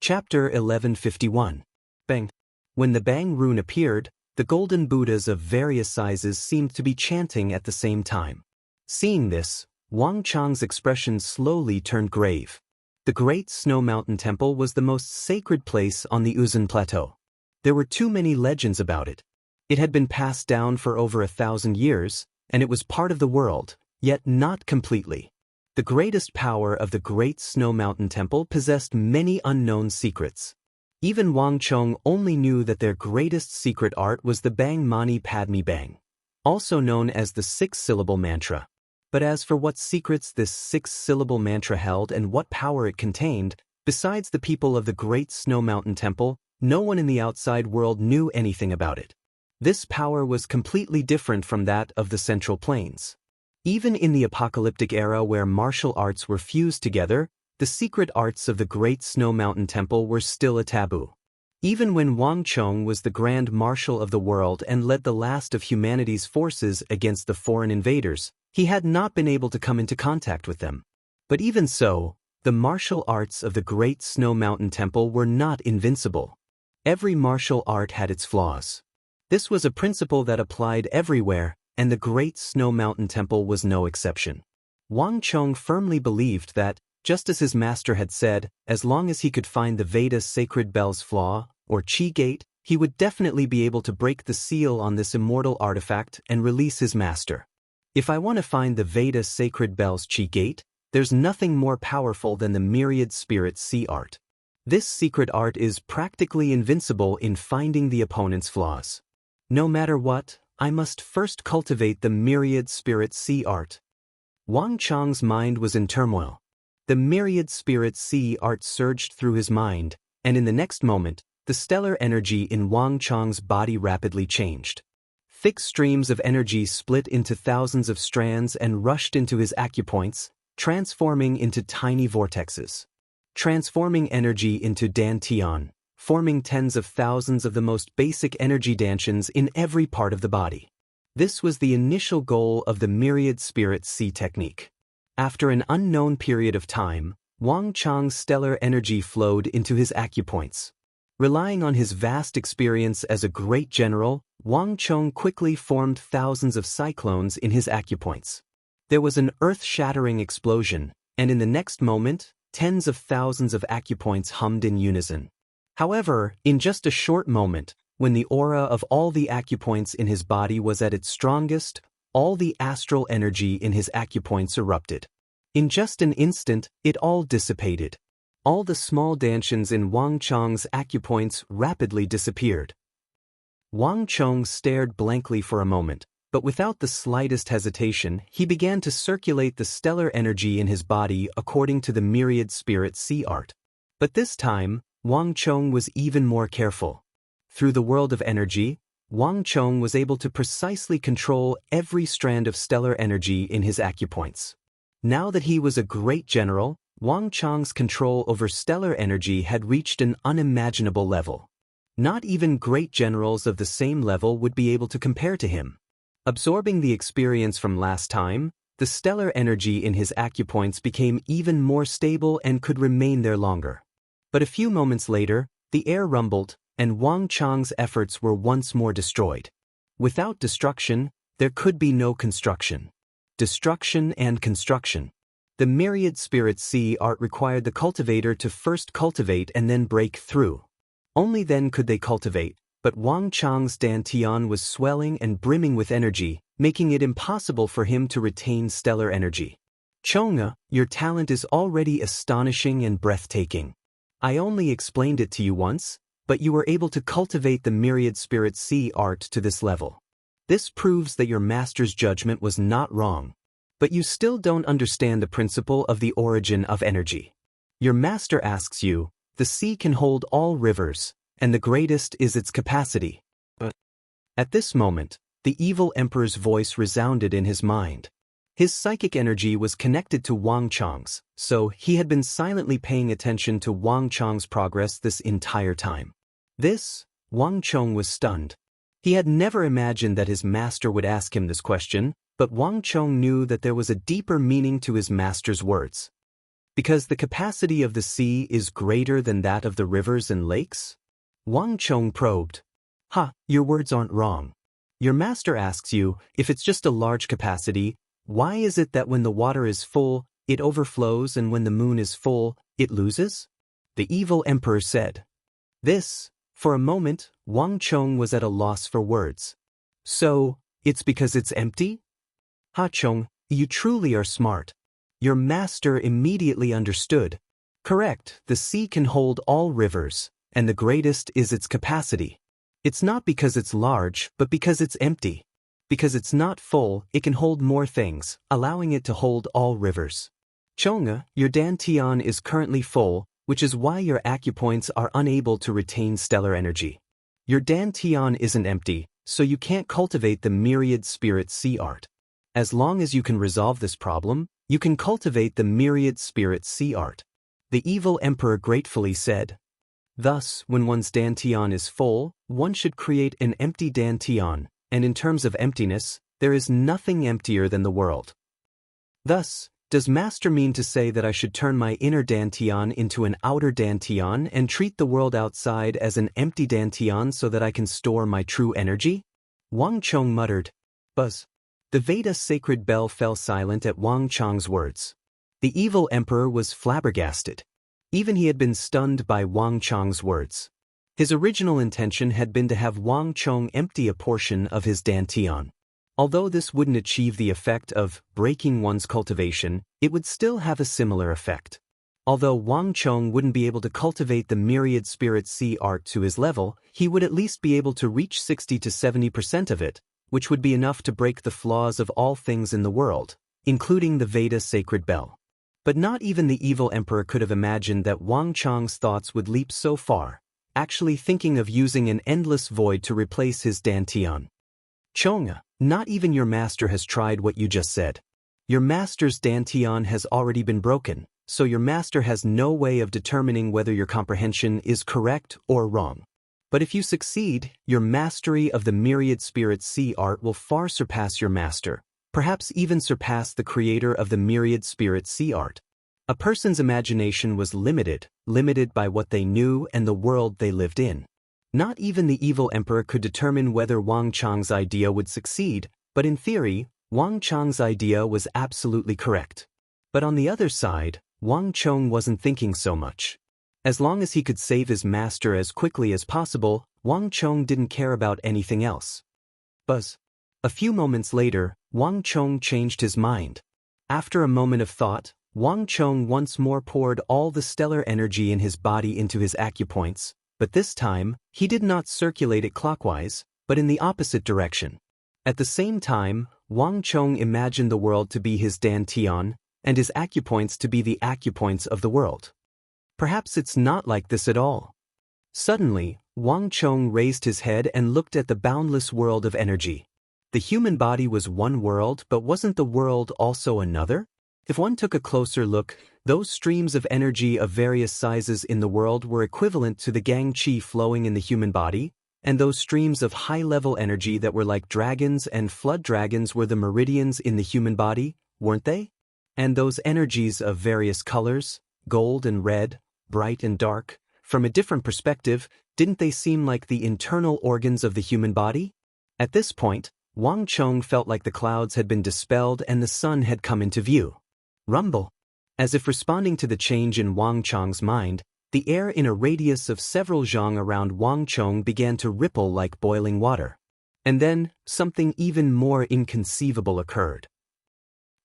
Chapter 1151. Bang. When the Bang rune appeared, the golden Buddhas of various sizes seemed to be chanting at the same time. Seeing this, Wang Chang's expression slowly turned grave. The Great Snow Mountain Temple was the most sacred place on the Uzun Plateau. There were too many legends about it. It had been passed down for over 1,000 years, and it was part of the world, yet not completely. The greatest power of the Great Snow Mountain Temple possessed many unknown secrets. Even Wang Chong only knew that their greatest secret art was the Bang Mani Padme Bang, also known as the six-syllable mantra. But as for what secrets this six-syllable mantra held and what power it contained, besides the people of the Great Snow Mountain Temple, no one in the outside world knew anything about it. This power was completely different from that of the Central Plains. Even in the apocalyptic era where martial arts were fused together, the secret arts of the Great Snow Mountain Temple were still a taboo. Even when Wang Chong was the Grand Marshal of the world and led the last of humanity's forces against the foreign invaders, he had not been able to come into contact with them. But even so, the martial arts of the Great Snow Mountain Temple were not invincible. Every martial art had its flaws. This was a principle that applied everywhere, and the Great Snow Mountain Temple was no exception. Wang Chong firmly believed that, just as his master had said, as long as he could find the Veda's sacred bell's flaw, or chi gate, he would definitely be able to break the seal on this immortal artifact and release his master. If I want to find the Veda's sacred bell's chi gate, there's nothing more powerful than the myriad spirit sea art. This secret art is practically invincible in finding the opponent's flaws. No matter what, I must first cultivate the myriad spirit sea art. Wang Chong's mind was in turmoil. The myriad spirit sea art surged through his mind, and in the next moment, the stellar energy in Wang Chong's body rapidly changed. Thick streams of energy split into thousands of strands and rushed into his acupoints, transforming into tiny vortexes. Transforming energy into dantian, forming tens of thousands of the most basic energy dantians in every part of the body. This was the initial goal of the myriad spirit sea technique. After an unknown period of time, Wang Chong's stellar energy flowed into his acupoints. Relying on his vast experience as a great general, Wang Chong quickly formed thousands of cyclones in his acupoints. There was an earth-shattering explosion, and in the next moment, tens of thousands of acupoints hummed in unison. However, in just a short moment, when the aura of all the acupoints in his body was at its strongest, all the astral energy in his acupoints erupted. In just an instant, it all dissipated. All the small dantians in Wang Chong's acupoints rapidly disappeared. Wang Chong stared blankly for a moment, but without the slightest hesitation, he began to circulate the stellar energy in his body according to the myriad spirit sea art. But this time, Wang Chong was even more careful. Through the world of energy, Wang Chong was able to precisely control every strand of stellar energy in his acupoints. Now that he was a great general, Wang Chong's control over stellar energy had reached an unimaginable level. Not even great generals of the same level would be able to compare to him. Absorbing the experience from last time, the stellar energy in his acupoints became even more stable and could remain there longer. But a few moments later, the air rumbled, and Wang Chong's efforts were once more destroyed. Without destruction, there could be no construction. Destruction and construction. The myriad spirit sea art required the cultivator to first cultivate and then break through. Only then could they cultivate, but Wang Chong's dantian was swelling and brimming with energy, making it impossible for him to retain stellar energy. Chonga, your talent is already astonishing and breathtaking. I only explained it to you once, but you were able to cultivate the myriad spirit sea art to this level. This proves that your master's judgment was not wrong. But you still don't understand the principle of the origin of energy. Your master asks you, the sea can hold all rivers, and the greatest is its capacity. But at this moment, the evil emperor's voice resounded in his mind. His psychic energy was connected to Wang Chong's, so he had been silently paying attention to Wang Chong's progress this entire time. Wang Chong was stunned. He had never imagined that his master would ask him this question, but Wang Chong knew that there was a deeper meaning to his master's words. Because the capacity of the sea is greater than that of the rivers and lakes? Wang Chong probed. Your words aren't wrong. Your master asks you, if it's just a large capacity, why is it that when the water is full, it overflows, and when the moon is full, it loses? The evil emperor said. For a moment, Wang Chong was at a loss for words. So, it's because it's empty? Ha Chong, you truly are smart. Your master immediately understood. Correct, the sea can hold all rivers, and the greatest is its capacity. It's not because it's large, but because it's empty. Because it's not full, it can hold more things, allowing it to hold all rivers. Chonga, your dantian is currently full, which is why your acupoints are unable to retain stellar energy. Your dantian isn't empty, so you can't cultivate the myriad spirit sea art. As long as you can resolve this problem, you can cultivate the myriad spirit sea art. The evil emperor gratefully said. Thus, when one's dantian is full, one should create an empty dantian, and in terms of emptiness, there is nothing emptier than the world. Thus, does Master mean to say that I should turn my inner dantian into an outer dantian and treat the world outside as an empty dantian so that I can store my true energy? Wang Chong muttered. Buzz. The Veda sacred bell fell silent at Wang Chong's words. The evil emperor was flabbergasted. Even he had been stunned by Wang Chong's words. His original intention had been to have Wang Chong empty a portion of his dantian. Although this wouldn't achieve the effect of breaking one's cultivation, it would still have a similar effect. Although Wang Chong wouldn't be able to cultivate the myriad spirit sea art to his level, he would at least be able to reach 60 to 70% of it, which would be enough to break the flaws of all things in the world, including the Veda sacred bell. But not even the evil emperor could have imagined that Wang Chong's thoughts would leap so far, actually thinking of using an endless void to replace his dantian. Chonga, not even your master has tried what you just said. Your master's dantian has already been broken, so your master has no way of determining whether your comprehension is correct or wrong. But if you succeed, your mastery of the myriad spirit sea art will far surpass your master, perhaps even surpass the creator of the myriad spirit sea art. A person's imagination was limited by what they knew and the world they lived in. Not even the evil emperor could determine whether Wang Chong's idea would succeed, but in theory, Wang Chong's idea was absolutely correct. But on the other side, Wang Chong wasn't thinking so much. As long as he could save his master as quickly as possible, Wang Chong didn't care about anything else. Buzz. A few moments later, Wang Chong changed his mind. After a moment of thought, Wang Chong once more poured all the stellar energy in his body into his acupoints, but this time, he did not circulate it clockwise, but in the opposite direction. At the same time, Wang Chong imagined the world to be his dantian, and his acupoints to be the acupoints of the world. Perhaps it's not like this at all. Suddenly, Wang Chong raised his head and looked at the boundless world of energy. The human body was one world, but wasn't the world also another? If one took a closer look, those streams of energy of various sizes in the world were equivalent to the gang qi flowing in the human body, and those streams of high-level energy that were like dragons and flood dragons were the meridians in the human body, weren't they? And those energies of various colors, gold and red, bright and dark, from a different perspective, didn't they seem like the internal organs of the human body? At this point, Wang Chong felt like the clouds had been dispelled and the sun had come into view. Rumble. As if responding to the change in Wang Chong's mind, the air in a radius of several zhang around Wang Chong began to ripple like boiling water. And then, something even more inconceivable occurred.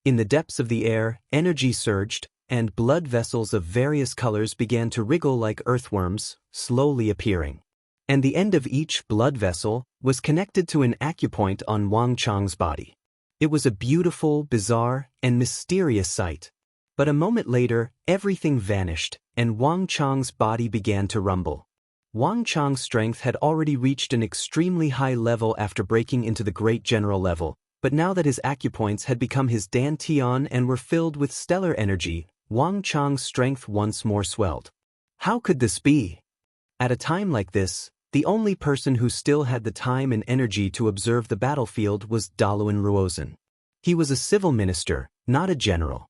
In the depths of the air, energy surged, and blood vessels of various colors began to wriggle like earthworms, slowly appearing. And the end of each blood vessel was connected to an acupoint on Wang Chong's body. It was a beautiful, bizarre, and mysterious sight. But a moment later, everything vanished, and Wang Chong's body began to rumble. Wang Chong's strength had already reached an extremely high level after breaking into the great general level, but now that his acupoints had become his dantian and were filled with stellar energy, Wang Chong's strength once more swelled. How could this be? At a time like this, the only person who still had the time and energy to observe the battlefield was Daluan Ruozhen. He was a civil minister, not a general.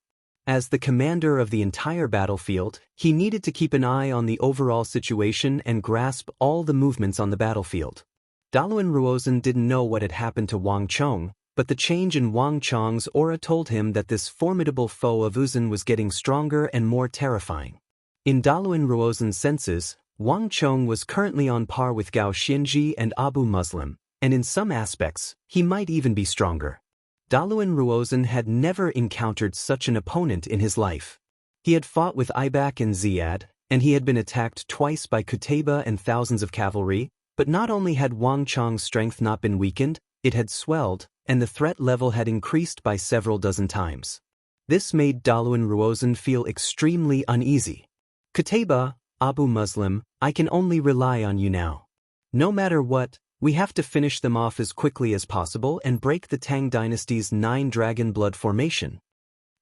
As the commander of the entire battlefield, he needed to keep an eye on the overall situation and grasp all the movements on the battlefield. Daluan Ruozhen didn't know what had happened to Wang Chong, but the change in Wang Chong's aura told him that this formidable foe of Uzun was getting stronger and more terrifying. In Daluan Ruozhen's senses, Wang Chong was currently on par with Gao Xinji and Abu Muslim, and in some aspects, he might even be stronger. Daluan Ruozhen had never encountered such an opponent in his life. He had fought with Ibak and Ziad, and he had been attacked twice by Qutayba and thousands of cavalry, but not only had Wang Chong's strength not been weakened, it had swelled, and the threat level had increased by several dozen times. This made Daluan Ruozhen feel extremely uneasy. Qutayba, Abu Muslim, I can only rely on you now. No matter what, we have to finish them off as quickly as possible and break the Tang dynasty's 9-dragon blood formation.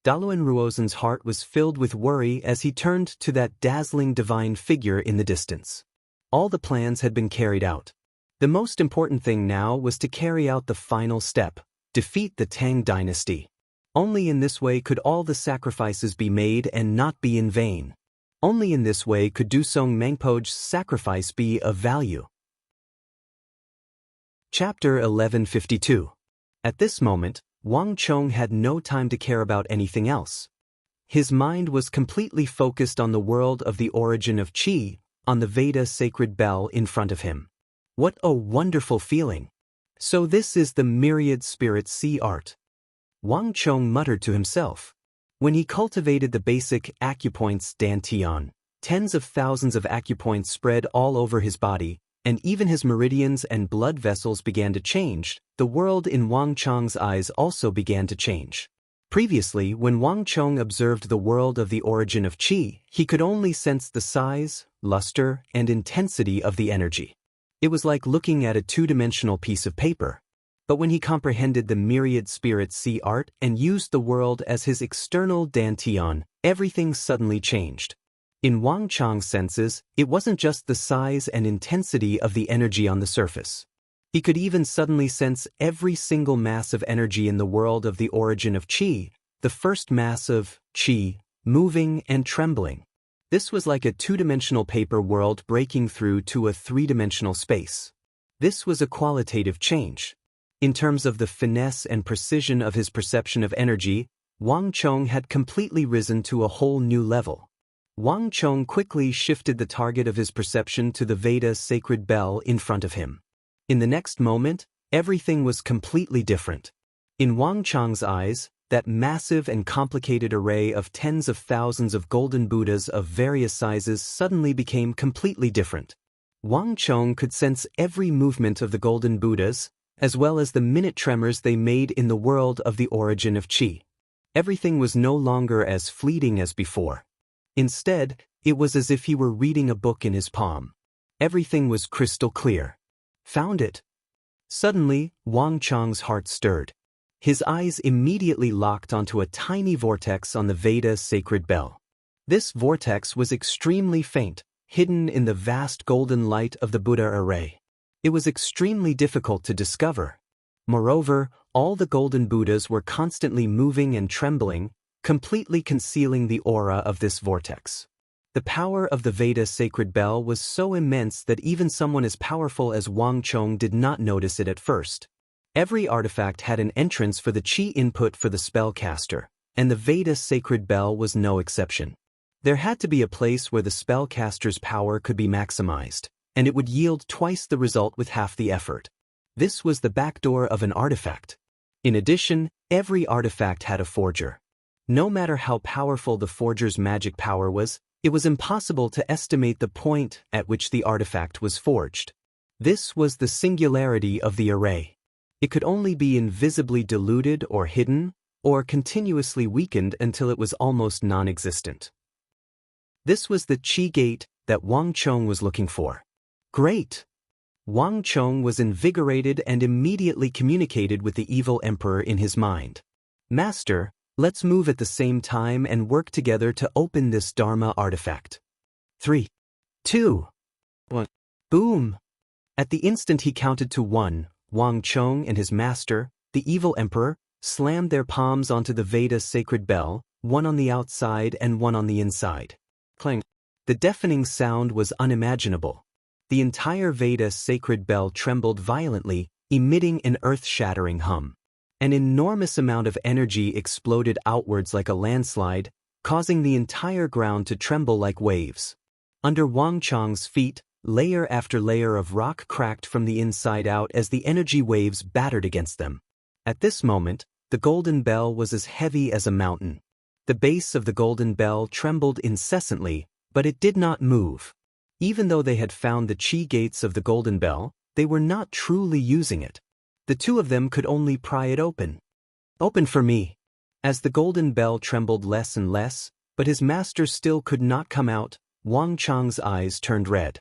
Daluan Ruozhen's heart was filled with worry as he turned to that dazzling divine figure in the distance. All the plans had been carried out. The most important thing now was to carry out the final step, defeat the Tang dynasty. Only in this way could all the sacrifices be made and not be in vain. Only in this way could Dusong Mangpo's sacrifice be of value. Chapter 1152. At this moment, Wang Chong had no time to care about anything else. His mind was completely focused on the world of the origin of Qi, on the Veda sacred bell in front of him. What a wonderful feeling! So this is the myriad spirit sea art. Wang Chong muttered to himself. When he cultivated the basic acupoints dantian, tens of thousands of acupoints spread all over his body, and even his meridians and blood vessels began to change. The world in Wang Chong's eyes also began to change. Previously, when Wang Chong observed the world of the origin of Qi, he could only sense the size, luster, and intensity of the energy. It was like looking at a two-dimensional piece of paper. But when he comprehended the myriad spirit sea art and used the world as his external dantian, everything suddenly changed. In Wang Chong's senses, it wasn't just the size and intensity of the energy on the surface. He could even suddenly sense every single mass of energy in the world of the origin of Qi, the first mass of Qi, moving and trembling. This was like a two-dimensional paper world breaking through to a three-dimensional space. This was a qualitative change. In terms of the finesse and precision of his perception of energy, Wang Chong had completely risen to a whole new level. Wang Chong quickly shifted the target of his perception to the Veda sacred bell in front of him. In the next moment, everything was completely different. In Wang Chong's eyes, that massive and complicated array of tens of thousands of golden Buddhas of various sizes suddenly became completely different. Wang Chong could sense every movement of the golden Buddhas, as well as the minute tremors they made in the world of the origin of Qi. Everything was no longer as fleeting as before. Instead, it was as if he were reading a book in his palm. Everything was crystal clear. Found it. Suddenly, Wang Chong's heart stirred. His eyes immediately locked onto a tiny vortex on the Veda sacred bell. This vortex was extremely faint, hidden in the vast golden light of the Buddha array. It was extremely difficult to discover. Moreover, all the golden Buddhas were constantly moving and trembling, completely concealing the aura of this vortex. The power of the Veda sacred bell was so immense that even someone as powerful as Wang Chong did not notice it at first. Every artifact had an entrance for the Qi input for the spellcaster, and the Veda sacred bell was no exception. There had to be a place where the spellcaster's power could be maximized, and it would yield twice the result with half the effort. This was the backdoor of an artifact. In addition, every artifact had a forger. No matter how powerful the forger's magic power was, it was impossible to estimate the point at which the artifact was forged. This was the singularity of the array. It could only be invisibly diluted or hidden, or continuously weakened until it was almost non-existent. This was the Qi gate that Wang Chong was looking for. Great! Wang Chong was invigorated and immediately communicated with the evil emperor in his mind. Master, let's move at the same time and work together to open this Dharma artifact. 3, 2, 1. Boom! At the instant he counted to 1, Wang Chong and his master, the evil emperor, slammed their palms onto the Veda sacred bell, one on the outside and one on the inside. Clang. The deafening sound was unimaginable. The entire Veda sacred bell trembled violently, emitting an earth-shattering hum. An enormous amount of energy exploded outwards like a landslide, causing the entire ground to tremble like waves. Under Wang Chang's feet, layer after layer of rock cracked from the inside out as the energy waves battered against them. At this moment, the golden bell was as heavy as a mountain. The base of the golden bell trembled incessantly, but it did not move. Even though they had found the chi gates of the golden bell, they were not truly using it. The two of them could only pry it open. Open for me. As the golden bell trembled less and less, but his master still could not come out, Wang Chang's eyes turned red.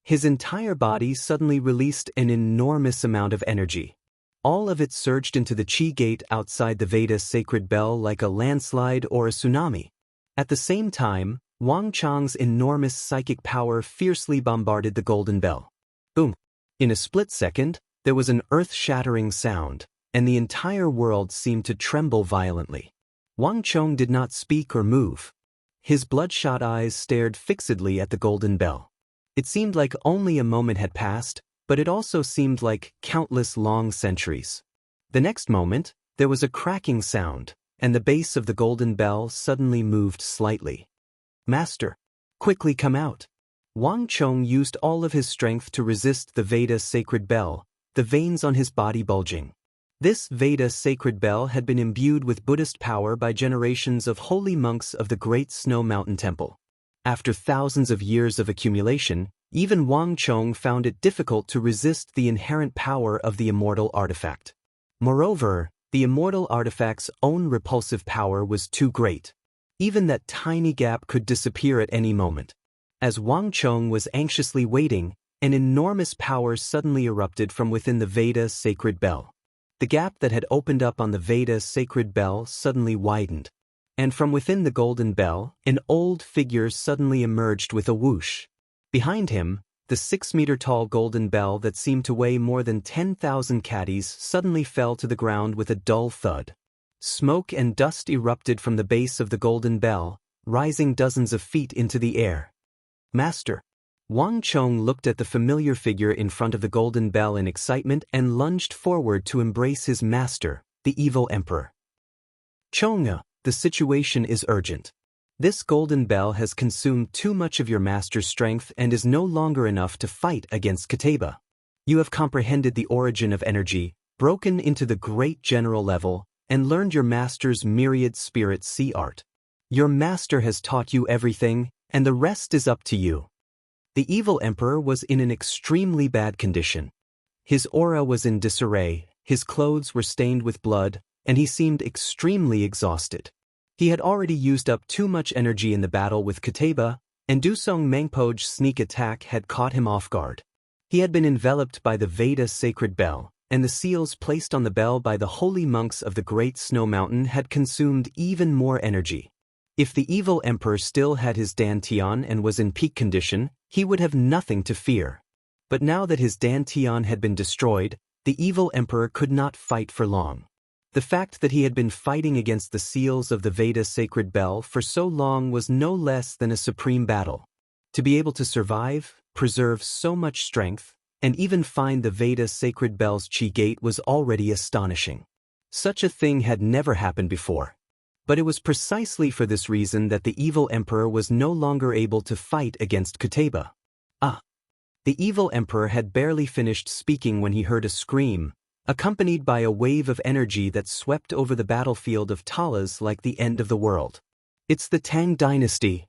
His entire body suddenly released an enormous amount of energy. All of it surged into the chi gate outside the Veda sacred bell like a landslide or a tsunami. At the same time, Wang Chang's enormous psychic power fiercely bombarded the golden bell. Boom! In a split second, there was an earth-shattering sound, and the entire world seemed to tremble violently. Wang Chong did not speak or move. His bloodshot eyes stared fixedly at the golden bell. It seemed like only a moment had passed, but it also seemed like countless long centuries. The next moment, there was a cracking sound, and the base of the golden bell suddenly moved slightly. Master, quickly come out. Wang Chong used all of his strength to resist the Veda sacred bell, the veins on his body bulging. This Veda sacred bell had been imbued with Buddhist power by generations of holy monks of the Great Snow Mountain Temple. After thousands of years of accumulation, even Wang Chong found it difficult to resist the inherent power of the immortal artifact. Moreover, the immortal artifact's own repulsive power was too great. Even that tiny gap could disappear at any moment. As Wang Chong was anxiously waiting, an enormous power suddenly erupted from within the Veda sacred bell. The gap that had opened up on the Veda sacred bell suddenly widened. And from within the golden bell, an old figure suddenly emerged with a whoosh. Behind him, the 6-meter-tall golden bell that seemed to weigh more than 10,000 caddies suddenly fell to the ground with a dull thud. Smoke and dust erupted from the base of the golden bell, rising dozens of feet into the air. Master. Wang Chong looked at the familiar figure in front of the golden bell in excitement and lunged forward to embrace his master, the evil emperor. Chonga, the situation is urgent. This golden bell has consumed too much of your master's strength and is no longer enough to fight against Kateba. You have comprehended the origin of energy, broken into the great general level, and learned your master's myriad spirit sea art. Your master has taught you everything, and the rest is up to you. The evil emperor was in an extremely bad condition. His aura was in disarray, his clothes were stained with blood, and he seemed extremely exhausted. He had already used up too much energy in the battle with Kateba, and Dusong Mangpo's sneak attack had caught him off guard. He had been enveloped by the Veda sacred bell, and the seals placed on the bell by the holy monks of the Great Snow Mountain had consumed even more energy. If the evil emperor still had his dantian and was in peak condition, he would have nothing to fear. But now that his dantian had been destroyed, the evil emperor could not fight for long. The fact that he had been fighting against the seals of the Veda sacred bell for so long was no less than a supreme battle. To be able to survive, preserve so much strength, and even find the Veda sacred bell's chi gate was already astonishing. Such a thing had never happened before. But it was precisely for this reason that the evil emperor was no longer able to fight against Kateba. The evil emperor had barely finished speaking when he heard a scream, accompanied by a wave of energy that swept over the battlefield of Talas like the end of the world. It's the Tang dynasty.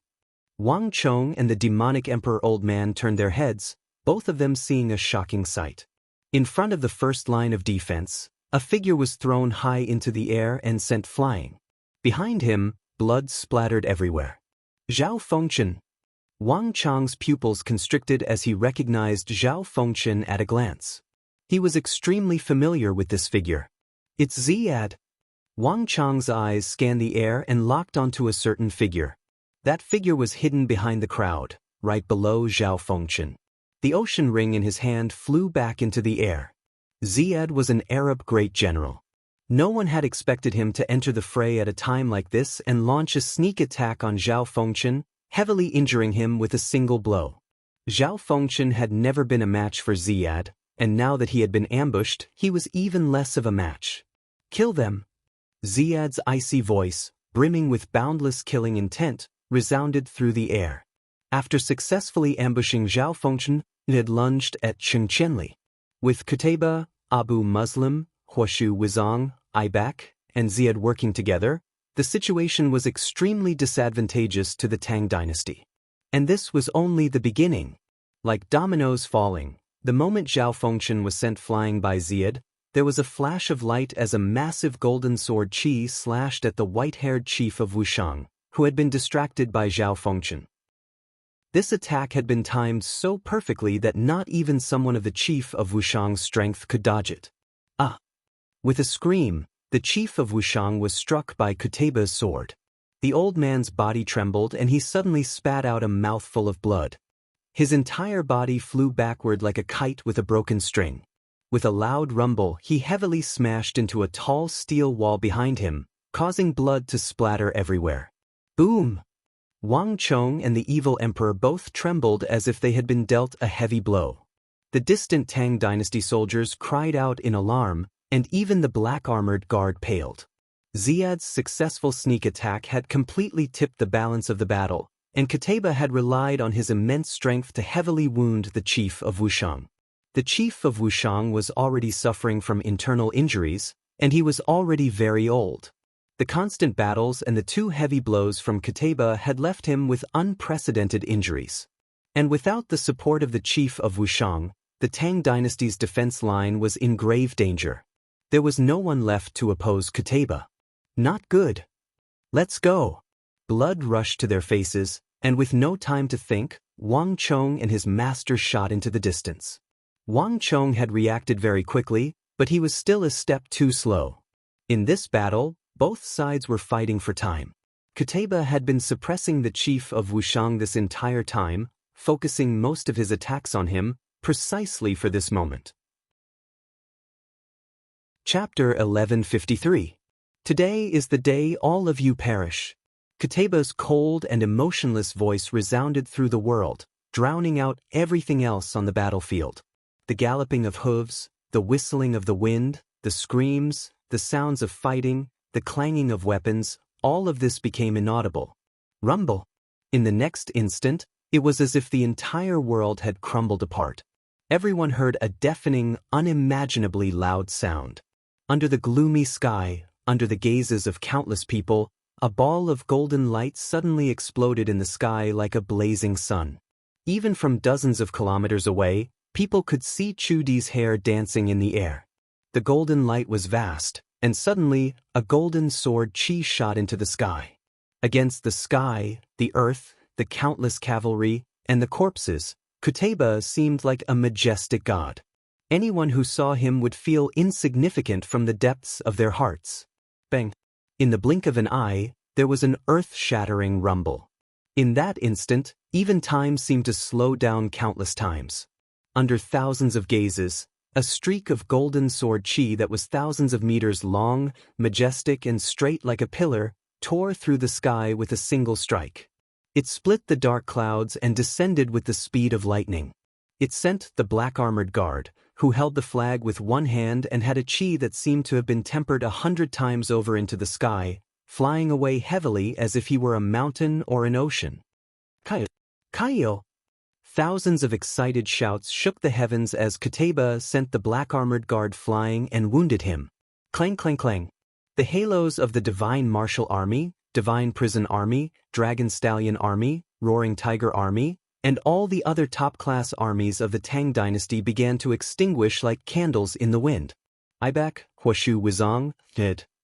Wang Chong and the demonic emperor old man turned their heads, both of them seeing a shocking sight. In front of the first line of defense, a figure was thrown high into the air and sent flying. Behind him, blood splattered everywhere. Zhao Fengchen. Wang Chang's pupils constricted as he recognized Zhao Fengchen at a glance. He was extremely familiar with this figure. It's Ziad. Wang Chang's eyes scanned the air and locked onto a certain figure. That figure was hidden behind the crowd, right below Zhao Fengchen. The ocean ring in his hand flew back into the air. Ziad was an Arab great general. No one had expected him to enter the fray at a time like this and launch a sneak attack on Zhao Fengchen, heavily injuring him with a single blow. Zhao Fengchen had never been a match for Ziad, and now that he had been ambushed, he was even less of a match. Kill them! Ziad's icy voice, brimming with boundless killing intent, resounded through the air. After successfully ambushing Zhao Fengchen, it had lunged at Cheng Qianli. With Qutayba, Abu Muslim, Huoshu Wizong, Ibak, and Ziad working together, the situation was extremely disadvantageous to the Tang dynasty. And this was only the beginning. Like dominoes falling, the moment Zhao Fengchen was sent flying by Ziad, there was a flash of light as a massive golden sword qi slashed at the white-haired chief of Wushang, who had been distracted by Zhao Fengchen. This attack had been timed so perfectly that not even someone of the chief of Wushang's strength could dodge it. Ah! With a scream, the chief of Wushang was struck by Qutayba's sword. The old man's body trembled and he suddenly spat out a mouthful of blood. His entire body flew backward like a kite with a broken string. With a loud rumble, he heavily smashed into a tall steel wall behind him, causing blood to splatter everywhere. Boom! Wang Chong and the evil emperor both trembled as if they had been dealt a heavy blow. The distant Tang dynasty soldiers cried out in alarm, and even the black-armored guard paled. Ziad's successful sneak attack had completely tipped the balance of the battle, and Qutayba had relied on his immense strength to heavily wound the chief of Wushang. The chief of Wushang was already suffering from internal injuries, and he was already very old. The constant battles and the two heavy blows from Qutayba had left him with unprecedented injuries. And without the support of the chief of Wushang, the Tang dynasty's defense line was in grave danger. There was no one left to oppose Qutayba. Not good. Let's go. Blood rushed to their faces, and with no time to think, Wang Chong and his master shot into the distance. Wang Chong had reacted very quickly, but he was still a step too slow. In this battle, both sides were fighting for time. Qutayba had been suppressing the chief of Wushang this entire time, focusing most of his attacks on him, precisely for this moment. Chapter 1153. Today is the day all of you perish. Qutayba's cold and emotionless voice resounded through the world, drowning out everything else on the battlefield. The galloping of hooves, the whistling of the wind, the screams, the sounds of fighting, the clanging of weapons, all of this became inaudible. Rumble! In the next instant, it was as if the entire world had crumbled apart. Everyone heard a deafening, unimaginably loud sound. Under the gloomy sky, under the gazes of countless people, a ball of golden light suddenly exploded in the sky like a blazing sun. Even from dozens of kilometers away, people could see Chu Di's hair dancing in the air. The golden light was vast, and suddenly, a golden sword qi shot into the sky. Against the sky, the earth, the countless cavalry, and the corpses, Qutayba seemed like a majestic god. Anyone who saw him would feel insignificant from the depths of their hearts. Bang! In the blink of an eye, there was an earth-shattering rumble. In that instant, even time seemed to slow down countless times. Under thousands of gazes, a streak of golden sword qi that was thousands of meters long, majestic and straight like a pillar, tore through the sky with a single strike. It split the dark clouds and descended with the speed of lightning. It sent the black-armored guard, who held the flag with one hand and had a qi that seemed to have been tempered 100 times over into the sky, flying away heavily as if he were a mountain or an ocean. Kaio! Thousands of excited shouts shook the heavens as Qutayba sent the black-armored guard flying and wounded him. Clang, clang, clang. The halos of the Divine Martial Army, Divine Prison Army, Dragon Stallion Army, Roaring Tiger Army, and all the other top-class armies of the Tang dynasty began to extinguish like candles in the wind. Ibak, Huoshu Wizong,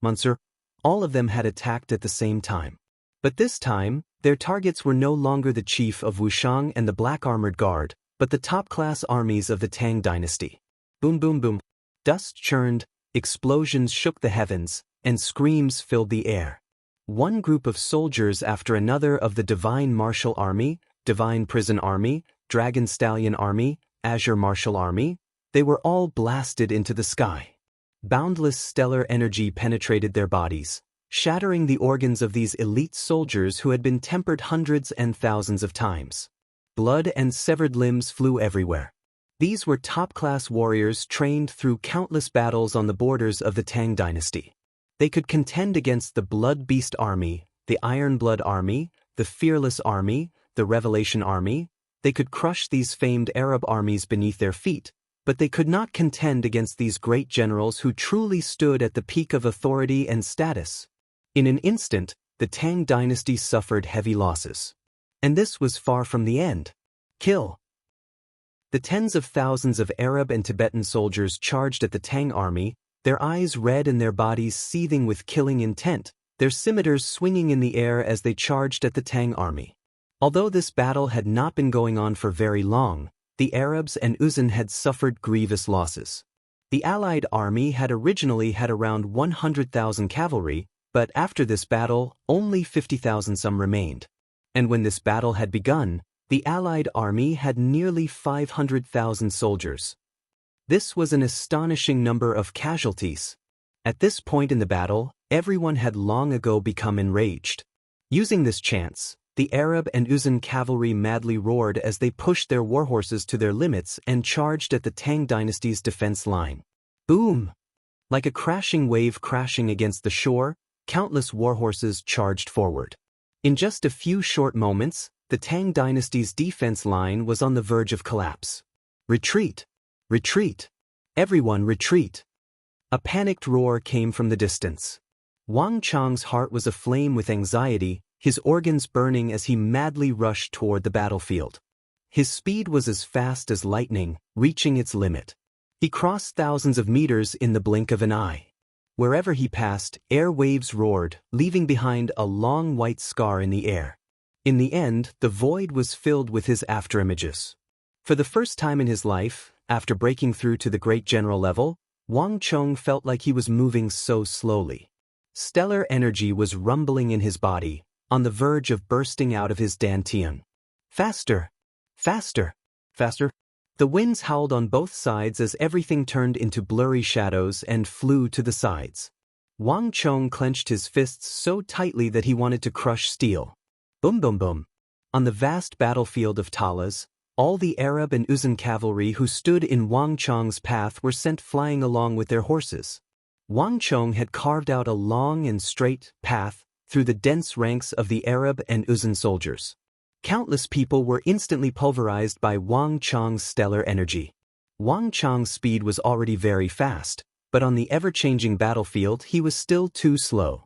Mansur, all of them had attacked at the same time. But this time, their targets were no longer the chief of Wushang and the black-armored guard, but the top-class armies of the Tang dynasty. Boom, boom, boom. Dust churned, explosions shook the heavens, and screams filled the air. One group of soldiers after another of the Divine Martial Army, Divine Prison Army, Dragon Stallion Army, Azure Martial Army, they were all blasted into the sky. Boundless stellar energy penetrated their bodies, shattering the organs of these elite soldiers who had been tempered hundreds and thousands of times. Blood and severed limbs flew everywhere. These were top-class warriors trained through countless battles on the borders of the Tang dynasty. They could contend against the Blood Beast Army, the Iron Blood Army, the Fearless Army, the Revelation Army. They could crush these famed Arab armies beneath their feet, but they could not contend against these great generals who truly stood at the peak of authority and status. In an instant, the Tang dynasty suffered heavy losses. And this was far from the end. Kill. The tens of thousands of Arab and Tibetan soldiers charged at the Tang army, their eyes red and their bodies seething with killing intent, their scimitars swinging in the air as they charged at the Tang army. Although this battle had not been going on for very long, the Arabs and Uzun had suffered grievous losses. The allied army had originally had around 100,000 cavalry, but after this battle, only 50,000 some remained. And when this battle had begun, the allied army had nearly 500,000 soldiers. This was an astonishing number of casualties. At this point in the battle, everyone had long ago become enraged. Using this chance, the Arab and Uzun cavalry madly roared as they pushed their warhorses to their limits and charged at the Tang dynasty's defense line. Boom! Like a crashing wave crashing against the shore, countless warhorses charged forward. In just a few short moments, the Tang dynasty's defense line was on the verge of collapse. Retreat! Retreat! Everyone retreat! A panicked roar came from the distance. Wang Chang's heart was aflame with anxiety, his organs burning as he madly rushed toward the battlefield. His speed was as fast as lightning, reaching its limit. He crossed thousands of meters in the blink of an eye. Wherever he passed, air waves roared, leaving behind a long white scar in the air. In the end, the void was filled with his afterimages. For the first time in his life, after breaking through to the great general level, Wang Chong felt like he was moving so slowly. Stellar energy was rumbling in his body, on the verge of bursting out of his dantian. Faster! Faster! Faster! The winds howled on both sides as everything turned into blurry shadows and flew to the sides. Wang Chong clenched his fists so tightly that he wanted to crush steel. Boom boom boom. On the vast battlefield of Talas, all the Arab and Uzun cavalry who stood in Wang Chong's path were sent flying along with their horses. Wang Chong had carved out a long and straight path through the dense ranks of the Arab and Uzun soldiers. Countless people were instantly pulverized by Wang Chong's stellar energy. Wang Chong's speed was already very fast, but on the ever-changing battlefield he was still too slow.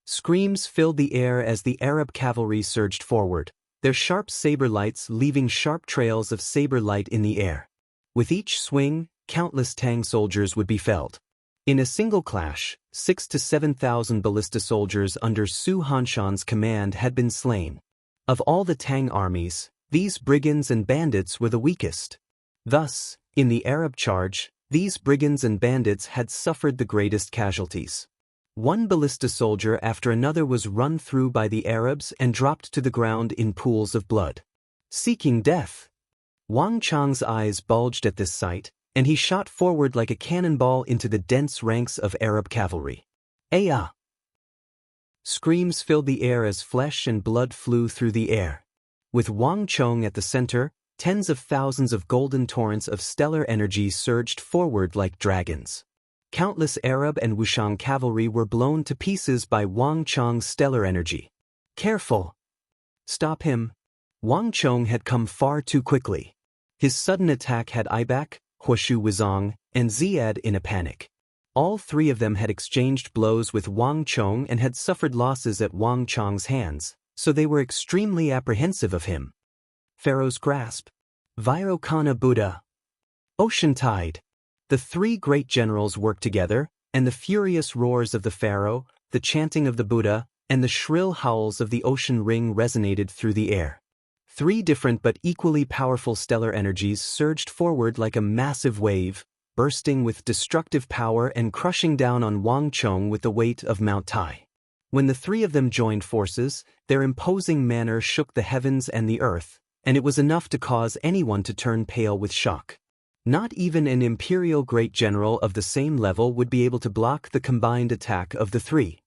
Screams filled the air as the Arab cavalry surged forward, their sharp saber lights leaving sharp trails of saber light in the air. With each swing, countless Tang soldiers would be felled. In a single clash, 6,000 to 7,000 ballista soldiers under Su Hanshan's command had been slain. Of all the Tang armies, these brigands and bandits were the weakest. Thus, in the Arab charge, these brigands and bandits had suffered the greatest casualties. One ballista soldier after another was run through by the Arabs and dropped to the ground in pools of blood. Seeking death. Wang Chang's eyes bulged at this sight, and he shot forward like a cannonball into the dense ranks of Arab cavalry. Ayah! Screams filled the air as flesh and blood flew through the air. With Wang Chong at the center, tens of thousands of golden torrents of stellar energy surged forward like dragons. Countless Arab and Wushang cavalry were blown to pieces by Wang Chong's stellar energy. Careful! Stop him! Wang Chong had come far too quickly. His sudden attack had Ibak, Huashu Wizong, and Ziad in a panic. All three of them had exchanged blows with Wang Chong and had suffered losses at Wang Chong's hands, so they were extremely apprehensive of him. Pharaoh's grasp. Vairocana Buddha. Ocean tide. The three great generals worked together, and the furious roars of the pharaoh, the chanting of the Buddha, and the shrill howls of the ocean ring resonated through the air. Three different but equally powerful stellar energies surged forward like a massive wave, bursting with destructive power and crushing down on Wang Chong with the weight of Mount Tai. When the three of them joined forces, their imposing manner shook the heavens and the earth, and it was enough to cause anyone to turn pale with shock. Not even an imperial great general of the same level would be able to block the combined attack of the three.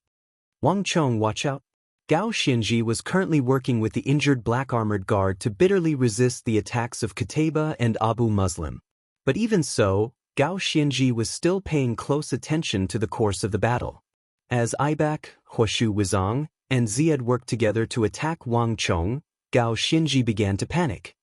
Wang Chong, watch out. Gao Xianji was currently working with the injured black armored guard to bitterly resist the attacks of Qutayba and Abu Muslim. But even so, Gao Xianji was still paying close attention to the course of the battle. As Ibak, Huoshu Wizang, and Ziad worked together to attack Wang Chong, Gao Xianji began to panic.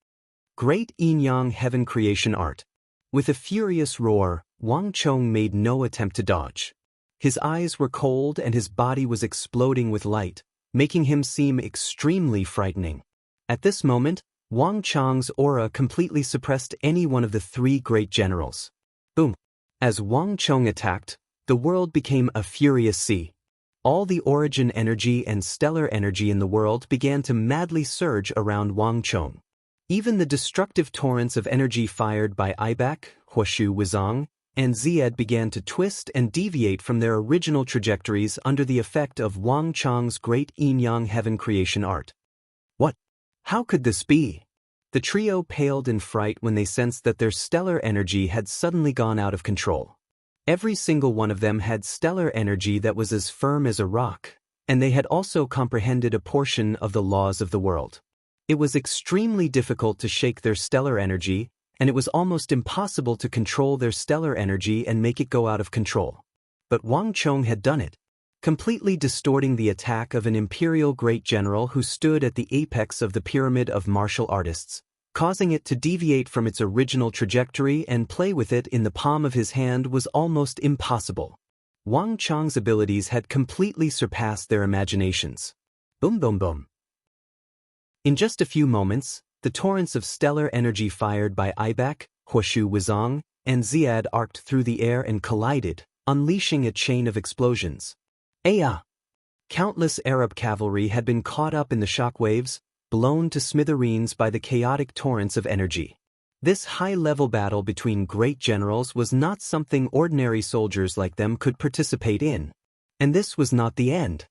Great Yin-Yang Heaven Creation Art. With a furious roar, Wang Chong made no attempt to dodge. His eyes were cold and his body was exploding with light, making him seem extremely frightening. At this moment, Wang Chong's aura completely suppressed any one of the three great generals. Boom! As Wang Chong attacked, the world became a furious sea. All the origin energy and stellar energy in the world began to madly surge around Wang Chong. Even the destructive torrents of energy fired by Ibak, Huoshu Wizang, and Ziad began to twist and deviate from their original trajectories under the effect of Wang Chong's great Yin-Yang Heaven Creation Art. What? How could this be? The trio paled in fright when they sensed that their stellar energy had suddenly gone out of control. Every single one of them had stellar energy that was as firm as a rock, and they had also comprehended a portion of the laws of the world. It was extremely difficult to shake their stellar energy, and it was almost impossible to control their stellar energy and make it go out of control. But Wang Chong had done it, completely distorting the attack of an imperial great general who stood at the apex of the pyramid of martial artists, causing it to deviate from its original trajectory and play with it in the palm of his hand was almost impossible. Wang Chong's abilities had completely surpassed their imaginations. Boom boom boom. In just a few moments, the torrents of stellar energy fired by Ibak, Huoshu Wizang, and Ziad arced through the air and collided, unleashing a chain of explosions. Ayah! Countless Arab cavalry had been caught up in the shock waves, blown to smithereens by the chaotic torrents of energy. This high-level battle between great generals was not something ordinary soldiers like them could participate in. And this was not the end.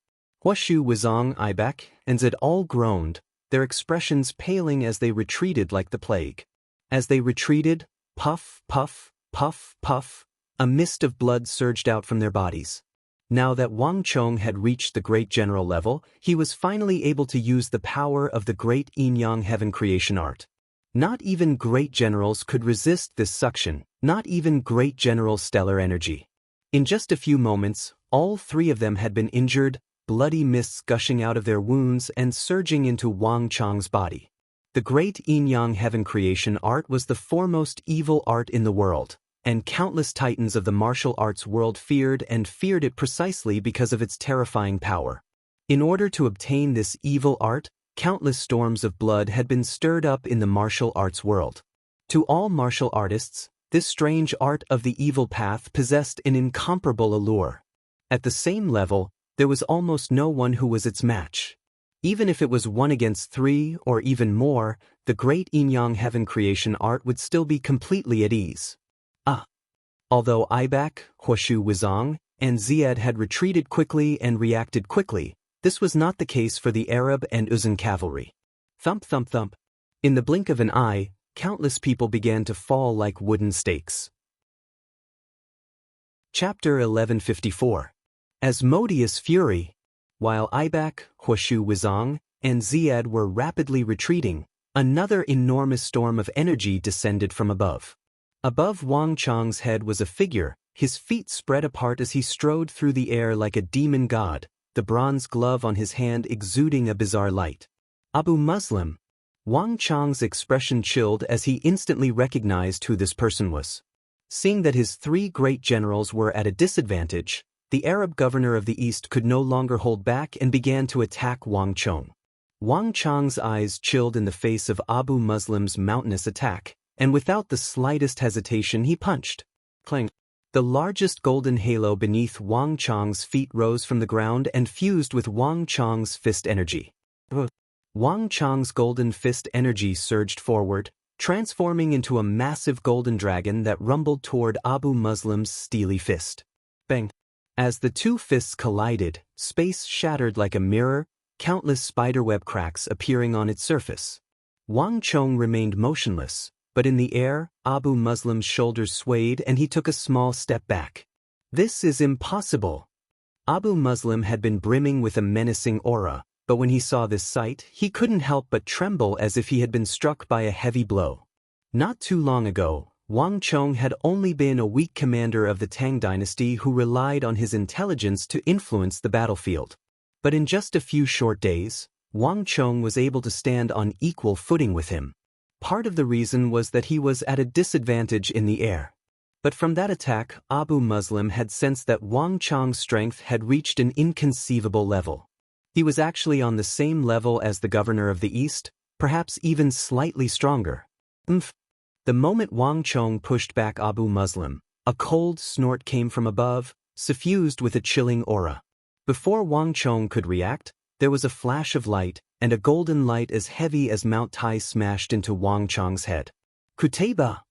Huoshu Wizang, Ibak, and Ziad all groaned, their expressions paling as they retreated like the plague. As they retreated, puff, puff, puff, puff, a mist of blood surged out from their bodies. Now that Wang Chong had reached the great general level, he was finally able to use the power of the great Yin-Yang Heaven Creation Art. Not even great generals could resist this suction, not even great general stellar energy. In just a few moments, all three of them had been injured, bloody mists gushing out of their wounds and surging into Wang Chong's body. The great Yin-Yang Heaven Creation Art was the foremost evil art in the world, and countless titans of the martial arts world feared it precisely because of its terrifying power. In order to obtain this evil art, countless storms of blood had been stirred up in the martial arts world. To all martial artists, this strange art of the evil path possessed an incomparable allure. At the same level, there was almost no one who was its match. Even if it was 1 against 3 or even more, the great Yin-Yang Heaven Creation Art would still be completely at ease. Although Ibak, Huoshu Wizang, and Ziad had retreated quickly and reacted quickly, this was not the case for the Arab and Uzan cavalry. Thump thump thump. In the blink of an eye, countless people began to fall like wooden stakes. Chapter 1154. Asmodeus Fury. While Ibak, Huoshu Wizang, and Ziad were rapidly retreating, another enormous storm of energy descended from above. Above Wang Chong's head was a figure, his feet spread apart as he strode through the air like a demon god, the bronze glove on his hand exuding a bizarre light. Abu Muslim. Wang Chong's expression chilled as he instantly recognized who this person was. Seeing that his three great generals were at a disadvantage, the Arab governor of the East could no longer hold back and began to attack Wang Chong. Wang Chong's eyes chilled in the face of Abu Muslim's mountainous attack, and without the slightest hesitation he punched. Clang! The largest golden halo beneath Wang Chong's feet rose from the ground and fused with Wang Chong's fist energy. Wang Chong's golden fist energy surged forward, transforming into a massive golden dragon that rumbled toward Abu Muslim's steely fist. Bang! As the two fists collided, space shattered like a mirror, countless spiderweb cracks appearing on its surface. Wang Chong remained motionless, But in the air, Abu Muslim's shoulders swayed and he took a small step back. This is impossible. Abu Muslim had been brimming with a menacing aura, but when he saw this sight, he couldn't help but tremble as if he had been struck by a heavy blow. Not too long ago, Wang Chong had only been a weak commander of the Tang dynasty who relied on his intelligence to influence the battlefield. But in just a few short days, Wang Chong was able to stand on equal footing with him. Part of the reason was that he was at a disadvantage in the air. But from that attack, Abu Muslim had sensed that Wang Chong's strength had reached an inconceivable level. He was actually on the same level as the governor of the East, perhaps even slightly stronger. The moment Wang Chong pushed back Abu Muslim, a cold snort came from above, suffused with a chilling aura. Before Wang Chong could react, there was a flash of light, and a golden light as heavy as Mount Tai smashed into Wang Chong's head. Kuteba!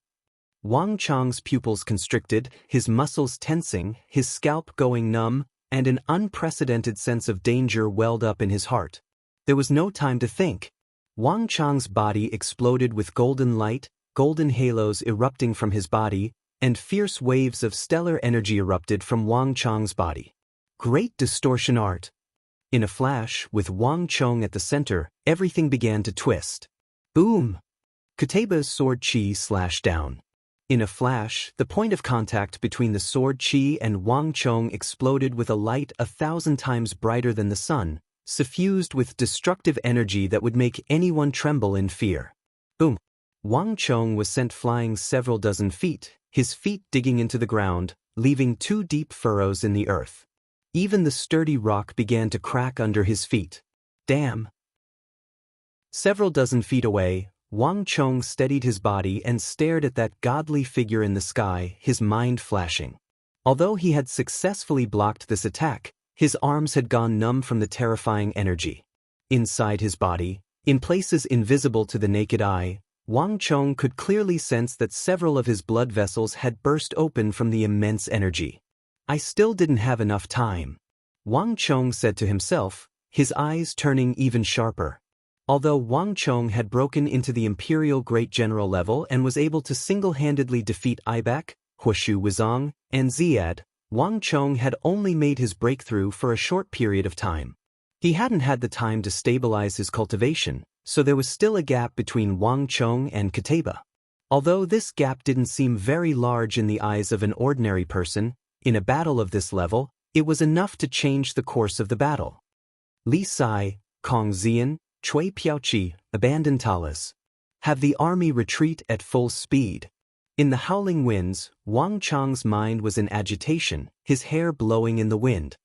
Wang Chong's pupils constricted, his muscles tensing, his scalp going numb, and an unprecedented sense of danger welled up in his heart. There was no time to think. Wang Chong's body exploded with golden light, golden halos erupting from his body, and fierce waves of stellar energy erupted from Wang Chong's body. Great distortion art. In a flash, with Wang Chong at the center, everything began to twist. Boom! Kuteba's sword chi slashed down. In a flash, the point of contact between the sword chi and Wang Chong exploded with a light 1,000 times brighter than the sun, suffused with destructive energy that would make anyone tremble in fear. Boom! Wang Chong was sent flying several dozen feet, his feet digging into the ground, leaving 2 deep furrows in the earth. Even the sturdy rock began to crack under his feet. Damn! Several dozen feet away, Wang Chong steadied his body and stared at that godly figure in the sky, his mind flashing. Although he had successfully blocked this attack, his arms had gone numb from the terrifying energy. Inside his body, in places invisible to the naked eye, Wang Chong could clearly sense that several of his blood vessels had burst open from the immense energy. I still didn't have enough time, Wang Chong said to himself, his eyes turning even sharper. Although Wang Chong had broken into the Imperial Great General level and was able to single-handedly defeat Ibak, Huoshu Wuzong, and Ziad, Wang Chong had only made his breakthrough for a short period of time. He hadn't had the time to stabilize his cultivation, so there was still a gap between Wang Chong and Kuteba. Although this gap didn't seem very large in the eyes of an ordinary person, in a battle of this level, it was enough to change the course of the battle. Li Sai, Kong Xian, Cui Piaoqi, abandon Talas. Have the army retreat at full speed. In the howling winds, Wang Chong's mind was in agitation, his hair blowing in the wind.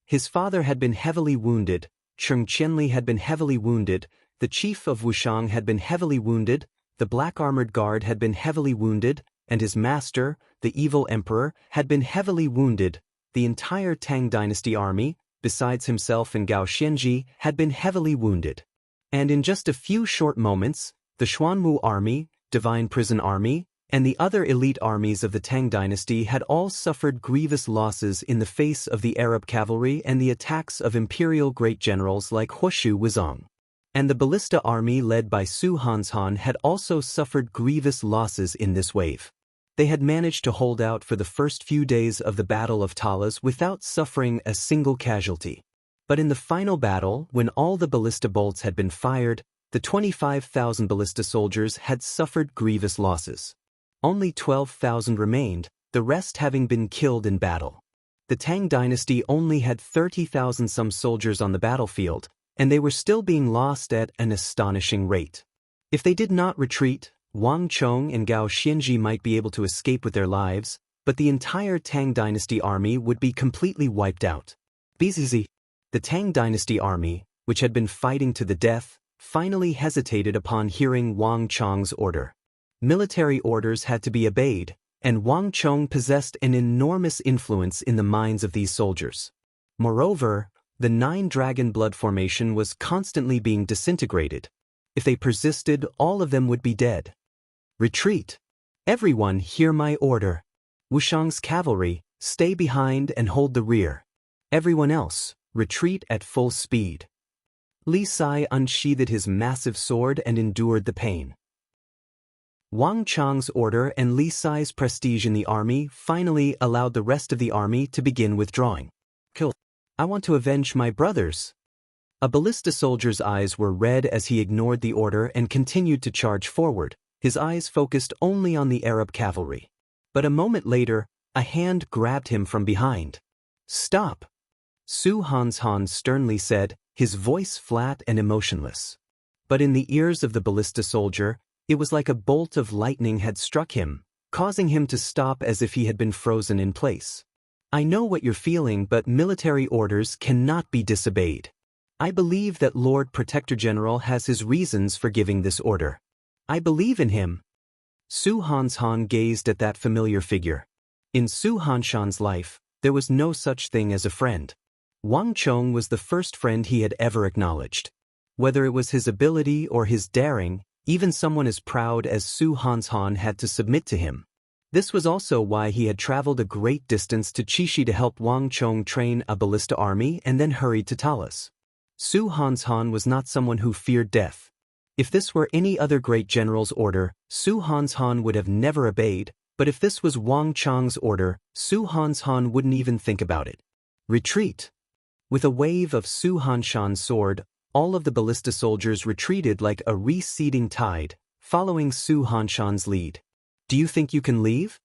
His father had been heavily wounded, Cheng Qianli had been heavily wounded, the chief of Wushang had been heavily wounded, the black armored guard had been heavily wounded, and his master, the evil emperor, had been heavily wounded. The entire Tang dynasty army, besides himself and Gao Xianji, had been heavily wounded. And in just a few short moments, the Xuanwu army, Divine Prison Army, and the other elite armies of the Tang dynasty had all suffered grievous losses in the face of the Arab cavalry and the attacks of imperial great generals like Huoshu Wuzong. And the ballista army led by Su Hanshan had also suffered grievous losses in this wave. They had managed to hold out for the first few days of the Battle of Talas without suffering a single casualty. But in the final battle, when all the ballista bolts had been fired, the 25,000 ballista soldiers had suffered grievous losses. Only 12,000 remained, the rest having been killed in battle. The Tang dynasty only had 30,000 some soldiers on the battlefield, and they were still being lost at an astonishing rate. If they did not retreat, Wang Chong and Gao Xianji might be able to escape with their lives, but the entire Tang dynasty army would be completely wiped out. BZZ. The Tang dynasty army, which had been fighting to the death, finally hesitated upon hearing Wang Chong's order. Military orders had to be obeyed, and Wang Chong possessed an enormous influence in the minds of these soldiers. Moreover, the 9-dragon blood formation was constantly being disintegrated. If they persisted, all of them would be dead. Retreat! Everyone hear my order. Wushang's cavalry, stay behind and hold the rear. Everyone else, retreat at full speed. Li Sai unsheathed his massive sword and endured the pain. Wang Chang's order and Li Sai's prestige in the army finally allowed the rest of the army to begin withdrawing. Kill. I want to avenge my brothers. A ballista soldier's eyes were red as he ignored the order and continued to charge forward, his eyes focused only on the Arab cavalry. But a moment later, a hand grabbed him from behind. Stop! Su Han sternly said, his voice flat and emotionless. But in the ears of the ballista soldier, it was like a bolt of lightning had struck him, causing him to stop as if he had been frozen in place. I know what you're feeling, but military orders cannot be disobeyed. I believe that Lord Protector General has his reasons for giving this order. I believe in him. Su Han gazed at that familiar figure. In Su Hanshan's life, there was no such thing as a friend. Wang Chong was the first friend he had ever acknowledged. Whether it was his ability or his daring, even someone as proud as Su Han had to submit to him. This was also why he had traveled a great distance to Chishi to help Wang Chong train a ballista army and then hurried to Talas. Su Han was not someone who feared death. If this were any other great general's order, Su Han would have never obeyed, but if this was Wang Chang's order, Su Han wouldn't even think about it. Retreat! With a wave of Su Hanshan's sword, all of the ballista soldiers retreated like a receding tide, following Su Hanshan's lead. Do you think you can leave?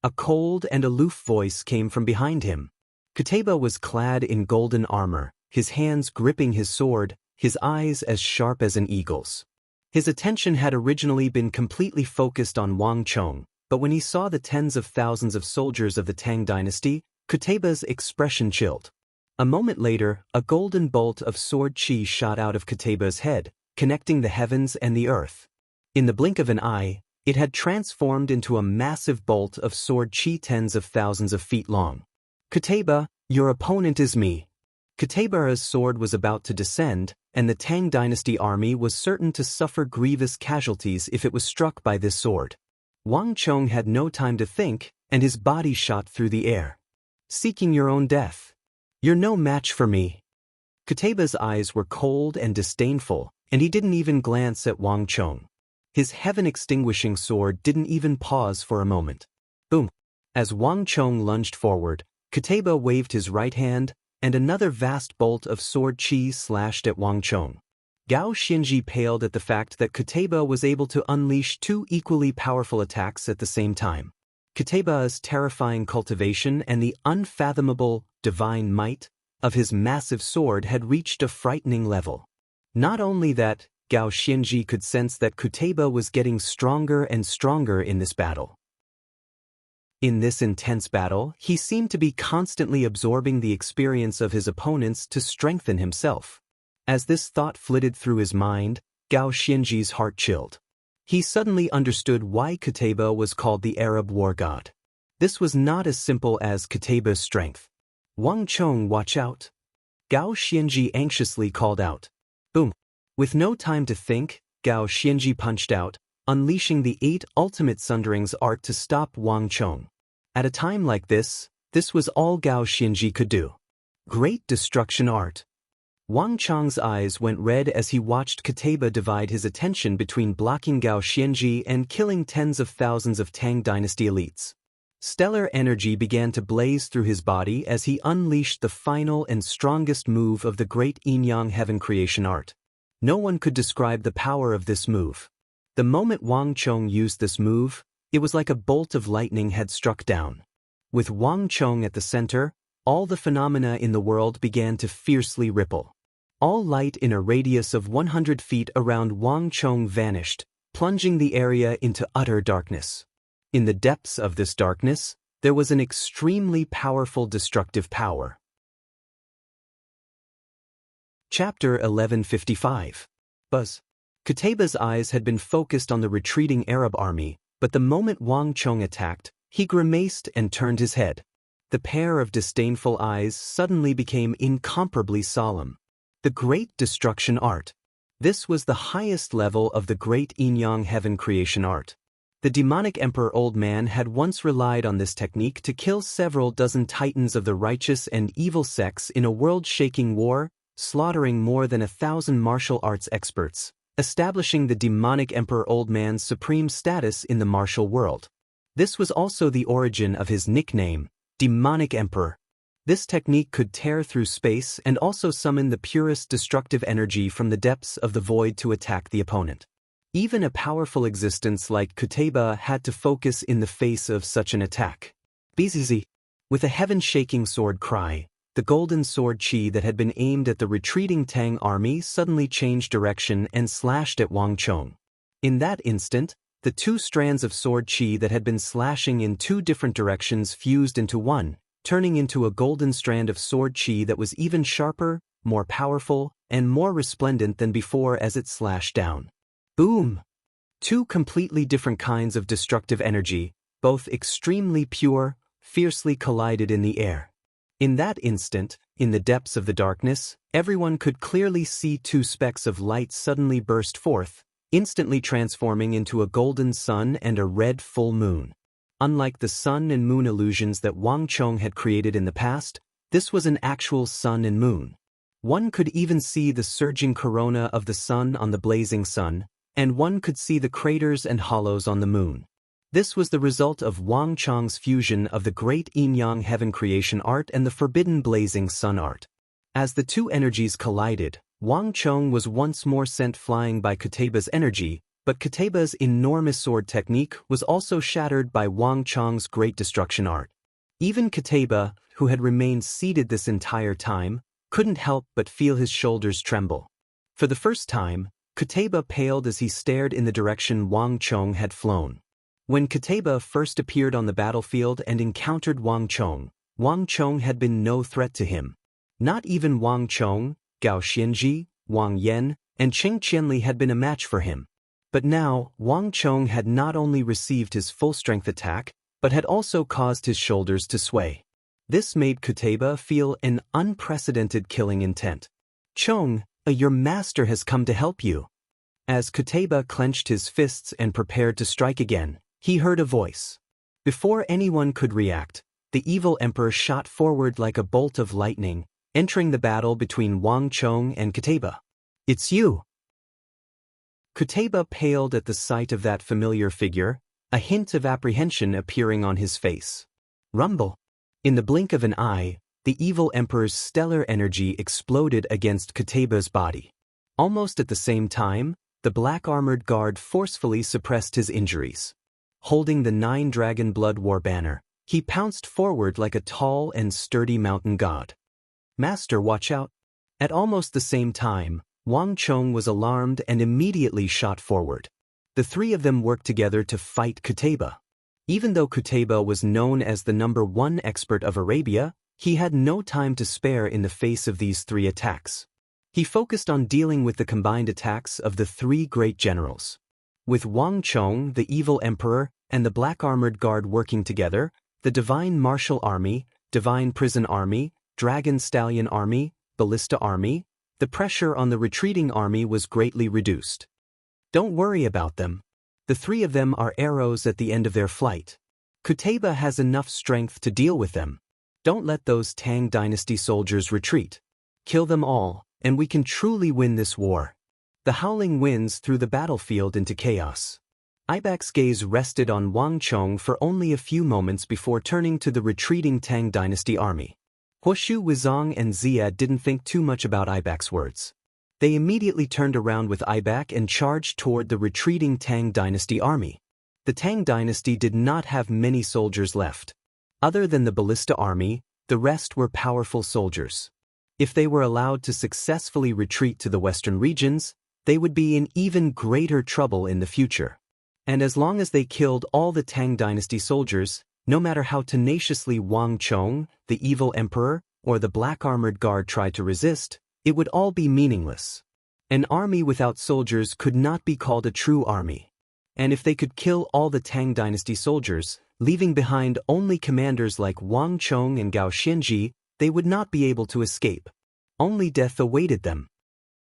A cold and aloof voice came from behind him. Qutayba was clad in golden armor, his hands gripping his sword, his eyes as sharp as an eagle's. His attention had originally been completely focused on Wang Chong, but when he saw the tens of thousands of soldiers of the Tang dynasty, Qutayba's expression chilled. A moment later, a golden bolt of sword chi shot out of Qutayba's head, connecting the heavens and the earth. In the blink of an eye, it had transformed into a massive bolt of sword chi tens of thousands of feet long. Qutayba, your opponent is me. Qutayba's sword was about to descend, and the Tang dynasty army was certain to suffer grievous casualties if it was struck by this sword. Wang Chong had no time to think, and his body shot through the air. Seeking your own death. You're no match for me. Qutayba's eyes were cold and disdainful, and he didn't even glance at Wang Chong. His heaven-extinguishing sword didn't even pause for a moment. Boom! As Wang Chong lunged forward, Qutayba waved his right hand, and another vast bolt of sword chi slashed at Wang Chong. Gao Xianji paled at the fact that Qutayba was able to unleash two equally powerful attacks at the same time. Qutayba's terrifying cultivation and the unfathomable, divine might of his massive sword had reached a frightening level. Not only that, Gao Xianji could sense that Qutayba was getting stronger and stronger in this battle. In this intense battle, he seemed to be constantly absorbing the experience of his opponents to strengthen himself. As this thought flitted through his mind, Gao Xianji's heart chilled. He suddenly understood why Qutayba was called the Arab war god. This was not as simple as Qutayba's strength. Wang Chong, watch out! Gao Xianji anxiously called out. Boom! With no time to think, Gao Xianji punched out, unleashing the 8 ultimate sunderings art to stop Wang Chong. At a time like this was all Gao Xianji could do. Great destruction art. Wang Chong's eyes went red as he watched Qutayba divide his attention between blocking Gao Xianji and killing tens of thousands of Tang dynasty elites. Stellar energy began to blaze through his body as he unleashed the final and strongest move of the great yin-yang heaven creation art. No one could describe the power of this move. The moment Wang Chong used this move, it was like a bolt of lightning had struck down. With Wang Chong at the center, all the phenomena in the world began to fiercely ripple. All light in a radius of 100 feet around Wang Chong vanished, plunging the area into utter darkness. In the depths of this darkness, there was an extremely powerful destructive power. Chapter 1155. Buzz. Qutayba's eyes had been focused on the retreating Arab army, but the moment Wang Chong attacked, he grimaced and turned his head. The pair of disdainful eyes suddenly became incomparably solemn. The Great Destruction Art. This was the highest level of the great yin-yang heaven creation art. The demonic emperor Old Man had once relied on this technique to kill several dozen titans of the righteous and evil sects in a world-shaking war, slaughtering more than 1,000 martial arts experts, establishing the demonic Emperor Old Man's supreme status in the martial world. This was also the origin of his nickname, Demonic Emperor. This technique could tear through space and also summon the purest destructive energy from the depths of the void to attack the opponent. Even a powerful existence like Kuteba had to focus in the face of such an attack. Bzz. With a heaven-shaking sword cry, the golden sword chi that had been aimed at the retreating Tang army suddenly changed direction and slashed at Wang Chong. In that instant, the two strands of sword chi that had been slashing in two different directions fused into one, turning into a golden strand of sword chi that was even sharper, more powerful, and more resplendent than before as it slashed down. Boom! Two completely different kinds of destructive energy, both extremely pure, fiercely collided in the air. In that instant, in the depths of the darkness, everyone could clearly see two specks of light suddenly burst forth, instantly transforming into a golden sun and a red full moon. Unlike the sun and moon illusions that Wang Chong had created in the past, this was an actual sun and moon. One could even see the surging corona of the sun on the blazing sun, and one could see the craters and hollows on the moon. This was the result of Wang Chong's fusion of the great yin-yang heaven creation art and the forbidden blazing sun art. As the two energies collided, Wang Chong was once more sent flying by Kuteba's energy, but Kuteba's enormous sword technique was also shattered by Wang Chong's great destruction art. Even Kuteba, who had remained seated this entire time, couldn't help but feel his shoulders tremble. For the first time, Kuteba paled as he stared in the direction Wang Chong had flown. When Kuteba first appeared on the battlefield and encountered Wang Chong had been no threat to him. Not even Wang Chong, Gao Xianji, Wang Yan, and Qing Qianli had been a match for him. But now, Wang Chong had not only received his full-strength attack, but had also caused his shoulders to sway. This made Kuteba feel an unprecedented killing intent. "Chong, your master has come to help you." As Kuteba clenched his fists and prepared to strike again, he heard a voice. Before anyone could react, the evil emperor shot forward like a bolt of lightning, entering the battle between Wang Chong and Kuteba. "It's you!" Kuteba paled at the sight of that familiar figure, a hint of apprehension appearing on his face. Rumble! In the blink of an eye, the evil emperor's stellar energy exploded against Kuteba's body. Almost at the same time, the black-armored guard forcefully suppressed his injuries. Holding the 9-dragon blood war banner, he pounced forward like a tall and sturdy mountain god. "Master, watch out!" At almost the same time, Wang Chong was alarmed and immediately shot forward. The three of them worked together to fight Kuteba. Even though Kuteba was known as the #1 expert of Arabia, he had no time to spare in the face of these three attacks. He focused on dealing with the combined attacks of the three great generals. With Wang Chong, the evil emperor, and the black-armored guard working together, the Divine Martial Army, Divine Prison Army, Dragon Stallion Army, Ballista Army, the pressure on the retreating army was greatly reduced. Don't worry about them. The three of them are arrows at the end of their flight. Kuteba has enough strength to deal with them. Don't let those Tang Dynasty soldiers retreat. Kill them all, and we can truly win this war. The howling winds threw the battlefield into chaos. Ibak's gaze rested on Wang Chong for only a few moments before turning to the retreating Tang Dynasty army. Huoshu, Wuzong, and Zia didn't think too much about Ibak's words. They immediately turned around with Ibak and charged toward the retreating Tang Dynasty army. The Tang Dynasty did not have many soldiers left. Other than the Ballista army, the rest were powerful soldiers. If they were allowed to successfully retreat to the western regions, they would be in even greater trouble in the future. And as long as they killed all the Tang Dynasty soldiers, no matter how tenaciously Wang Chong, the evil emperor, or the black-armored guard tried to resist, it would all be meaningless. An army without soldiers could not be called a true army. And if they could kill all the Tang Dynasty soldiers, leaving behind only commanders like Wang Chong and Gao Xianji, they would not be able to escape. Only death awaited them.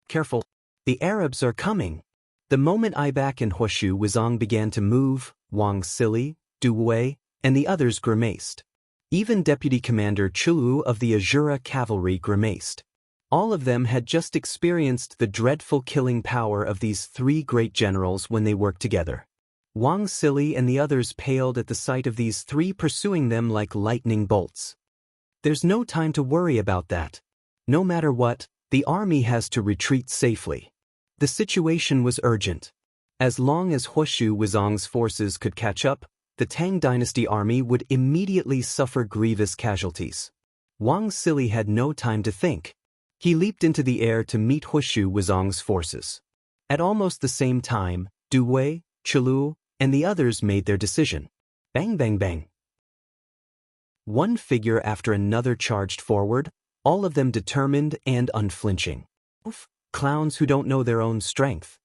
Careful! The Arabs are coming! The moment Ibak and Huoshu Wuzong began to move, Wang Sili, Du Wei, and the others grimaced. Even Deputy Commander Chulu of the Azura Cavalry grimaced. All of them had just experienced the dreadful killing power of these three great generals when they worked together. Wang Sili and the others paled at the sight of these three pursuing them like lightning bolts. There's no time to worry about that. No matter what, the army has to retreat safely. The situation was urgent. As long as Huoshu Wuzong's forces could catch up, the Tang dynasty army would immediately suffer grievous casualties. Wang Sili had no time to think. He leaped into the air to meet Huoshu Wuzong's forces. At almost the same time, Du Wei, Chulu, and the others made their decision. Bang bang bang. One figure after another charged forward, all of them determined and unflinching. Oof, clowns who don't know their own strength.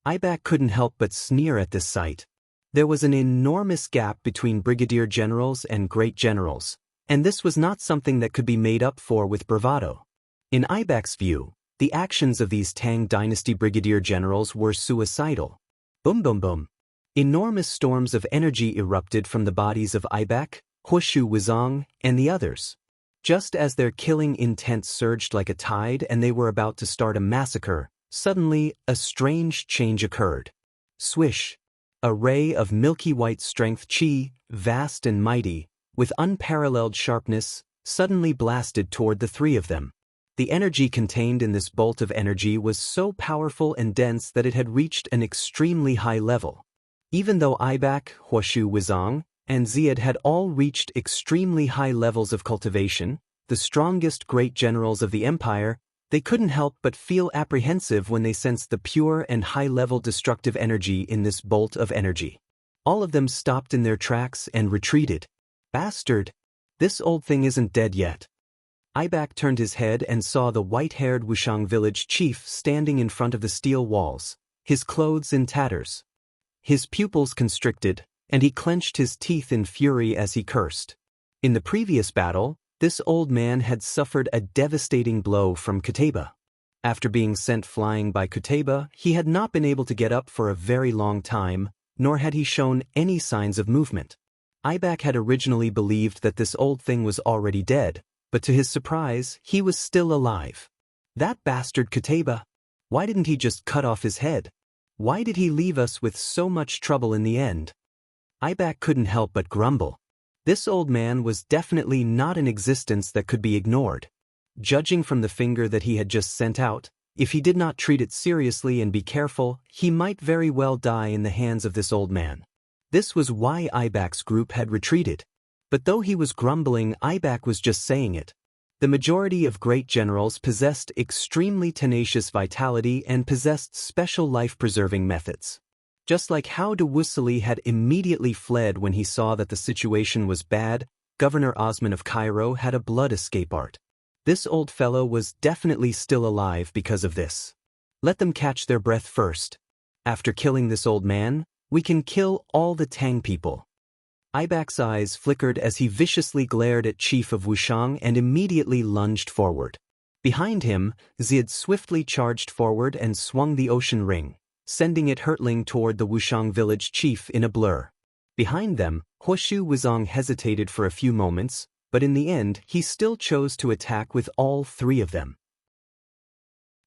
Ibak couldn't help but sneer at this sight. There was an enormous gap between brigadier generals and great generals, and this was not something that could be made up for with bravado. In Ibak's view, the actions of these Tang dynasty brigadier generals were suicidal. Boom boom boom. Enormous storms of energy erupted from the bodies of Ibak, Huoshu Wuzong, and the others. Just as their killing intent surged like a tide and they were about to start a massacre, suddenly a strange change occurred. Swish! A ray of milky white strength chi, vast and mighty, with unparalleled sharpness, suddenly blasted toward the three of them. The energy contained in this bolt of energy was so powerful and dense that it had reached an extremely high level. Even though Ibak, Huoshu Wuzong, and Ziad had all reached extremely high levels of cultivation, the strongest great generals of the empire, they couldn't help but feel apprehensive when they sensed the pure and high-level destructive energy in this bolt of energy. All of them stopped in their tracks and retreated. Bastard! This old thing isn't dead yet. Ibak turned his head and saw the white-haired Wushang village chief standing in front of the steel walls, his clothes in tatters. His pupils constricted, and he clenched his teeth in fury as he cursed. In the previous battle, this old man had suffered a devastating blow from Kuteba. After being sent flying by Kuteba, he had not been able to get up for a very long time, nor had he shown any signs of movement. Ibak had originally believed that this old thing was already dead, but to his surprise, he was still alive. That bastard Kuteba! Why didn't he just cut off his head? Why did he leave us with so much trouble in the end? Ibak couldn't help but grumble. This old man was definitely not an existence that could be ignored. Judging from the finger that he had just sent out, if he did not treat it seriously and be careful, he might very well die in the hands of this old man. This was why Ibak's group had retreated. But though he was grumbling, Ibak was just saying it. The majority of great generals possessed extremely tenacious vitality and possessed special life-preserving methods. Just like how Du Wusili had immediately fled when he saw that the situation was bad, Governor Osman of Cairo had a blood escape art. This old fellow was definitely still alive because of this. Let them catch their breath first. After killing this old man, we can kill all the Tang people. Ibak's eyes flickered as he viciously glared at Chief of Wushang and immediately lunged forward. Behind him, Ziad swiftly charged forward and swung the ocean ring, sending it hurtling toward the Wushang village chief in a blur. Behind them, Huoshu Wuzong hesitated for a few moments, but in the end he still chose to attack with all three of them.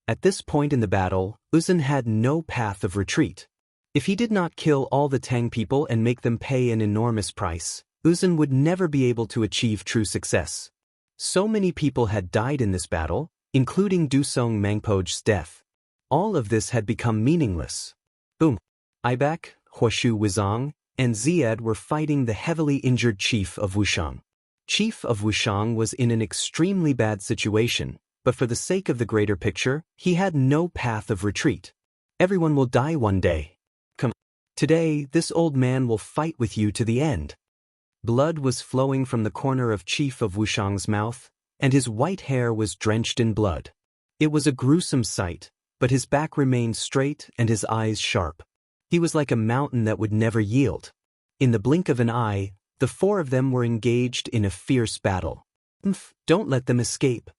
At this point in the battle, Uzun had no path of retreat. If he did not kill all the Tang people and make them pay an enormous price, Uzun would never be able to achieve true success. So many people had died in this battle, including Dusong Mangpo's death. All of this had become meaningless. Boom! Ibak, Huoshu Wuzong, and Ziad were fighting the heavily injured Chief of Wushang. Chief of Wushang was in an extremely bad situation, but for the sake of the greater picture, he had no path of retreat. Everyone will die one day. Come. Today, this old man will fight with you to the end. Blood was flowing from the corner of Chief of Wushang's mouth, and his white hair was drenched in blood. It was a gruesome sight, but his back remained straight and his eyes sharp. He was like a mountain that would never yield. In the blink of an eye, the four of them were engaged in a fierce battle. Don't let them escape.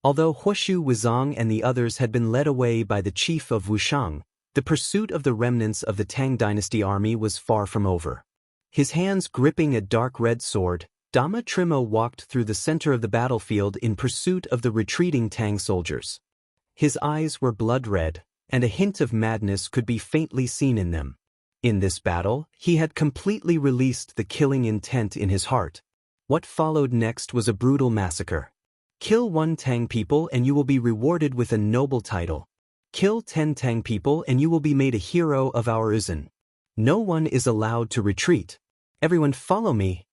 Although Huoshu Wuzong and the others had been led away by the Chief of Wushang, the pursuit of the remnants of the Tang dynasty army was far from over. His hands gripping a dark red sword, Dama Trimo walked through the center of the battlefield in pursuit of the retreating Tang soldiers. His eyes were blood red, and a hint of madness could be faintly seen in them. In this battle, he had completely released the killing intent in his heart. What followed next was a brutal massacre. Kill 1 Tang people and you will be rewarded with a noble title. Kill 10 Tang people and you will be made a hero of our Uzun. No one is allowed to retreat. Everyone follow me.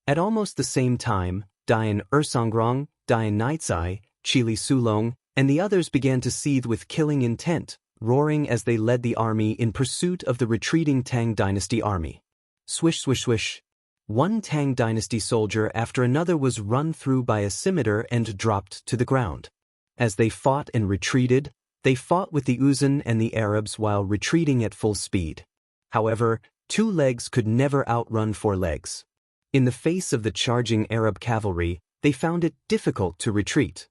At almost the same time, Dian Ersongrong, Dian Naitzai, Chili Sulong, and the others began to seethe with killing intent, roaring as they led the army in pursuit of the retreating Tang dynasty army. Swish swish swish. 1 Tang dynasty soldier after another was run through by a scimitar and dropped to the ground. As they fought and retreated, they fought with the Uzun and the Arabs while retreating at full speed. However, 2 legs could never outrun 4 legs. In the face of the charging Arab cavalry, they found it difficult to retreat.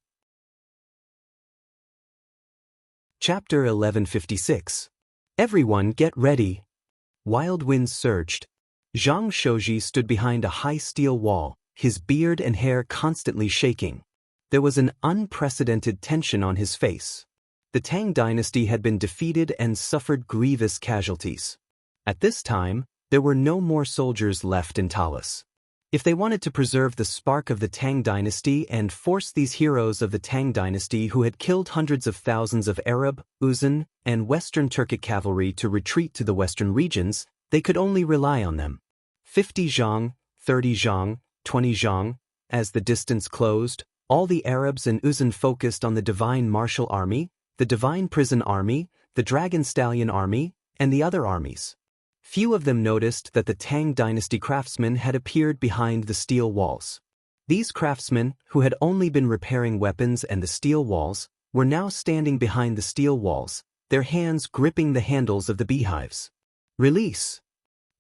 Chapter 1156. Everyone get ready. Wild winds surged. Zhang Shouji stood behind a high steel wall, his beard and hair constantly shaking. There was an unprecedented tension on his face. The Tang dynasty had been defeated and suffered grievous casualties. At this time, there were no more soldiers left in Talas. If they wanted to preserve the spark of the Tang dynasty and force these heroes of the Tang dynasty who had killed hundreds of thousands of Arab, Uzun, and Western Turkic cavalry to retreat to the western regions, they could only rely on them. 50 zhang, 30 zhang, 20 zhang. As the distance closed, all the Arabs and Uzun focused on the Divine Martial Army, the Divine Prison Army, the Dragon Stallion Army, and the other armies. Few of them noticed that the Tang dynasty craftsmen had appeared behind the steel walls. These craftsmen, who had only been repairing weapons and the steel walls, were now standing behind the steel walls, their hands gripping the handles of the beehives. Release!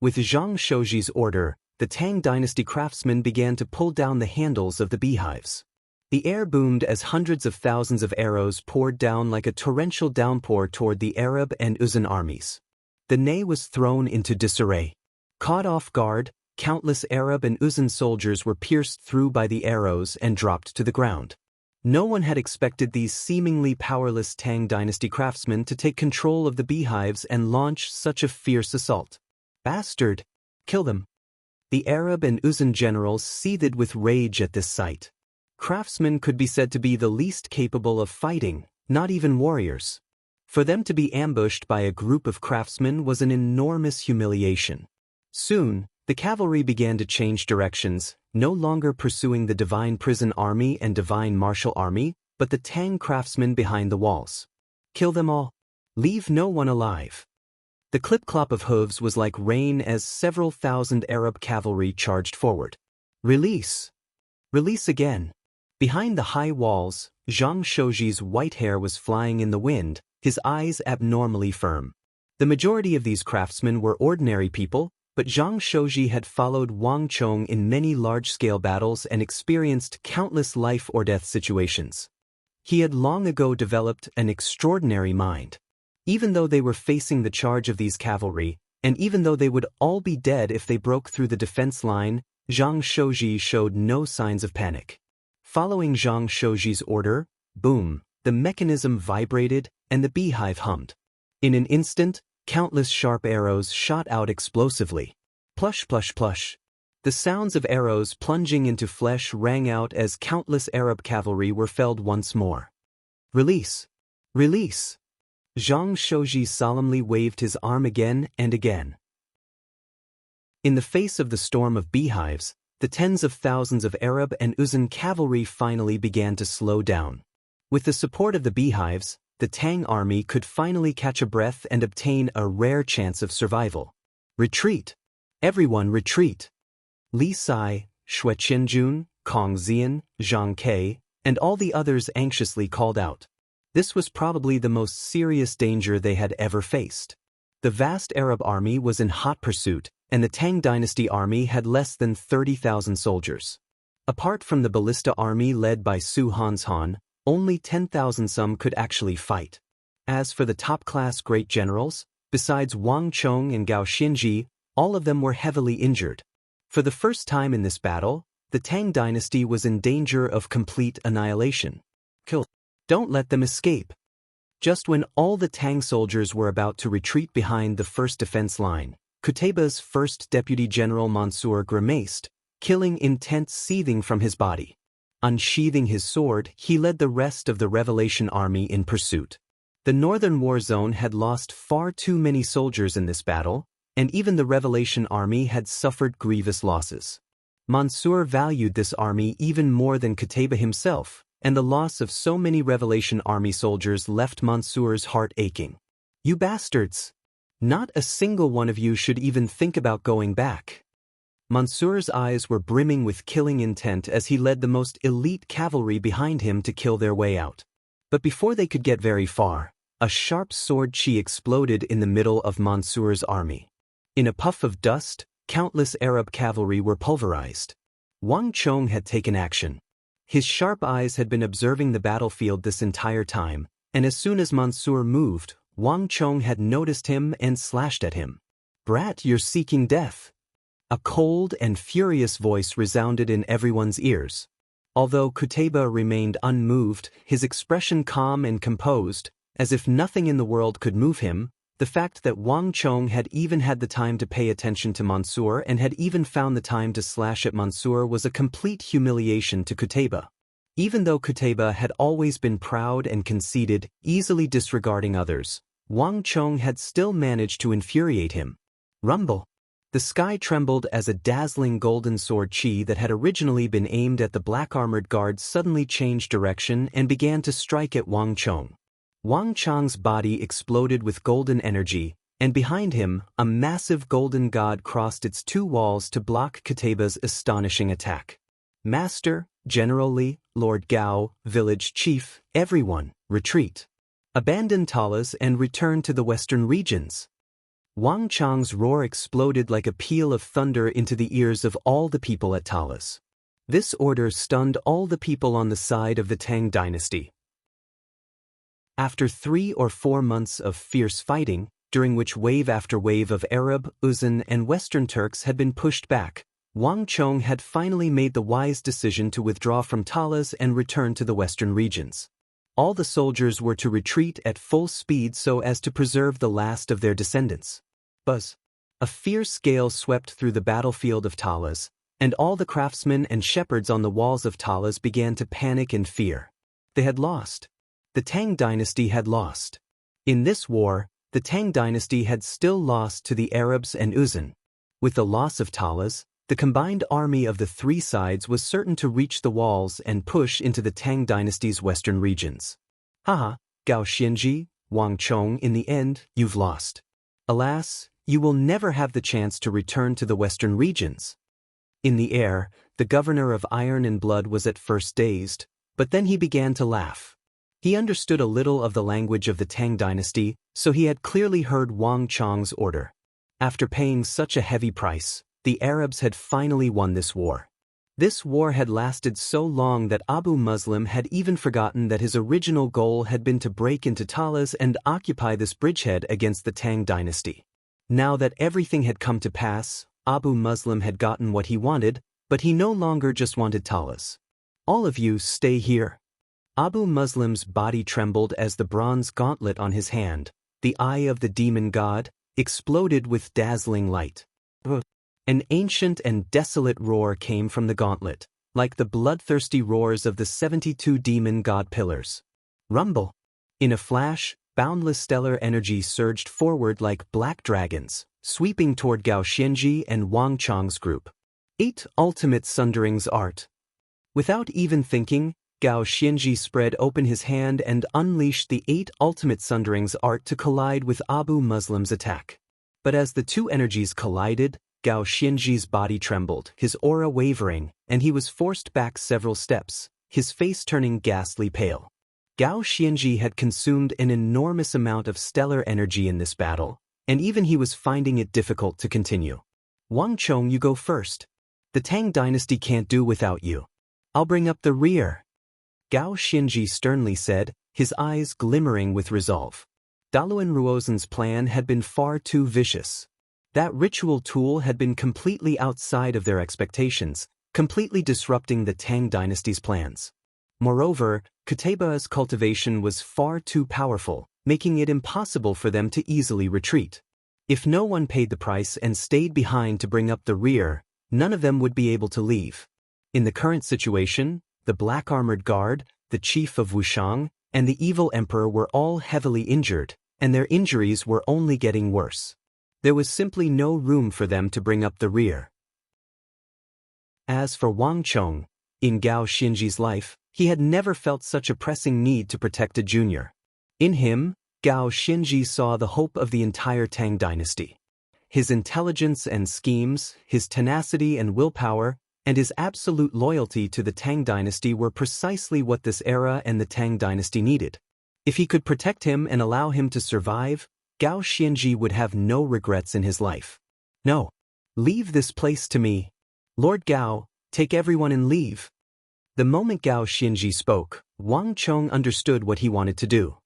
With Zhang Shouji's order, the Tang dynasty craftsmen began to pull down the handles of the beehives. The air boomed as hundreds of thousands of arrows poured down like a torrential downpour toward the Arab and Uzun armies. The Ney was thrown into disarray. Caught off guard, countless Arab and Uzun soldiers were pierced through by the arrows and dropped to the ground. No one had expected these seemingly powerless Tang dynasty craftsmen to take control of the beehives and launch such a fierce assault. Bastard! Kill them! The Arab and Uzun generals seethed with rage at this sight. Craftsmen could be said to be the least capable of fighting, not even warriors. For them to be ambushed by a group of craftsmen was an enormous humiliation. Soon, the cavalry began to change directions, no longer pursuing the Divine Prison Army and Divine Martial Army, but the Tang craftsmen behind the walls. Kill them all. Leave no one alive. The clip-clop of hooves was like rain as several thousand Arab cavalry charged forward. Release! Release again! Behind the high walls, Zhang Shouji's white hair was flying in the wind, his eyes abnormally firm. The majority of these craftsmen were ordinary people, but Zhang Shouji had followed Wang Chong in many large-scale battles and experienced countless life-or-death situations. He had long ago developed an extraordinary mind. Even though they were facing the charge of these cavalry, and even though they would all be dead if they broke through the defense line, Zhang Shouji showed no signs of panic. Following Zhang Shouji's order, boom, the mechanism vibrated and the beehive hummed. In an instant, countless sharp arrows shot out explosively. Plush plush plush. The sounds of arrows plunging into flesh rang out as countless Arab cavalry were felled once more. Release! Release! Zhang Shouji solemnly waved his arm again and again. In the face of the storm of beehives, the tens of thousands of Arab and Uzun cavalry finally began to slow down. With the support of the beehives, the Tang army could finally catch a breath and obtain a rare chance of survival. Retreat! Everyone retreat! Li Sai, Xue Qianjun, Kong Xian, Zhang Ke, and all the others anxiously called out. This was probably the most serious danger they had ever faced. The vast Arab army was in hot pursuit, and the Tang dynasty army had less than 30,000 soldiers. Apart from the ballista army led by Su Hanshan, only 10,000 some could actually fight. As for the top-class great generals, besides Wang Chong and Gao Xinji, all of them were heavily injured. For the first time in this battle, the Tang dynasty was in danger of complete annihilation. Kill. Don't let them escape. Just when all the Tang soldiers were about to retreat behind the first defense line, Qutaybah's first deputy general Mansur grimaced, killing intent seething from his body. Unsheathing his sword, he led the rest of the Revelation army in pursuit. The northern war zone had lost far too many soldiers in this battle, and even the Revelation army had suffered grievous losses. Mansur valued this army even more than Qutaybah himself, and the loss of so many Revelation army soldiers left Mansur's heart aching. You bastards! Not a single one of you should even think about going back. Mansur's eyes were brimming with killing intent as he led the most elite cavalry behind him to kill their way out. But before they could get very far, a sharp sword chi exploded in the middle of Mansur's army. In a puff of dust, countless Arab cavalry were pulverized. Wang Chong had taken action. His sharp eyes had been observing the battlefield this entire time, and as soon as Mansur moved, Wang Chong had noticed him and slashed at him. "Brat, you're seeking death." A cold and furious voice resounded in everyone's ears. Although Qutaybah remained unmoved, his expression calm and composed, as if nothing in the world could move him, the fact that Wang Chong had even had the time to pay attention to Mansur and had even found the time to slash at Mansur was a complete humiliation to Qutaybah. Even though Qutaybah had always been proud and conceited, easily disregarding others, Wang Chong had still managed to infuriate him. Rumble! The sky trembled as a dazzling golden sword chi that had originally been aimed at the black-armored guards suddenly changed direction and began to strike at Wang Chong. Wang Chong's body exploded with golden energy, and behind him, a massive golden god crossed its two walls to block Qutaybah's astonishing attack. Master, General Li, Lord Gao, Village Chief, everyone, retreat. Abandon Talas and return to the western regions. Wang Chong's roar exploded like a peal of thunder into the ears of all the people at Talas. This order stunned all the people on the side of the Tang dynasty. After 3 or 4 months of fierce fighting, during which wave after wave of Arab, Uzan, and Western Turks had been pushed back, Wang Chong had finally made the wise decision to withdraw from Talas and return to the western regions. All the soldiers were to retreat at full speed so as to preserve the last of their descendants. Buzz! A fierce gale swept through the battlefield of Talas, and all the craftsmen and shepherds on the walls of Talas began to panic in fear. They had lost. The Tang dynasty had lost. In this war, the Tang dynasty had still lost to the Arabs and Uzan. With the loss of Talas, the combined army of the three sides was certain to reach the walls and push into the Tang dynasty's western regions. Haha, Gao Xianji, Wang Chong, in the end, you've lost. Alas, you will never have the chance to return to the western regions. In the air, the governor of Iron and Blood was at first dazed, but then he began to laugh. He understood a little of the language of the Tang dynasty, so he had clearly heard Wang Chong's order. After paying such a heavy price, the Arabs had finally won this war. This war had lasted so long that Abu Muslim had even forgotten that his original goal had been to break into Talas and occupy this bridgehead against the Tang dynasty. Now that everything had come to pass, Abu Muslim had gotten what he wanted, but he no longer just wanted Talas. All of you stay here. Abu Muslim's body trembled as the bronze gauntlet on his hand, the eye of the demon god, exploded with dazzling light. An ancient and desolate roar came from the gauntlet, like the bloodthirsty roars of the 72 demon god pillars. Rumble! In a flash, boundless stellar energy surged forward like black dragons, sweeping toward Gao Xianji and Wang Chong's group. 8 Ultimate Sunderings Art. Without even thinking, Gao Xianji spread open his hand and unleashed the 8 Ultimate Sunderings Art to collide with Abu Muslim's attack. But as the two energies collided, Gao Xianji's body trembled, his aura wavering, and he was forced back several steps, his face turning ghastly pale. Gao Xianji had consumed an enormous amount of stellar energy in this battle, and even he was finding it difficult to continue. Wang Chong, you go first. The Tang dynasty can't do without you. I'll bring up the rear. Gao Xianji sternly said, his eyes glimmering with resolve. Daluan Ruozen's plan had been far too vicious. That ritual tool had been completely outside of their expectations, completely disrupting the Tang dynasty's plans. Moreover, Kutaba's cultivation was far too powerful, making it impossible for them to easily retreat. If no one paid the price and stayed behind to bring up the rear, none of them would be able to leave. In the current situation, the black armored guard, the chief of Wushang, and the evil emperor were all heavily injured, and their injuries were only getting worse. There was simply no room for them to bring up the rear. As for Wang Chong, in Gao Xinji's life, he had never felt such a pressing need to protect a junior. In him, Gao Xinji saw the hope of the entire Tang dynasty. His intelligence and schemes, his tenacity and willpower, and his absolute loyalty to the Tang dynasty were precisely what this era and the Tang dynasty needed. If he could protect him and allow him to survive, Gao Xinji would have no regrets in his life. No. Leave this place to me. Lord Gao, take everyone and leave. The moment Gao Xinji spoke, Wang Chong understood what he wanted to do.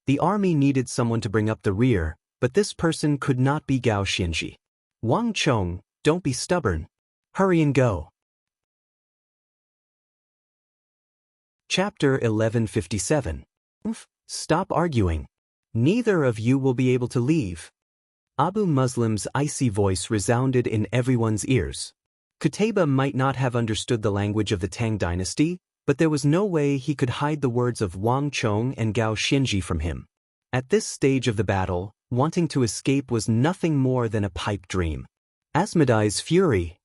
The army needed someone to bring up the rear, but this person could not be Gao Xinji. Wang Chong, don't be stubborn. Hurry and go. Chapter 1157. Stop arguing. Neither of you will be able to leave. Abu Muslim's icy voice resounded in everyone's ears. Qutayba might not have understood the language of the Tang dynasty, but there was no way he could hide the words of Wang Chong and Gao Xinji from him. At this stage of the battle, wanting to escape was nothing more than a pipe dream. Asmodai's fury!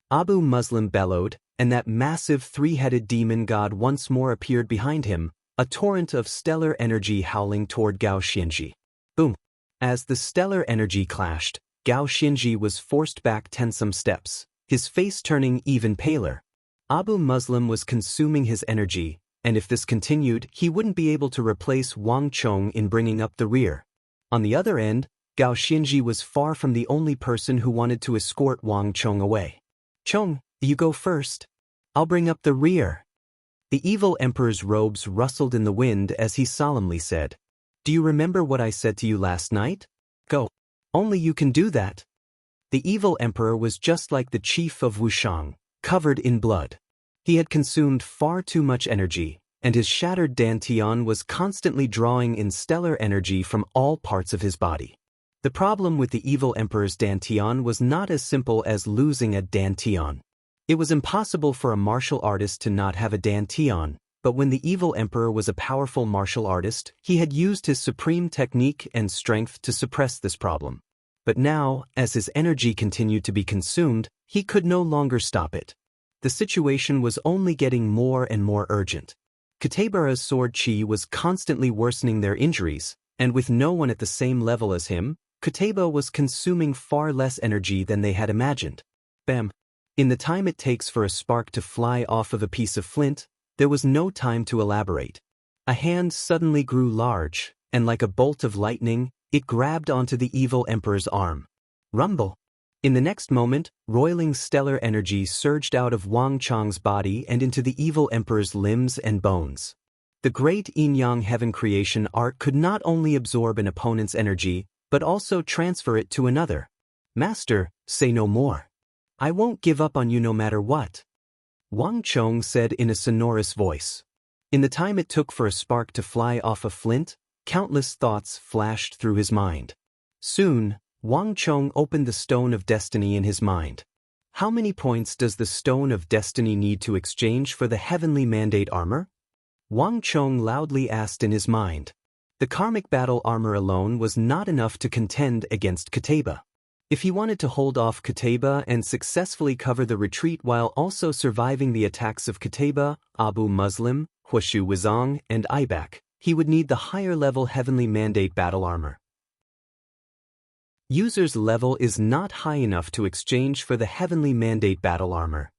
Abu Muslim bellowed, and that massive three-headed demon god once more appeared behind him, a torrent of stellar energy howling toward Gao Xinji. Boom! As the stellar energy clashed, Gao Xinji was forced back 10 steps, his face turning even paler. Abu Muslim was consuming his energy, and if this continued, he wouldn't be able to replace Wang Chong in bringing up the rear. On the other end, Gao Xinji was far from the only person who wanted to escort Wang Chong away. Chong, you go first. I'll bring up the rear. The evil emperor's robes rustled in the wind as he solemnly said, "Do you remember what I said to you last night? Go. Only you can do that." The evil emperor was just like the chief of Wushang, covered in blood. He had consumed far too much energy, and his shattered dantian was constantly drawing in stellar energy from all parts of his body. The problem with the evil emperor's dantian was not as simple as losing a dantian. It was impossible for a martial artist to not have a dantian, but when the evil emperor was a powerful martial artist, he had used his supreme technique and strength to suppress this problem. But now, as his energy continued to be consumed, he could no longer stop it. The situation was only getting more and more urgent. Qutaba's sword chi was constantly worsening their injuries, and with no one at the same level as him, Qutaba was consuming far less energy than they had imagined. Bam! In the time it takes for a spark to fly off of a piece of flint, there was no time to elaborate. A hand suddenly grew large, and like a bolt of lightning, it grabbed onto the evil emperor's arm. Rumble! In the next moment, roiling stellar energy surged out of Wang Chong's body and into the evil emperor's limbs and bones. The great yin-yang heaven creation art could not only absorb an opponent's energy, but also transfer it to another. "Master, say no more. I won't give up on you no matter what," Wang Chong said in a sonorous voice. In the time it took for a spark to fly off a flint, countless thoughts flashed through his mind. Soon, Wang Chong opened the Stone of Destiny in his mind. How many points does the Stone of Destiny need to exchange for the Heavenly Mandate armor? Wang Chong loudly asked in his mind. The karmic battle armor alone was not enough to contend against Qutaba. If he wanted to hold off Qutaba and successfully cover the retreat while also surviving the attacks of Qutaba, Abu Muslim, Huashu Wuzong, and Ibak, he would need the higher-level Heavenly Mandate battle armor. User's level is not high enough to exchange for the Heavenly Mandate battle armor.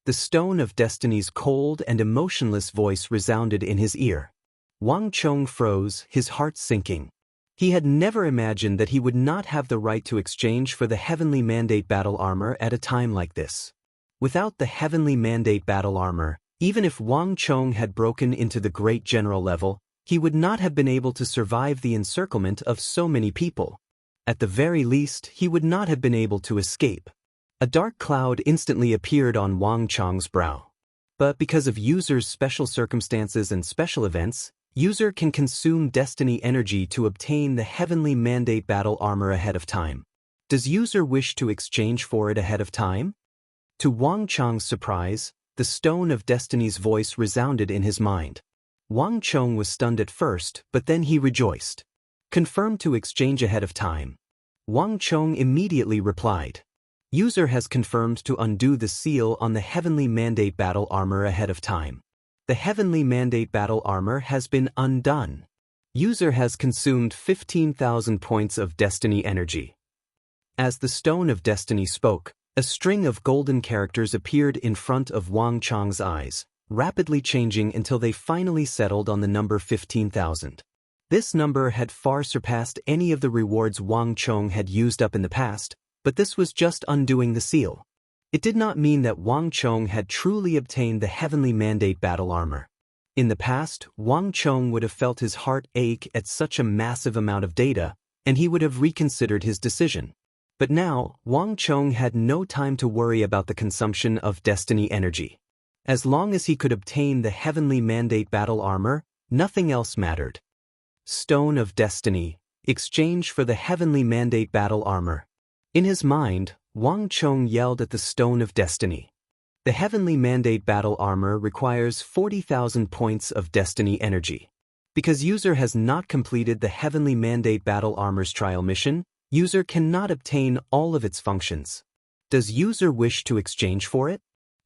The Stone of Destiny's cold and emotionless voice resounded in his ear. Wang Chong froze, his heart sinking. He had never imagined that he would not have the right to exchange for the Heavenly Mandate battle armor at a time like this. Without the Heavenly Mandate battle armor, even if Wang Chong had broken into the Great General level, he would not have been able to survive the encirclement of so many people. At the very least, he would not have been able to escape. A dark cloud instantly appeared on Wang Chang's brow. But because of User's special circumstances and special events, User can consume destiny energy to obtain the Heavenly Mandate battle armor ahead of time. Does User wish to exchange for it ahead of time? To Wang Chang's surprise, the Stone of Destiny's voice resounded in his mind. Wang Chang was stunned at first, but then he rejoiced. Confirmed to exchange ahead of time. Wang Chang immediately replied. User has confirmed to undo the seal on the Heavenly Mandate battle armor ahead of time. The Heavenly Mandate battle armor has been undone. User has consumed 15,000 points of destiny energy. As the Stone of Destiny spoke, a string of golden characters appeared in front of Wang Chang's eyes, rapidly changing until they finally settled on the number 15,000. This number had far surpassed any of the rewards Wang Chang had used up in the past, but this was just undoing the seal. It did not mean that Wang Chang had truly obtained the Heavenly Mandate battle armor. In the past, Wang Chang would have felt his heart ache at such a massive amount of data, and he would have reconsidered his decision. But now, Wang Chang had no time to worry about the consumption of destiny energy. As long as he could obtain the Heavenly Mandate battle armor, nothing else mattered. Stone of Destiny, exchange for the Heavenly Mandate battle armor. In his mind, Wang Chang yelled at the Stone of Destiny. The Heavenly Mandate battle armor requires 40,000 points of destiny energy. Because User has not completed the Heavenly Mandate battle armor's trial mission, User cannot obtain all of its functions. Does User wish to exchange for it?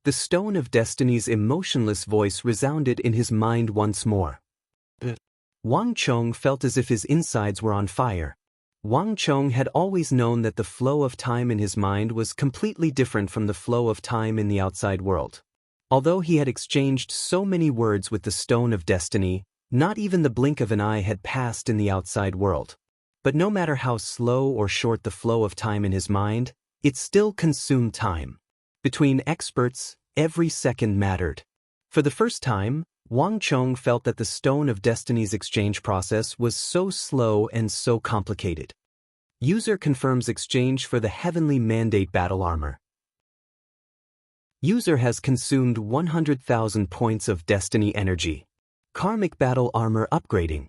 The Stone of Destiny's emotionless voice resounded in his mind once more. Wang Chang felt as if his insides were on fire. Wang Chang had always known that the flow of time in his mind was completely different from the flow of time in the outside world. Although he had exchanged so many words with the Stone of Destiny, not even the blink of an eye had passed in the outside world. But no matter how slow or short the flow of time in his mind, it still consumed time. Between experts, every second mattered. For the first time, Wang Chang felt that the Stone of Destiny's exchange process was so slow and so complicated. User confirms exchange for the Heavenly Mandate battle armor. User has consumed 100,000 points of destiny energy. Karmic battle armor upgrading.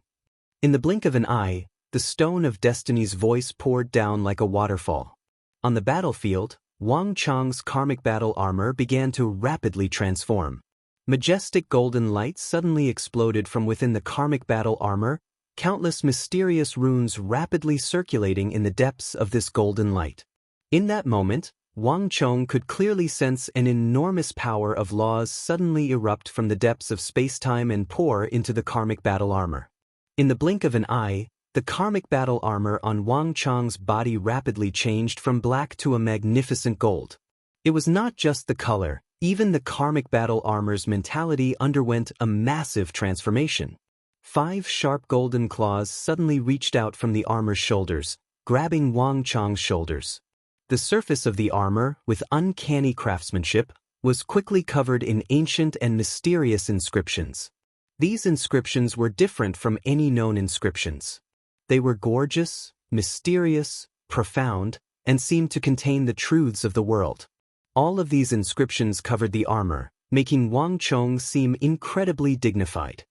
In the blink of an eye, the Stone of Destiny's voice poured down like a waterfall. On the battlefield, Wang Chang's karmic battle armor began to rapidly transform. Majestic golden light suddenly exploded from within the karmic battle armor, countless mysterious runes rapidly circulating in the depths of this golden light. In that moment, Wang Chang could clearly sense an enormous power of laws suddenly erupt from the depths of space-time and pour into the karmic battle armor. In the blink of an eye, the karmic battle armor on Wang Chang's body rapidly changed from black to a magnificent gold. It was not just the color. Even the karmic battle armor's mentality underwent a massive transformation. 5 sharp golden claws suddenly reached out from the armor's shoulders, grabbing Wang Chang's shoulders. The surface of the armor, with uncanny craftsmanship, was quickly covered in ancient and mysterious inscriptions. These inscriptions were different from any known inscriptions. They were gorgeous, mysterious, profound, and seemed to contain the truths of the world. All of these inscriptions covered the armor, making Wang Chang seem incredibly dignified.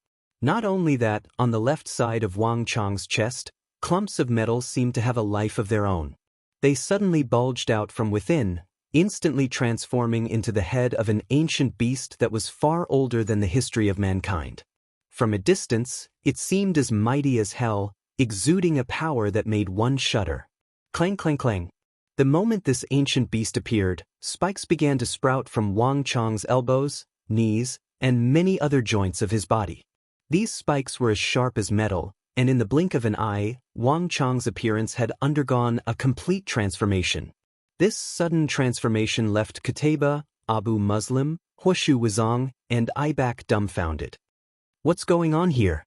Not only that, on the left side of Wang Chang's chest, clumps of metal seemed to have a life of their own. They suddenly bulged out from within, instantly transforming into the head of an ancient beast that was far older than the history of mankind. From a distance, it seemed as mighty as hell, exuding a power that made one shudder. Clang, clang, clang. The moment this ancient beast appeared, spikes began to sprout from Wang Chang's elbows, knees, and many other joints of his body. These spikes were as sharp as metal, and in the blink of an eye, Wang Chang's appearance had undergone a complete transformation. This sudden transformation left Qutayba, Abu Muslim, Huoshu Wuzong, and Ibak dumbfounded. What's going on here?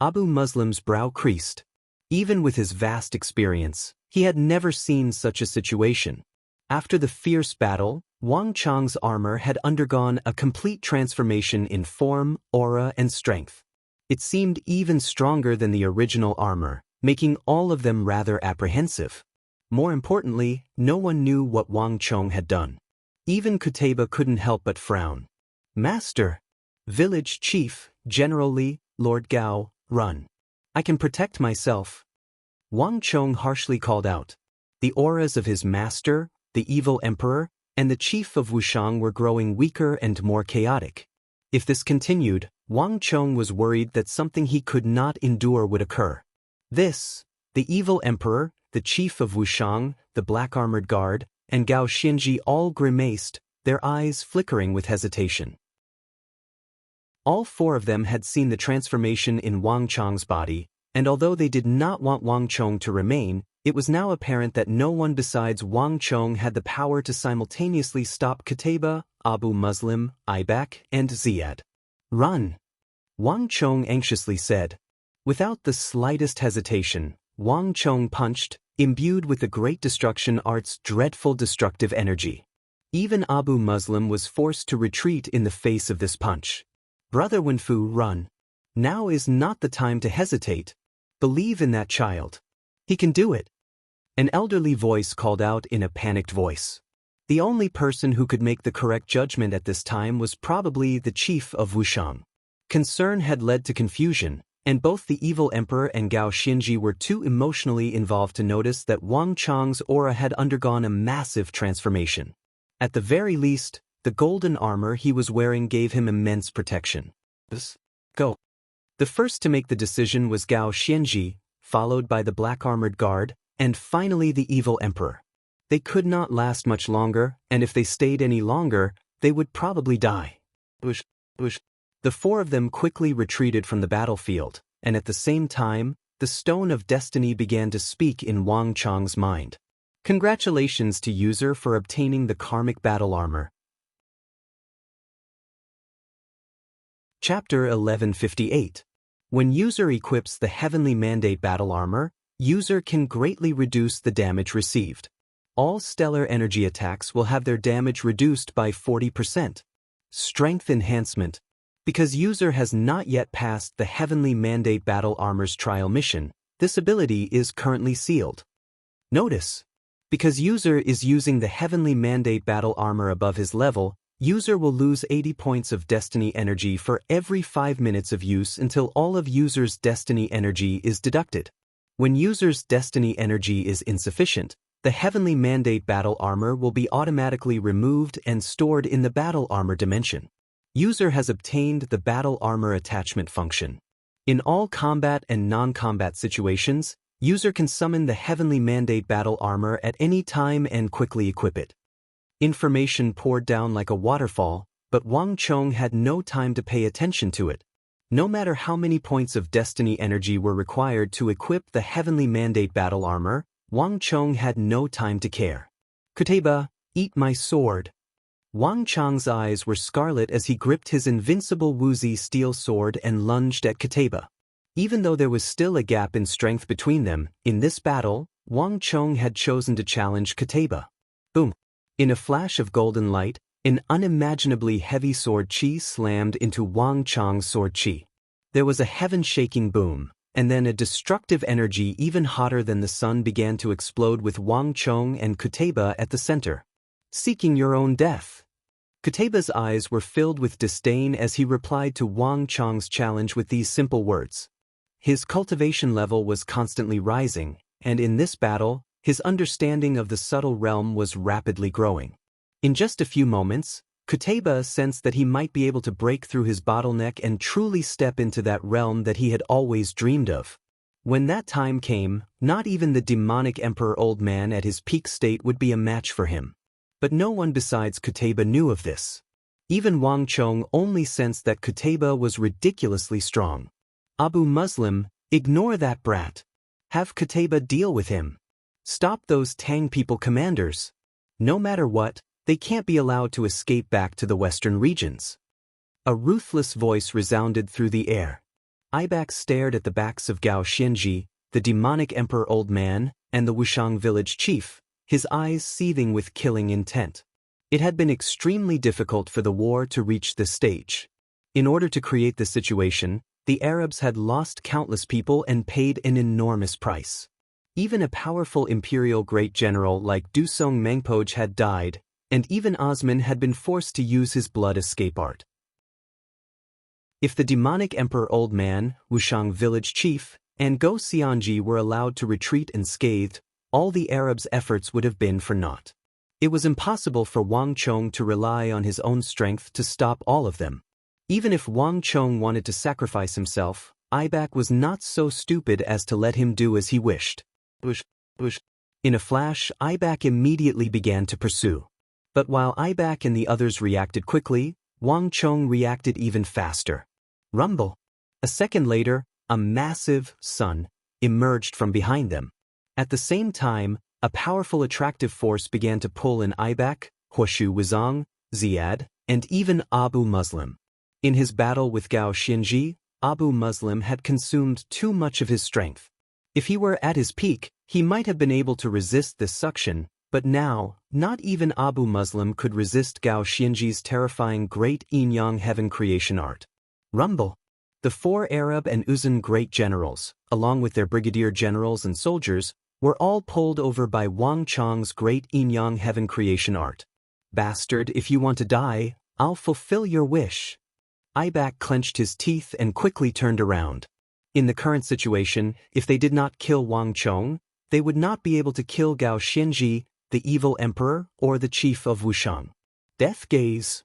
Abu Muslim's brow creased. Even with his vast experience, he had never seen such a situation. After the fierce battle, Wang Chang's armor had undergone a complete transformation in form, aura, and strength. It seemed even stronger than the original armor, making all of them rather apprehensive. More importantly, no one knew what Wang Chong had done. Even Qutayba couldn't help but frown. Master! Village Chief, General Li, Lord Gao, run. I can protect myself. Wang Chong harshly called out. The auras of his master, the evil emperor, and the chief of Wushang were growing weaker and more chaotic. If this continued, Wang Chong was worried that something he could not endure would occur. The evil emperor, the chief of Wushang, the black-armored guard, and Gao Xianji all grimaced, their eyes flickering with hesitation. All four of them had seen the transformation in Wang Chong's body, and although they did not want Wang Chong to remain, it was now apparent that no one besides Wang Chong had the power to simultaneously stop Qutayba, Abu Muslim, Aibak, and Ziyad. Run! Wang Chong anxiously said. Without the slightest hesitation, Wang Chong punched, imbued with the Great Destruction Art's dreadful destructive energy. Even Abu Muslim was forced to retreat in the face of this punch. Brother Wenfu, run. Now is not the time to hesitate. Believe in that child. He can do it. An elderly voice called out in a panicked voice. The only person who could make the correct judgment at this time was probably the chief of Wushang. Concern had led to confusion, and both the evil emperor and Gao Xianji were too emotionally involved to notice that Wang Chong's aura had undergone a massive transformation. At the very least, the golden armor he was wearing gave him immense protection. Go. The first to make the decision was Gao Xianji, followed by the black-armored guard, and finally the evil emperor. They could not last much longer, and if they stayed any longer, they would probably die. The four of them quickly retreated from the battlefield, and at the same time, the Stone of Destiny began to speak in Wang Chong's mind. Congratulations to user for obtaining the karmic battle armor. Chapter 1158. When user equips the Heavenly Mandate battle armor, user can greatly reduce the damage received. All stellar energy attacks will have their damage reduced by 40%. Strength enhancement. Because user has not yet passed the Heavenly Mandate battle armor's trial mission, this ability is currently sealed. Notice. Because user is using the Heavenly Mandate battle armor above his level, user will lose 80 points of destiny energy for every 5 minutes of use until all of user's destiny energy is deducted. When user's destiny energy is insufficient, the Heavenly Mandate battle armor will be automatically removed and stored in the battle armor dimension. User has obtained the battle armor attachment function. In all combat and non-combat situations, user can summon the Heavenly Mandate battle armor at any time and quickly equip it. Information poured down like a waterfall, but Wang Chong had no time to pay attention to it. No matter how many points of destiny energy were required to equip the Heavenly Mandate battle armor, Wang Chong had no time to care. Qutayba, eat my sword. Wang Chong's eyes were scarlet as he gripped his invincible Wuzi steel sword and lunged at Qutayba. Even though there was still a gap in strength between them, in this battle, Wang Chong had chosen to challenge Qutayba. Boom! In a flash of golden light, an unimaginably heavy sword chi slammed into Wang Chong's sword chi. There was a heaven-shaking boom, and then a destructive energy even hotter than the sun began to explode with Wang Chong and Qutayba at the center. Seeking your own death. Qutayba's eyes were filled with disdain as he replied to Wang Chong's challenge with these simple words. His cultivation level was constantly rising, and in this battle, his understanding of the subtle realm was rapidly growing. In just a few moments, Qutayba sensed that he might be able to break through his bottleneck and truly step into that realm that he had always dreamed of. When that time came, not even the demonic Emperor Old Man at his peak state would be a match for him. But no one besides Qutayba knew of this. Even Wang Chong only sensed that Qutayba was ridiculously strong. Abu Muslim, ignore that brat. Have Qutayba deal with him. Stop those Tang people commanders. No matter what, they can't be allowed to escape back to the western regions. A ruthless voice resounded through the air. Aibak stared at the backs of Gao Xianji, the demonic Emperor Old Man, and the Wushang village chief, his eyes seething with killing intent. It had been extremely difficult for the war to reach this stage. In order to create this situation, the Arabs had lost countless people and paid an enormous price. Even a powerful imperial great general like Dusong Mengpoj had died, and even Osman had been forced to use his blood escape art. If the demonic emperor Old Man, Wushang village chief, and Go Xianji were allowed to retreat unscathed, all the Arabs' efforts would have been for naught. It was impossible for Wang Chong to rely on his own strength to stop all of them. Even if Wang Chong wanted to sacrifice himself, Ibak was not so stupid as to let him do as he wished. In a flash, Ibak immediately began to pursue. But while Ibak and the others reacted quickly, Wang Chong reacted even faster. Rumble! A second later, a massive sun emerged from behind them. At the same time, a powerful attractive force began to pull in Ibak, Huoshu Wuzong, Ziad, and even Abu Muslim. In his battle with Gao Xianji, Abu Muslim had consumed too much of his strength. If he were at his peak, he might have been able to resist this suction, but now, not even Abu Muslim could resist Gao Xianji's terrifying great yin-yang heaven creation art. Rumble! The 4 Arab and Uzun great generals, along with their brigadier generals and soldiers, were all pulled over by Wang Chong's great yin-yang heaven creation art. Bastard, if you want to die, I'll fulfill your wish. Ibak clenched his teeth and quickly turned around. In the current situation, if they did not kill Wang Chong, they would not be able to kill Gao Xianji, the evil emperor, or the chief of Wushang. Death gaze.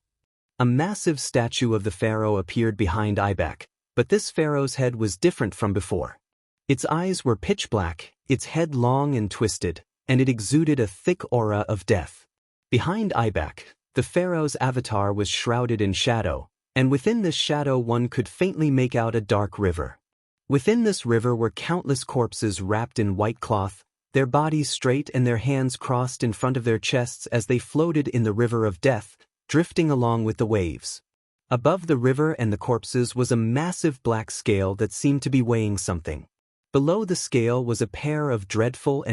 A massive statue of the pharaoh appeared behind Ibak, but this pharaoh's head was different from before. Its eyes were pitch black, its head long and twisted, and it exuded a thick aura of death. Behind Ibak, the pharaoh's avatar was shrouded in shadow, and within this shadow one could faintly make out a dark river. Within this river were countless corpses wrapped in white cloth, their bodies straight and their hands crossed in front of their chests as they floated in the river of death, drifting along with the waves. Above the river and the corpses was a massive black scale that seemed to be weighing something. Below the scale was a pair of dreadful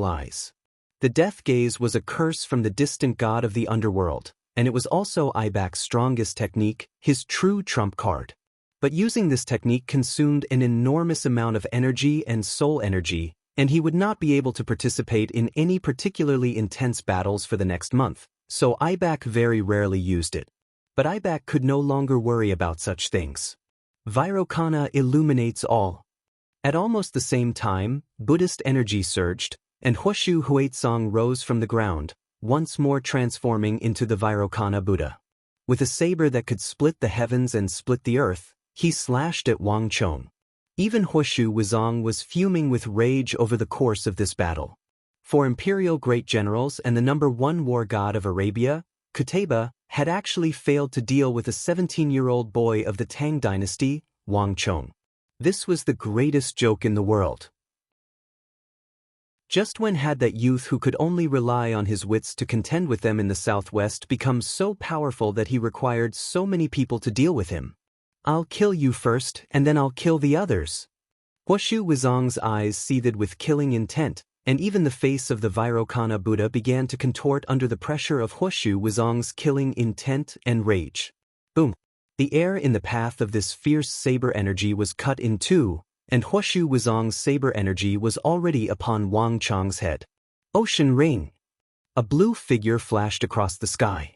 eyes. The death gaze was a curse from the distant god of the underworld, and it was also Ibak's strongest technique, his true trump card. But using this technique consumed an enormous amount of energy and soul energy, and he would not be able to participate in any particularly intense battles for the next month, so Ibak very rarely used it. But Ibak could no longer worry about such things. Vairocana illuminates all. At almost the same time, Buddhist energy surged, and Huoshu Huaitsong rose from the ground, once more transforming into the Vairocana Buddha. With a saber that could split the heavens and split the earth, he slashed at Wang Chong. Even Huoshu Wuzong was fuming with rage over the course of this battle. For imperial great generals and the #1 war god of Arabia, Qutayba, had actually failed to deal with a 17-year-old boy of the Tang dynasty, Wang Chong. This was the greatest joke in the world. Just when had that youth who could only rely on his wits to contend with them in the southwest become so powerful that he required so many people to deal with him? I'll kill you first, and then I'll kill the others. Huoshu Wuzong's eyes seethed with killing intent, and even the face of the Vairocana Buddha began to contort under the pressure of Huoshu Wuzong's killing intent and rage. Boom! The air in the path of this fierce saber energy was cut in two, and Huoshu Wuzong's saber energy was already upon Wang Chong's head. Ocean ring! A blue figure flashed across the sky.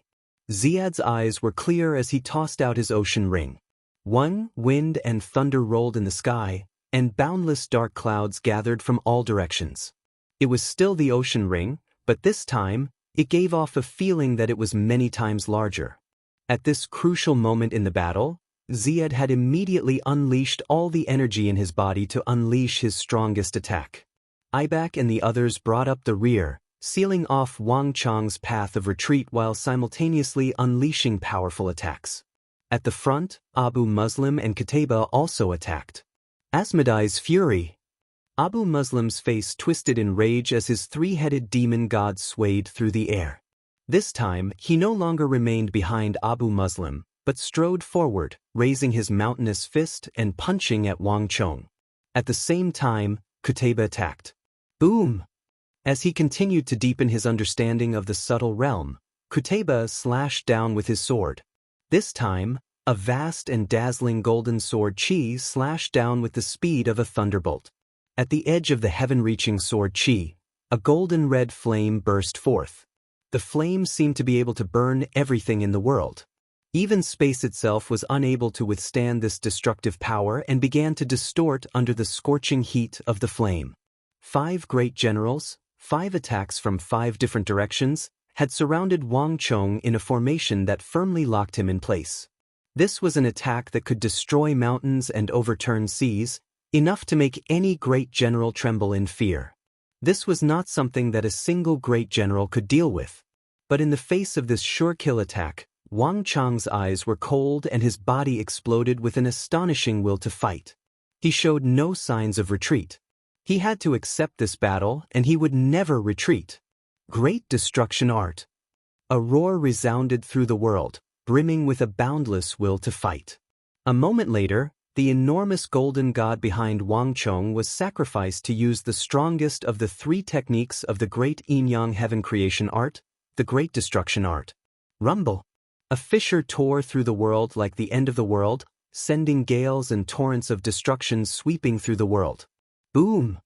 Ziad's eyes were clear as he tossed out his ocean ring. Wind and thunder rolled in the sky, and boundless dark clouds gathered from all directions. It was still the ocean ring, but this time, it gave off a feeling that it was many times larger. At this crucial moment in the battle, Ziad had immediately unleashed all the energy in his body to unleash his strongest attack. Ibak and the others brought up the rear, sealing off Wang Chong's path of retreat while simultaneously unleashing powerful attacks. At the front, Abu Muslim and Qutayba also attacked. Asmodai's fury! Abu Muslim's face twisted in rage as his three-headed demon god swayed through the air. This time, he no longer remained behind Abu Muslim, but strode forward, raising his mountainous fist and punching at Wang Chong. At the same time, Qutayba attacked. Boom! As he continued to deepen his understanding of the subtle realm, Qutayba slashed down with his sword. This time, a vast and dazzling golden sword chi slashed down with the speed of a thunderbolt. At the edge of the heaven-reaching sword Qi, a golden red flame burst forth. The flame seemed to be able to burn everything in the world. Even space itself was unable to withstand this destructive power and began to distort under the scorching heat of the flame. 5 great generals, 5 attacks from 5 different directions, had surrounded Wang Chong in a formation that firmly locked him in place. This was an attack that could destroy mountains and overturn seas, enough to make any great general tremble in fear. This was not something that a single great general could deal with. But in the face of this sure-kill attack, Wang Chang's eyes were cold and his body exploded with an astonishing will to fight. He showed no signs of retreat. He had to accept this battle and he would never retreat. Great destruction art. A roar resounded through the world, brimming with a boundless will to fight. A moment later, the enormous golden god behind Wang Chong was sacrificed to use the strongest of the 3 techniques of the great yin-yang heaven creation art, the great destruction art. Rumble. A fissure tore through the world like the end of the world, sending gales and torrents of destruction sweeping through the world. Boom!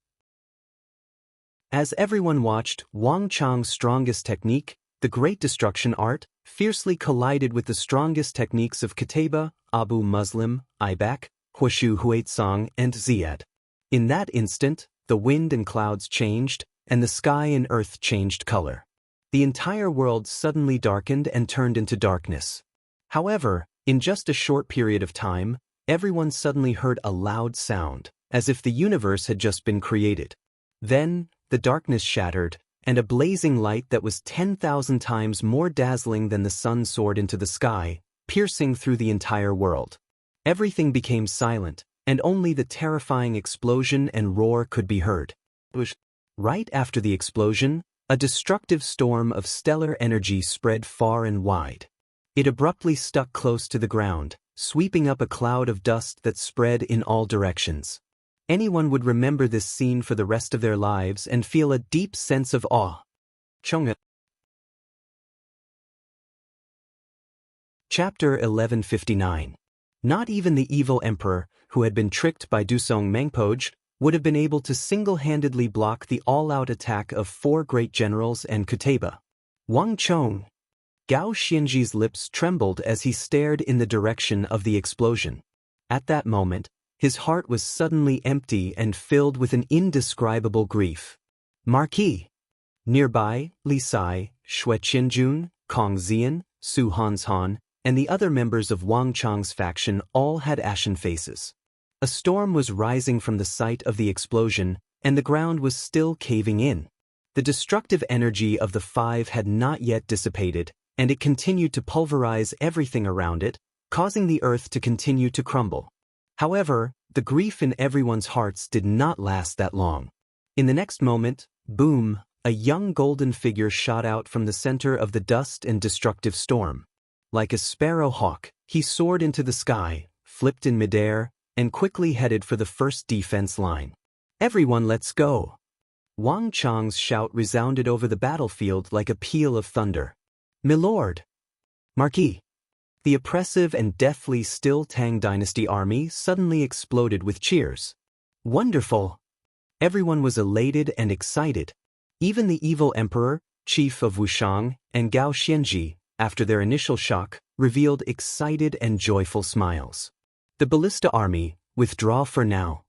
As everyone watched, Wang Chang's strongest technique, the great destruction art, fiercely collided with the strongest techniques of Qutayba, Abu Muslim, Ibak, Huashu Huaitsong, and Ziyad. In that instant, the wind and clouds changed, and the sky and earth changed color. The entire world suddenly darkened and turned into darkness. However, in just a short period of time, everyone suddenly heard a loud sound, as if the universe had just been created. Then, the darkness shattered, and a blazing light that was 10,000 times more dazzling than the sun soared into the sky, piercing through the entire world. Everything became silent, and only the terrifying explosion and roar could be heard. Right after the explosion, a destructive storm of stellar energy spread far and wide. It abruptly stuck close to the ground, sweeping up a cloud of dust that spread in all directions. Anyone would remember this scene for the rest of their lives and feel a deep sense of awe. Chong'e. Chapter 1159. Not even the evil emperor, who had been tricked by Dusong Mengpoj, would have been able to single-handedly block the all-out attack of 4 great generals and Qutayba. Wang Chong. Gao Xianji's lips trembled as he stared in the direction of the explosion. At that moment, his heart was suddenly empty and filled with an indescribable grief. Marquis. Nearby, Li Sai, Xue Qianjun, Kong Xian, Su Hanshan, and the other members of Wang Chang's faction all had ashen faces. A storm was rising from the site of the explosion, and the ground was still caving in. The destructive energy of the 5 had not yet dissipated, and it continued to pulverize everything around it, causing the earth to continue to crumble. However, the grief in everyone's hearts did not last that long. In the next moment, boom, a young golden figure shot out from the center of the dust and destructive storm. Like a sparrow hawk, he soared into the sky, flipped in midair, and quickly headed for the first defense line. Everyone, let's go! Wang Chang's shout resounded over the battlefield like a peal of thunder. Milord! Marquis! The oppressive and deathly still Tang Dynasty army suddenly exploded with cheers. Wonderful! Everyone was elated and excited. Even the evil emperor, chief of Wushang, and Gao Xianji, after their initial shock, revealed excited and joyful smiles. The ballista army, withdraw for now.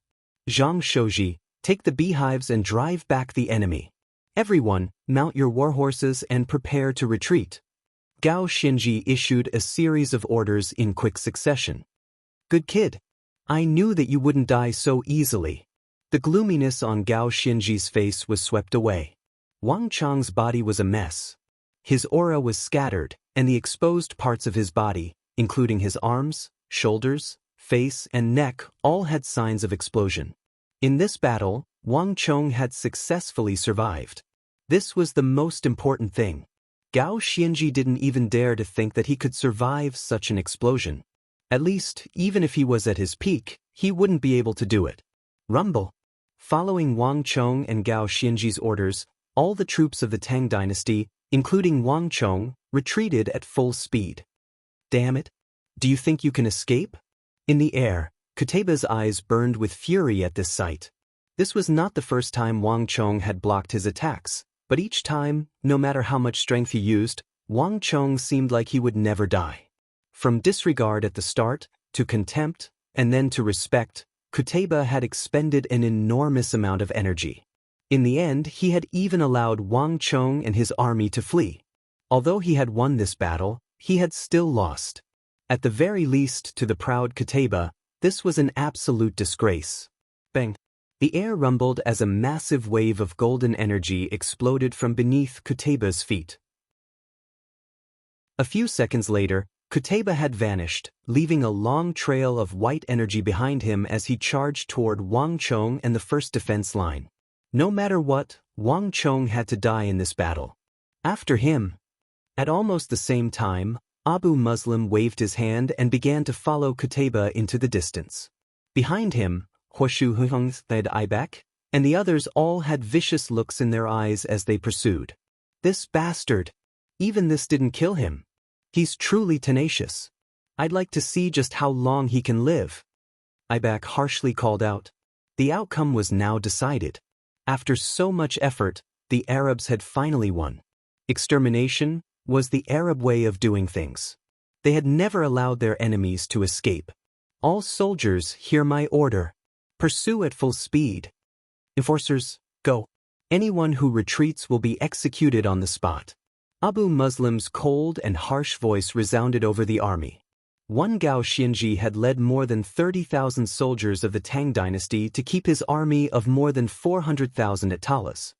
Zhang Shouji, take the beehives and drive back the enemy. Everyone, mount your warhorses and prepare to retreat. Gao Xianji issued a series of orders in quick succession. Good kid. I knew that you wouldn't die so easily. The gloominess on Gao Xianji's face was swept away. Wang Chang's body was a mess. His aura was scattered, and the exposed parts of his body, including his arms, shoulders, face, and neck, all had signs of explosion. In this battle, Wang Chong had successfully survived. This was the most important thing. Gao Xianji didn't even dare to think that he could survive such an explosion. At least, even if he was at his peak, he wouldn't be able to do it. Rumble. Following Wang Chong and Gao Xianji's orders, all the troops of the Tang Dynasty, including Wang Chong, retreated at full speed. Damn it! Do you think you can escape? In the air, Qutayba's eyes burned with fury at this sight. This was not the first time Wang Chong had blocked his attacks, but each time, no matter how much strength he used, Wang Chong seemed like he would never die. From disregard at the start, to contempt, and then to respect, Kuteba had expended an enormous amount of energy. In the end, he had even allowed Wang Chong and his army to flee. Although he had won this battle, he had still lost. At the very least, to the proud Kuteba, this was an absolute disgrace. Bang! The air rumbled as a massive wave of golden energy exploded from beneath Kuteba's feet. A few seconds later, Kuteba had vanished, leaving a long trail of white energy behind him as he charged toward Wang Chong and the first defense line. No matter what, Wang Chong had to die in this battle. After him. At almost the same time, Abu Muslim waved his hand and began to follow Kuteba into the distance. Behind him, Huoshu Huheng led Ibak, and the others all had vicious looks in their eyes as they pursued. This bastard! Even this didn't kill him. He's truly tenacious. I'd like to see just how long he can live. Ibak harshly called out. The outcome was now decided. After so much effort, the Arabs had finally won. Extermination was the Arab way of doing things. They had never allowed their enemies to escape. All soldiers, hear my order. Pursue at full speed. Enforcers, go. Anyone who retreats will be executed on the spot. Abu Muslim's cold and harsh voice resounded over the army. One Gao Xianji had led more than 30,000 soldiers of the Tang dynasty to keep his army of more than 400,000 at Talas.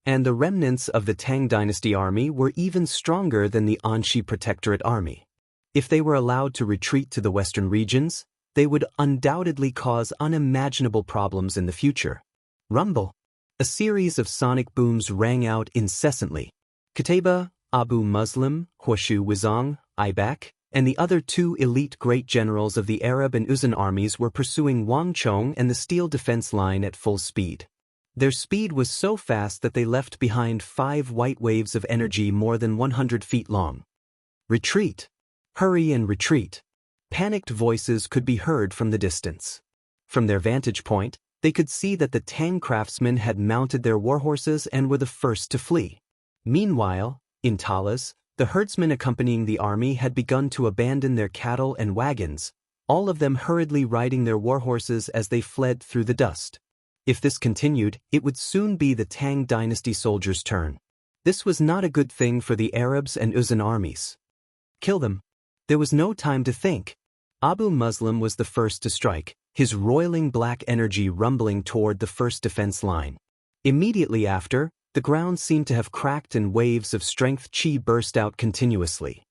And the remnants of the Tang dynasty army were even stronger than the Anxi Protectorate army. If they were allowed to retreat to the western regions, they would undoubtedly cause unimaginable problems in the future. Rumble! A series of sonic booms rang out incessantly. Kuteba, Abu Muslim, Huoshu Wizang, Ibak, and the other two elite great generals of the Arab and Uzan armies were pursuing Wang Chong and the steel defense line at full speed. Their speed was so fast that they left behind 5 white waves of energy more than 100 feet long. Retreat! Hurry and retreat! Panicked voices could be heard from the distance. From their vantage point, they could see that the Tang craftsmen had mounted their warhorses and were the first to flee. Meanwhile, in Talas, the herdsmen accompanying the army had begun to abandon their cattle and wagons, all of them hurriedly riding their warhorses as they fled through the dust. If this continued, it would soon be the Tang dynasty soldiers' turn. This was not a good thing for the Arabs and Uzan armies. Kill them! There was no time to think. Abu Muslim was the first to strike, his roiling black energy rumbling toward the first defense line. Immediately after, the ground seemed to have cracked and waves of strength chi burst out continuously.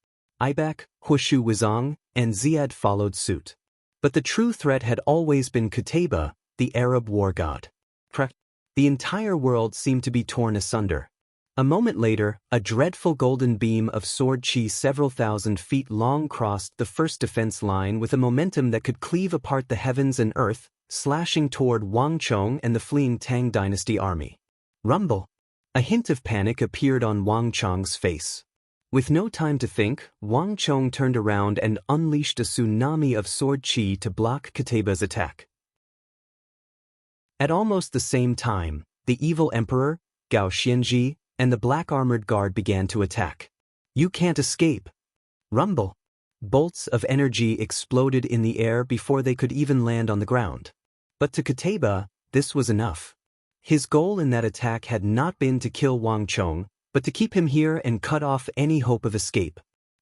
Ibak, Huoshu Wizang, and Ziyad followed suit. But the true threat had always been Kuteba, the Arab war god. The entire world seemed to be torn asunder. A moment later, a dreadful golden beam of sword chi several thousand feet long crossed the first defense line with a momentum that could cleave apart the heavens and earth, slashing toward Wang Chong and the fleeing Tang dynasty army. Rumble! A hint of panic appeared on Wang Chong's face. With no time to think, Wang Chong turned around and unleashed a tsunami of sword chi to block Kuteba's attack. At almost the same time, the evil emperor, Gao Xianji, and the black armored guard began to attack. You can't escape! Rumble! Bolts of energy exploded in the air before they could even land on the ground. But to Kuteba, this was enough. His goal in that attack had not been to kill Wang Chong, but to keep him here and cut off any hope of escape.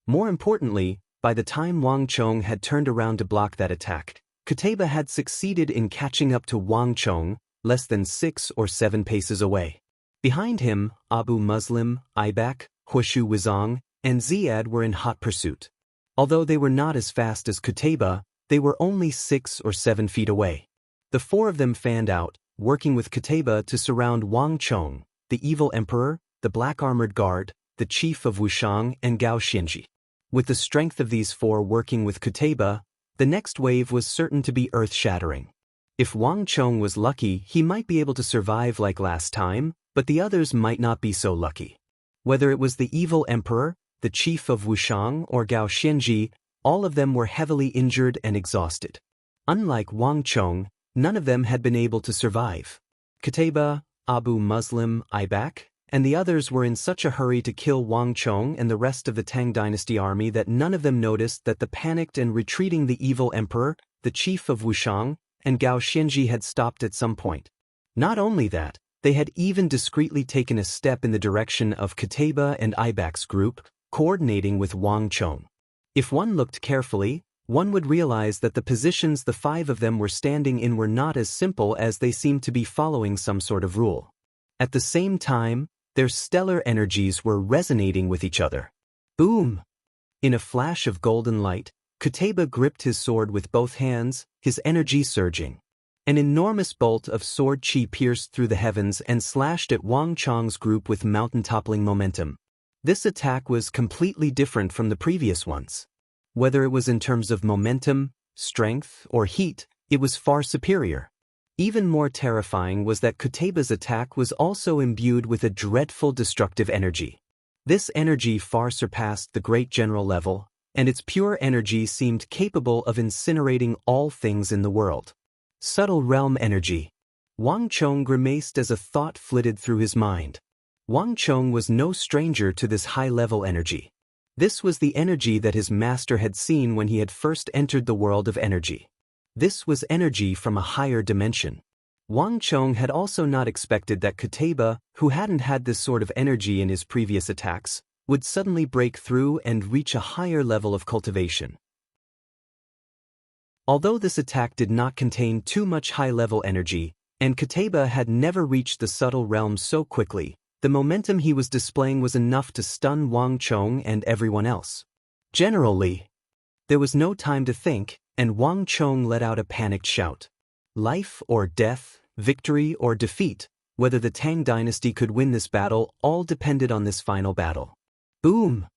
More importantly, by the time Wang Chong had turned around to block that attack, Kuteba had succeeded in catching up to Wang Chong, less than 6 or 7 paces away. Behind him, Abu Muslim, Ibak, Huoshu Wizang, and Ziyad were in hot pursuit. Although they were not as fast as Kuteba, they were only 6 or 7 feet away. The 4 of them fanned out, working with Kuteba to surround Wang Chong, the evil emperor, the black armored guard, the chief of Wushang, and Gao Xianji. With the strength of these 4 working with Kuteba, the next wave was certain to be earth-shattering. If Wang Chong was lucky, he might be able to survive like last time, but the others might not be so lucky. Whether it was the evil emperor, the chief of Wushang, or Gao Xianji, all of them were heavily injured and exhausted. Unlike Wang Chong, none of them had been able to survive. Qutayba, Abu Muslim, Ibak, and the others were in such a hurry to kill Wang Chong and the rest of the Tang dynasty army that none of them noticed that the panicked and retreating the evil emperor, the chief of Wushang, and Gao Xianji had stopped at some point. Not only that, they had even discreetly taken a step in the direction of Qutayba and Ibak's group, coordinating with Wang Chong. If one looked carefully, one would realize that the positions the five of them were standing in were not as simple as they seemed to be following some sort of rule. At the same time, their stellar energies were resonating with each other. Boom! In a flash of golden light, Qutayba gripped his sword with both hands, his energy surging. An enormous bolt of sword chi pierced through the heavens and slashed at Wang Chong's group with mountain-toppling momentum. This attack was completely different from the previous ones. Whether it was in terms of momentum, strength, or heat, it was far superior. Even more terrifying was that Qutayba's attack was also imbued with a dreadful destructive energy. This energy far surpassed the great general level, and its pure energy seemed capable of incinerating all things in the world. Subtle realm energy. Wang Chong grimaced as a thought flitted through his mind. Wang Chong was no stranger to this high-level energy. This was the energy that his master had seen when he had first entered the world of energy. This was energy from a higher dimension. Wang Chong had also not expected that Qutayba, who hadn't had this sort of energy in his previous attacks, would suddenly break through and reach a higher level of cultivation. Although this attack did not contain too much high-level energy, and Qutayba had never reached the subtle realm so quickly, the momentum he was displaying was enough to stun Wang Chong and everyone else. Generally, there was no time to think, and Wang Chong let out a panicked shout. Life or death, victory or defeat, whether the Tang dynasty could win this battle all depended on this final battle. Boom!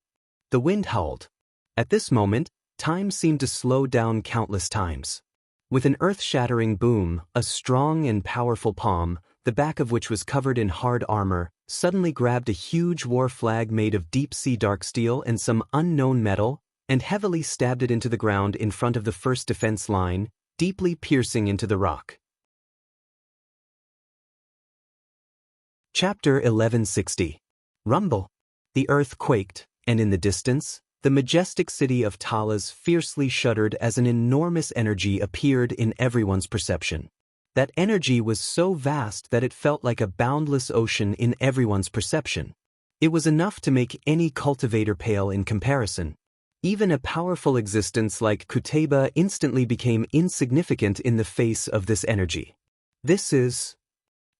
The wind howled. At this moment, time seemed to slow down countless times. With an earth-shattering boom, a strong and powerful palm, the back of which was covered in hard armor, suddenly grabbed a huge war flag made of deep-sea dark steel and some unknown metal, and heavily stabbed it into the ground in front of the first defense line, deeply piercing into the rock. Chapter 1160. Rumble. The earth quaked, and in the distance, the majestic city of Talas fiercely shuddered as an enormous energy appeared in everyone's perception. That energy was so vast that it felt like a boundless ocean in everyone's perception. It was enough to make any cultivator pale in comparison. Even a powerful existence like Qutayba instantly became insignificant in the face of this energy. This is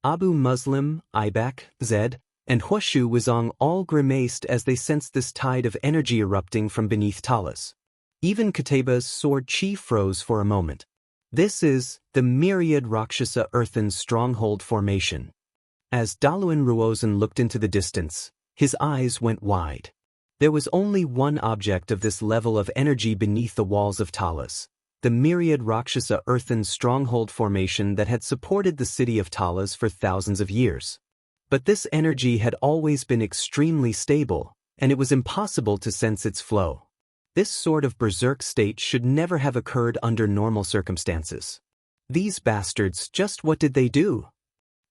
Abu Muslim, Ibak, Zed, and Huashu Wuzong all grimaced as they sensed this tide of energy erupting from beneath Talas. Even Qutayba's sword chi froze for a moment. This is the myriad Rakshasa earthen stronghold formation. As Daluan Ruozen looked into the distance, his eyes went wide. There was only one object of this level of energy beneath the walls of Talas, the myriad Rakshasa earthen stronghold formation that had supported the city of Talas for thousands of years. But this energy had always been extremely stable, and it was impossible to sense its flow. This sort of berserk state should never have occurred under normal circumstances. These bastards, just what did they do?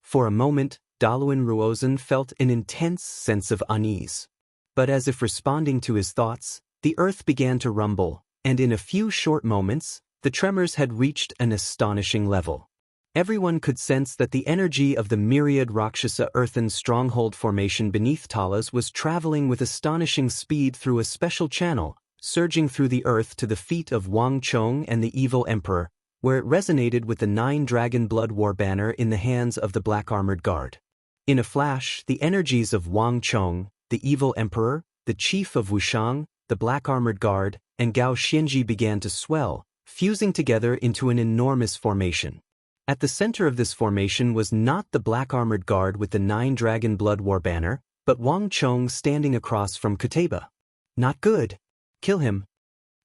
For a moment, Daluan Ruozen felt an intense sense of unease. But as if responding to his thoughts, the earth began to rumble, and in a few short moments, the tremors had reached an astonishing level. Everyone could sense that the energy of the myriad Rakshasa earthen stronghold formation beneath Talas was traveling with astonishing speed through a special channel, surging through the earth to the feet of Wang Chong and the evil emperor, where it resonated with the 9-dragon blood war banner in the hands of the black-armored guard. In a flash, the energies of Wang Chong, the evil emperor, the chief of Wushang, the black-armored guard, and Gao Xianji began to swell, fusing together into an enormous formation. At the center of this formation was not the black-armored guard with the 9-dragon blood war banner, but Wang Chong standing across from Qutayba. Not good. Kill him.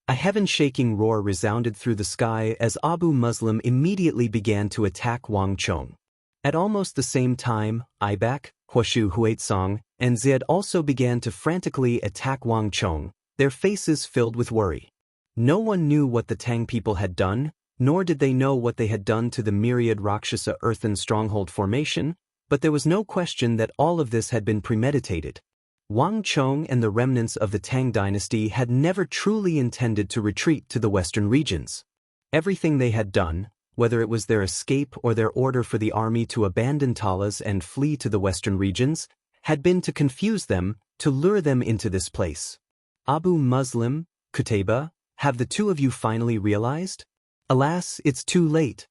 A heaven-shaking roar resounded through the sky as Abu Muslim immediately began to attack Wang Chong. At almost the same time, Ibak, Huashu Huaitsong, and Zed also began to frantically attack Wang Chong, their faces filled with worry. No one knew what the Tang people had done, nor did they know what they had done to the myriad Rakshasa earthen stronghold formation, but there was no question that all of this had been premeditated. Wang Chong and the remnants of the Tang dynasty had never truly intended to retreat to the western regions. Everything they had done, whether it was their escape or their order for the army to abandon Talas and flee to the western regions, had been to confuse them, to lure them into this place. Abu Muslim, Qutayba, have the two of you finally realized? Alas, it's too late.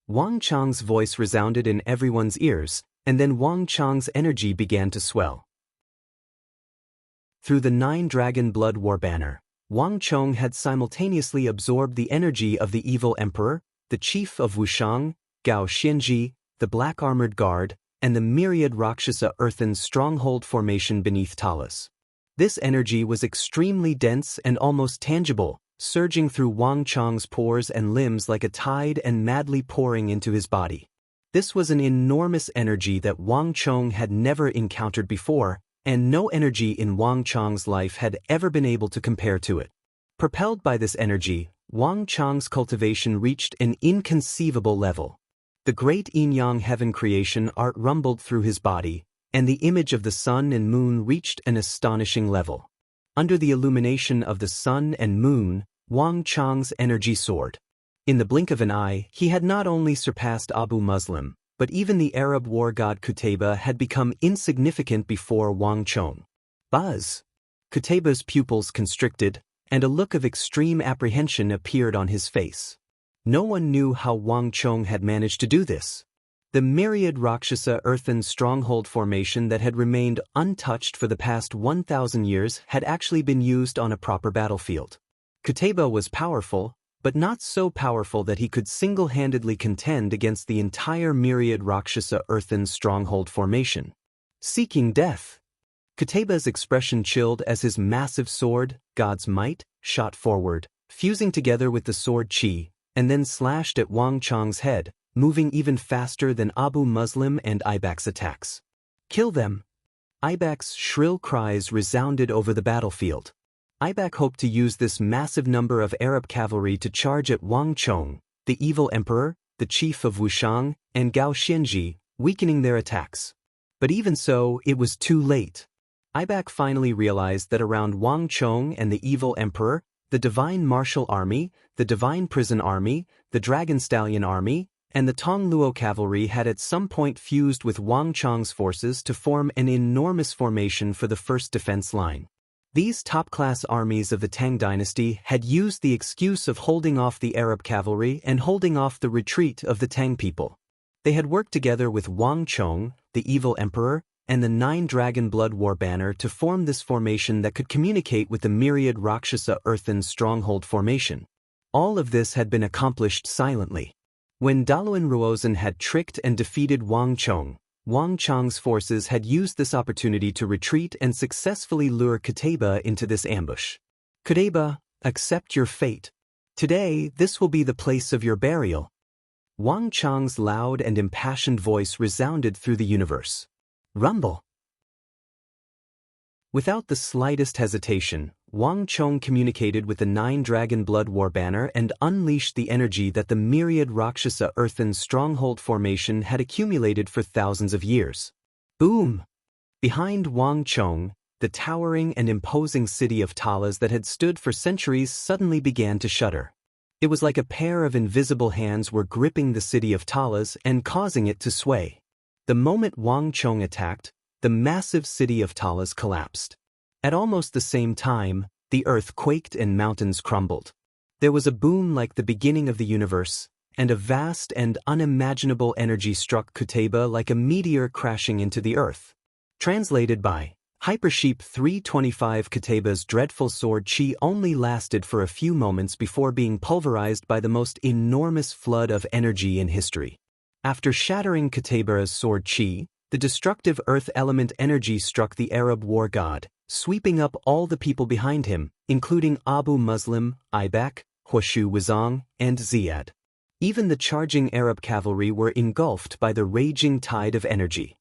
Wang Chang's voice resounded in everyone's ears, and then Wang Chang's energy began to swell. Through the 9-dragon blood war banner, Wang Chong had simultaneously absorbed the energy of the evil emperor, the chief of Wushang, Gao Xianji, the black-armored guard, and the myriad Rakshasa earthen stronghold formation beneath Talas. This energy was extremely dense and almost tangible, surging through Wang Chong's pores and limbs like a tide and madly pouring into his body. This was an enormous energy that Wang Chong had never encountered before, and no energy in Wang Chong's life had ever been able to compare to it. Propelled by this energy, Wang Chong's cultivation reached an inconceivable level. The great yin-yang heaven creation art rumbled through his body, and the image of the sun and moon reached an astonishing level. Under the illumination of the sun and moon, Wang Chong's energy soared. In the blink of an eye, he had not only surpassed Abu Muslim, but even the Arab war god Qutayba had become insignificant before Wang Chong. Buzz! Qutayba's pupils constricted, and a look of extreme apprehension appeared on his face. No one knew how Wang Chong had managed to do this. The myriad Rakshasa earthen stronghold formation that had remained untouched for the past 1,000 years had actually been used on a proper battlefield. Qutayba was powerful, but not so powerful that he could single-handedly contend against the entire myriad Rakshasa earthen stronghold formation. Seeking death. Qutayba's expression chilled as his massive sword, God's might, shot forward, fusing together with the sword Qi, and then slashed at Wang Chong's head, moving even faster than Abu Muslim and Ibak's attacks. Kill them! Ibak's shrill cries resounded over the battlefield. Ibak hoped to use this massive number of Arab cavalry to charge at Wang Chong, the evil emperor, the chief of Wushang, and Gao Xianji, weakening their attacks. But even so, it was too late. Ibak finally realized that around Wang Chong and the evil emperor, the divine martial army, the divine prison army, the dragon stallion army, and the Tongluo cavalry had at some point fused with Wang Chong's forces to form an enormous formation for the first defense line. These top-class armies of the Tang dynasty had used the excuse of holding off the Arab cavalry and holding off the retreat of the Tang people. They had worked together with Wang Chong, the evil emperor, and the 9-dragon blood war banner to form this formation that could communicate with the myriad Rakshasa earthen stronghold formation. All of this had been accomplished silently. When Daluan Ruozan had tricked and defeated Wang Chong, Wang Chong's forces had used this opportunity to retreat and successfully lure Qutayba into this ambush. Qutayba, accept your fate. Today, this will be the place of your burial. Wang Chong's loud and impassioned voice resounded through the universe. Rumble! Without the slightest hesitation, Wang Chong communicated with the 9-dragon blood war banner and unleashed the energy that the myriad Rakshasa earthen stronghold formation had accumulated for thousands of years. Boom! Behind Wang Chong, the towering and imposing city of Talas that had stood for centuries suddenly began to shudder. It was like a pair of invisible hands were gripping the city of Talas and causing it to sway. The moment Wang Chong attacked, the massive city of Talas collapsed. At almost the same time, the earth quaked and mountains crumbled. There was a boom like the beginning of the universe, and a vast and unimaginable energy struck Qutayba like a meteor crashing into the earth. Translated by Hypersheep 325. Qutayba's dreadful sword Qi only lasted for a few moments before being pulverized by the most enormous flood of energy in history. After shattering Qutayba's sword Qi, the destructive earth element energy struck the Arab war god, sweeping up all the people behind him, including Abu Muslim, Ibak, Huashu Wuzong, and Ziyad. Even the charging Arab cavalry were engulfed by the raging tide of energy.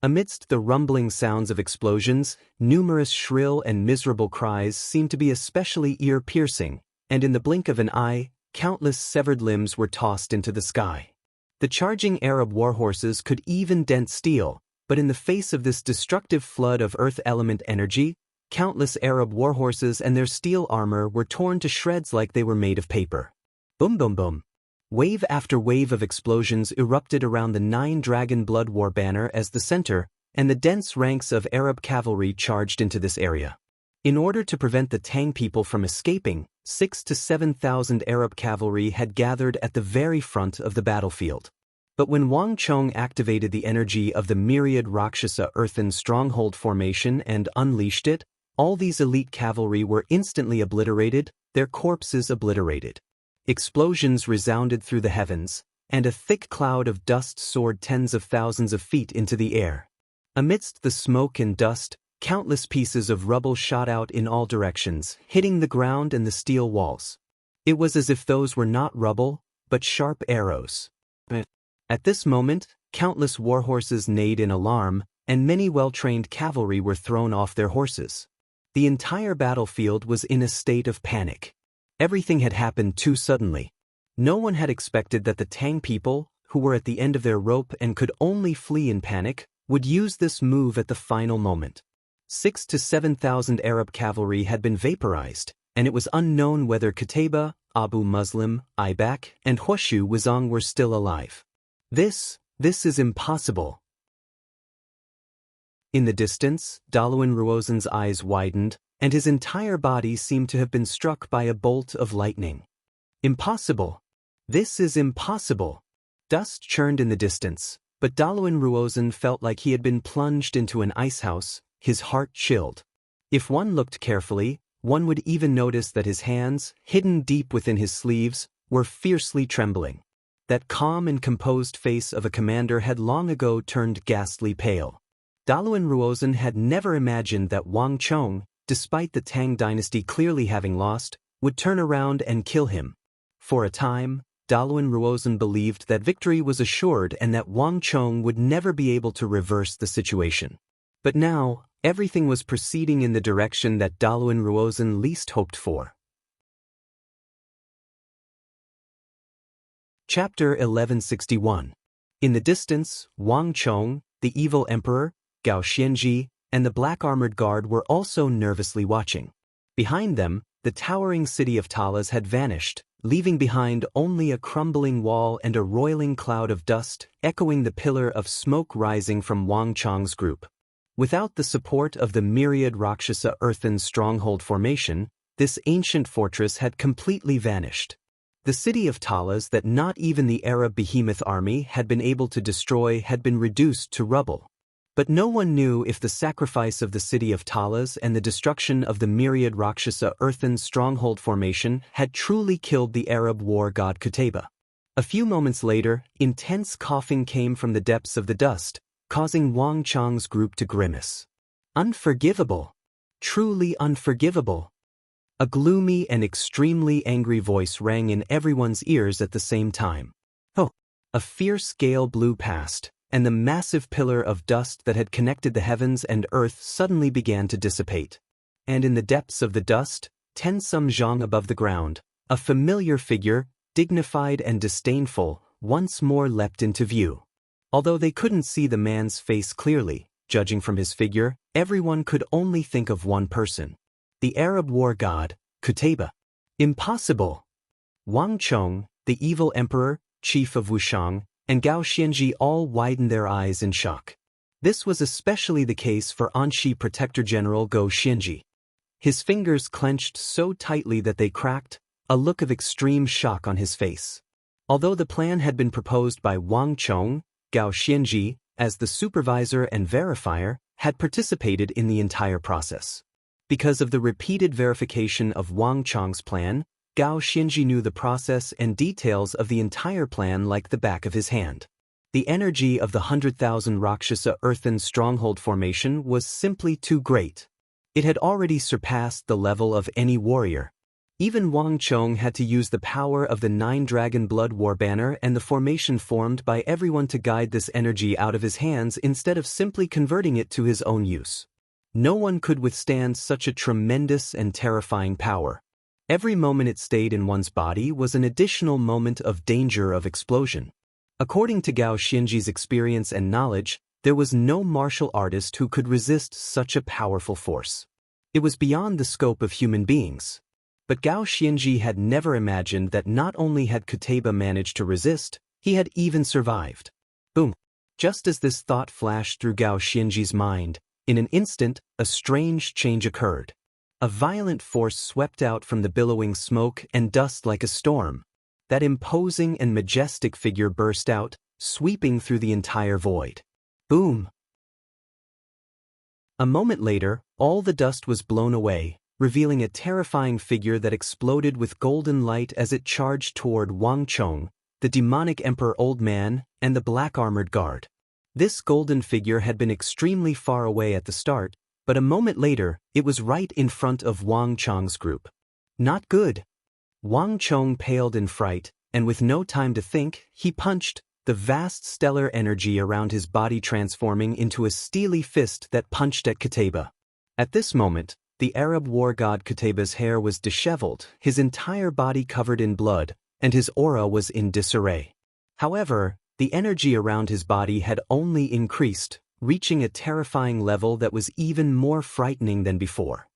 Amidst the rumbling sounds of explosions, numerous shrill and miserable cries seemed to be especially ear-piercing, and in the blink of an eye, countless severed limbs were tossed into the sky. The charging Arab warhorses could even dent steel, but in the face of this destructive flood of earth element energy, countless Arab warhorses and their steel armor were torn to shreds like they were made of paper. Boom boom boom. Wave after wave of explosions erupted around the nine-dragon blood war banner as the center, and the dense ranks of Arab cavalry charged into this area. In order to prevent the Tang people from escaping, 6,000 to 7,000 Arab cavalry had gathered at the very front of the battlefield. But when Wang Chong activated the energy of the myriad Rakshasa earthen stronghold formation and unleashed it, all these elite cavalry were instantly obliterated, their corpses obliterated. Explosions resounded through the heavens, and a thick cloud of dust soared tens of thousands of feet into the air. Amidst the smoke and dust, countless pieces of rubble shot out in all directions, hitting the ground and the steel walls. It was as if those were not rubble, but sharp arrows. At this moment, countless warhorses neighed in alarm, and many well-trained cavalry were thrown off their horses. The entire battlefield was in a state of panic. Everything had happened too suddenly. No one had expected that the Tang people, who were at the end of their rope and could only flee in panic, would use this move at the final moment. 6,000 to 7,000 Arab cavalry had been vaporized, and it was unknown whether Qutayba, Abu Muslim, Ibak, and Huashu Wuzong were still alive. This is impossible. In the distance, Daluan Ruozen's eyes widened, and his entire body seemed to have been struck by a bolt of lightning. Impossible. This is impossible. Dust churned in the distance, but Daluan Ruozen felt like he had been plunged into an icehouse, his heart chilled. If one looked carefully, one would even notice that his hands, hidden deep within his sleeves, were fiercely trembling. That calm and composed face of a commander had long ago turned ghastly pale. Daluan Ruozen had never imagined that Wang Chong, despite the Tang dynasty clearly having lost, would turn around and kill him. For a time, Daluan Ruozen believed that victory was assured and that Wang Chong would never be able to reverse the situation. But now, everything was proceeding in the direction that Daluan Ruozen least hoped for. Chapter 1161. In the distance, Wang Chong, the evil emperor, Gao Xianji, and the black-armored guard were also nervously watching. Behind them, the towering city of Talas had vanished, leaving behind only a crumbling wall and a roiling cloud of dust, echoing the pillar of smoke rising from Wang Chong's group. Without the support of the myriad Rakshasa earthen stronghold formation, this ancient fortress had completely vanished. The city of Talas that not even the Arab behemoth army had been able to destroy had been reduced to rubble. But no one knew if the sacrifice of the city of Talas and the destruction of the myriad Rakshasa earthen stronghold formation had truly killed the Arab war god Qutayba. A few moments later, intense coughing came from the depths of the dust, causing Wang Chong's group to grimace. Unforgivable. Truly unforgivable. A gloomy and extremely angry voice rang in everyone's ears at the same time. Oh! A fierce gale blew past, and the massive pillar of dust that had connected the heavens and earth suddenly began to dissipate. And in the depths of the dust, 10 some zhang above the ground, a familiar figure, dignified and disdainful, once more leapt into view. Although they couldn't see the man's face clearly, judging from his figure, everyone could only think of one person. The Arab war god, Qutayba. Impossible! Wang Chong, the evil emperor, chief of Wushang, and Gao Xianji all widened their eyes in shock. This was especially the case for Anxi Protector General Gao Xianji. His fingers clenched so tightly that they cracked, a look of extreme shock on his face. Although the plan had been proposed by Wang Chong, Gao Xianji, as the supervisor and verifier, had participated in the entire process. Because of the repeated verification of Wang Chong's plan, Gao Xianji knew the process and details of the entire plan like the back of his hand. The energy of the 100,000 Rakshasa earthen stronghold formation was simply too great. It had already surpassed the level of any warrior. Even Wang Chong had to use the power of the 9-dragon blood war banner and the formation formed by everyone to guide this energy out of his hands instead of simply converting it to his own use. No one could withstand such a tremendous and terrifying power. Every moment it stayed in one's body was an additional moment of danger of explosion. According to Gao Xianji's experience and knowledge, there was no martial artist who could resist such a powerful force. It was beyond the scope of human beings. But Gao Xianji had never imagined that not only had Kuteba managed to resist, he had even survived. Boom! Just as this thought flashed through Gao Xianji's mind, in an instant, a strange change occurred. A violent force swept out from the billowing smoke and dust like a storm. That imposing and majestic figure burst out, sweeping through the entire void. Boom! A moment later, all the dust was blown away, revealing a terrifying figure that exploded with golden light as it charged toward Wang Chong, the demonic emperor old man, and the black-armored guard. This golden figure had been extremely far away at the start, but a moment later, it was right in front of Wang Chong's group. Not good. Wang Chong paled in fright, and with no time to think, he punched, the vast stellar energy around his body transforming into a steely fist that punched at Kuteba. At this moment, the Arab war god Kuteba's hair was disheveled, his entire body covered in blood, and his aura was in disarray. However, the energy around his body had only increased, reaching a terrifying level that was even more frightening than before.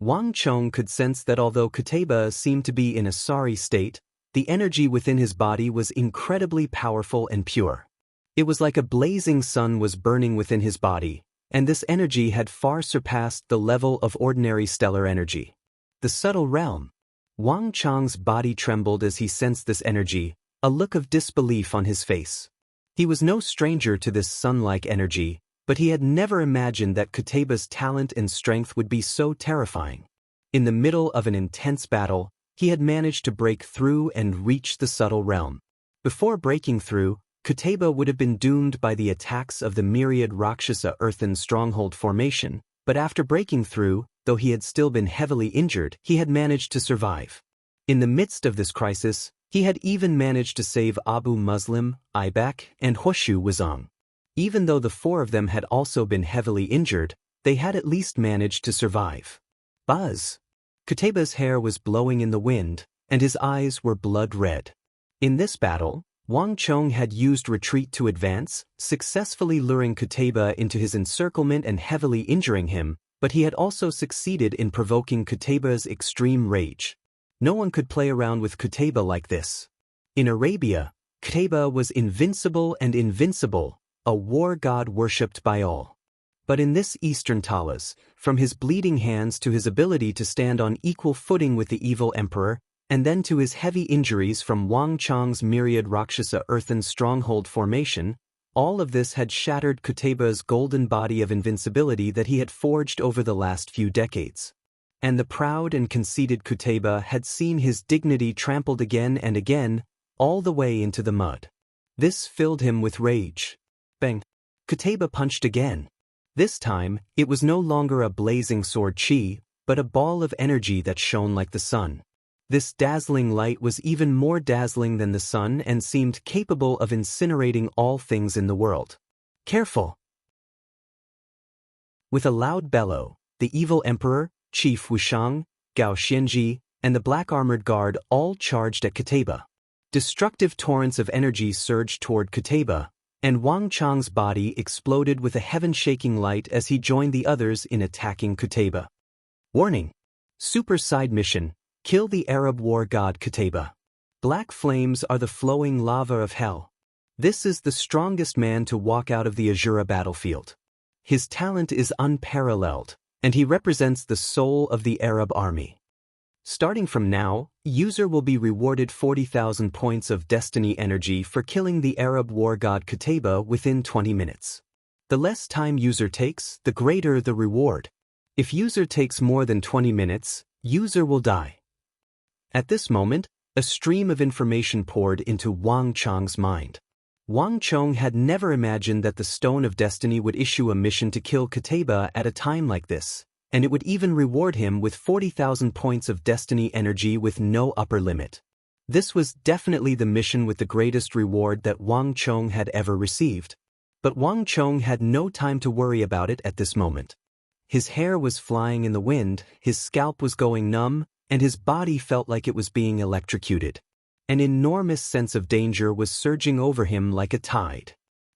Wang Chong could sense that although Kuteba seemed to be in a sorry state, the energy within his body was incredibly powerful and pure. It was like a blazing sun was burning within his body, and this energy had far surpassed the level of ordinary stellar energy. The subtle realm. Wang Chong's body trembled as he sensed this energy, a look of disbelief on his face. He was no stranger to this sun-like energy, but he had never imagined that Kuteba's talent and strength would be so terrifying. In the middle of an intense battle, he had managed to break through and reach the subtle realm. Before breaking through, Kuteba would have been doomed by the attacks of the myriad Rakshasa earthen stronghold formation, but after breaking through, though he had still been heavily injured, he had managed to survive. In the midst of this crisis, he had even managed to save Abu Muslim, Ibak, and Huoshu Wuzong. Even though the four of them had also been heavily injured, they had at least managed to survive. Buzz! Kuteba's hair was blowing in the wind, and his eyes were blood red. In this battle, Wang Chong had used retreat to advance, successfully luring Kuteba into his encirclement and heavily injuring him, but he had also succeeded in provoking Kuteba's extreme rage. No one could play around with Kuteba like this. In Arabia, Kuteba was invincible and invincible, a war god worshipped by all. But in this Eastern Talas, from his bleeding hands to his ability to stand on equal footing with the evil emperor, and then to his heavy injuries from Wang Chong's myriad Rakshasa earthen stronghold formation, all of this had shattered Kuteba's golden body of invincibility that he had forged over the last few decades. And the proud and conceited Kuteba had seen his dignity trampled again and again, all the way into the mud. This filled him with rage. Bang! Kuteba punched again. This time, it was no longer a blazing sword chi, but a ball of energy that shone like the sun. This dazzling light was even more dazzling than the sun and seemed capable of incinerating all things in the world. Careful! With a loud bellow, the evil emperor, Chief Wushang, Gao Xianji, and the black-armored guard all charged at Kuteba. Destructive torrents of energy surged toward Kuteba, and Wang Chong's body exploded with a heaven-shaking light as he joined the others in attacking Kuteba. Warning! Super side mission, kill the Arab war god Kuteba. Black flames are the flowing lava of hell. This is the strongest man to walk out of the Azura battlefield. His talent is unparalleled, and he represents the soul of the Arab army. Starting from now, user will be rewarded 40,000 points of destiny energy for killing the Arab war god Kuteba within 20 minutes. The less time user takes, the greater the reward. If user takes more than 20 minutes, user will die. At this moment, a stream of information poured into Wang Chong's mind. Wang Chong had never imagined that the Stone of Destiny would issue a mission to kill Kuteba at a time like this, and it would even reward him with 40,000 points of destiny energy with no upper limit. This was definitely the mission with the greatest reward that Wang Chong had ever received. But Wang Chong had no time to worry about it at this moment. His hair was flying in the wind, his scalp was going numb, and his body felt like it was being electrocuted. An enormous sense of danger was surging over him like a tide.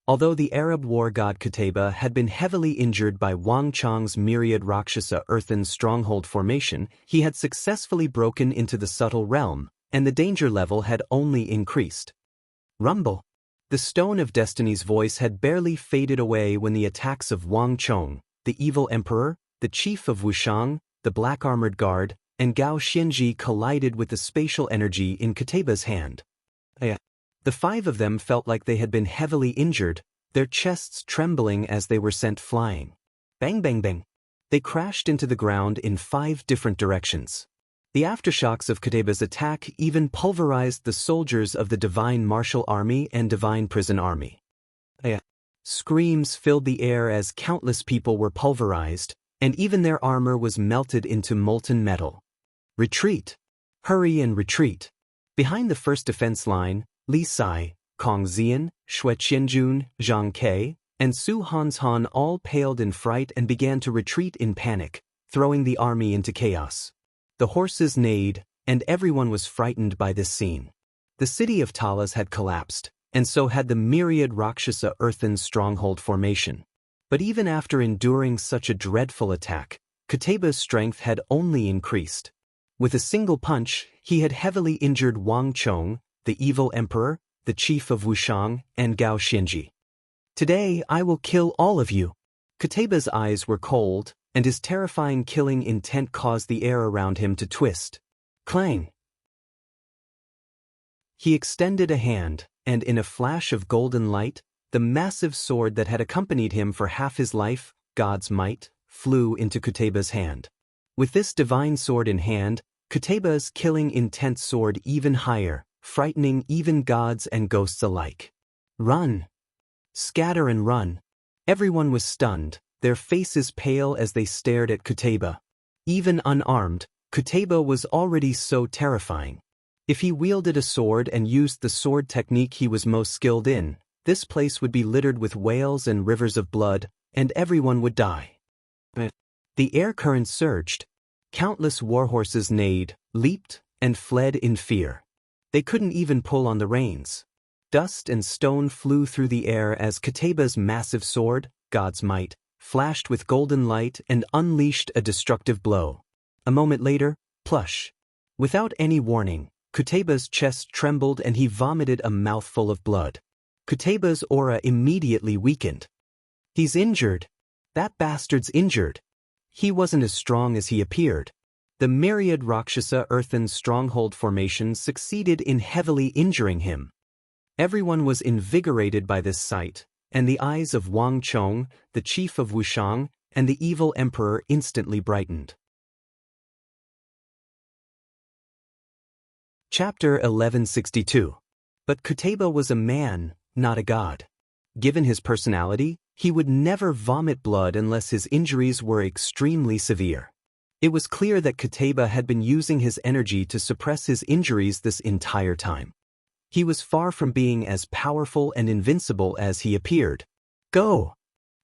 Although the Arab war god Qutayba had been heavily injured by Wang Chang's myriad Rakshasa earthen stronghold formation, he had successfully broken into the subtle realm, and the danger level had only increased. Rumble. The Stone of Destiny's voice had barely faded away when the attacks of Wang Chong, the evil emperor, the chief of Wushang, the black-armored guard, and Gao Xianji collided with the spatial energy in Qutayba's hand. The five of them felt like they had been heavily injured, their chests trembling as they were sent flying. Bang bang bang. They crashed into the ground in 5 different directions. The aftershocks of Qutayba's attack even pulverized the soldiers of the Divine Martial Army and Divine Prison Army. Screams filled the air as countless people were pulverized, and even their armor was melted into molten metal. Retreat! Hurry and retreat! Behind the first defense line, Li Sai, Kong Xian, Xue Qianjun, Zhang Ke, and Su Hanshan all paled in fright and began to retreat in panic, throwing the army into chaos. The horses neighed, and everyone was frightened by this scene. The city of Talas had collapsed, and so had the myriad Rakshasa earthen stronghold formation. But even after enduring such a dreadful attack, Qutayba's strength had only increased. With a single punch, he had heavily injured Wang Chong, the evil emperor, the chief of Wushang, and Gao Xianji. Today I will kill all of you. Qutayba's eyes were cold, and his terrifying killing intent caused the air around him to twist. Clang! He extended a hand, and in a flash of golden light, the massive sword that had accompanied him for half his life, God's might, flew into Qutayba's hand. With this divine sword in hand, Qutayba's killing intent soared even higher, frightening even gods and ghosts alike. Run! Scatter and run! Everyone was stunned, their faces pale as they stared at Qutayba. Even unarmed, Qutayba was already so terrifying. If he wielded a sword and used the sword technique he was most skilled in, this place would be littered with whales and rivers of blood, and everyone would die. The air current surged. Countless warhorses neighed, leaped, and fled in fear. They couldn't even pull on the reins. Dust and stone flew through the air as Qutayba's massive sword, God's might, flashed with golden light and unleashed a destructive blow. A moment later, plush. Without any warning, Qutayba's chest trembled and he vomited a mouthful of blood. Qutayba's aura immediately weakened. He's injured. That bastard's injured. He wasn't as strong as he appeared. The myriad Rakshasa earthen stronghold formation succeeded in heavily injuring him. Everyone was invigorated by this sight, and the eyes of Wang Chong, the chief of Wushang, and the evil emperor instantly brightened. Chapter 1162. But Qutayba was a man, not a god. Given his personality, he would never vomit blood unless his injuries were extremely severe. It was clear that Qutayba had been using his energy to suppress his injuries this entire time. He was far from being as powerful and invincible as he appeared. Go!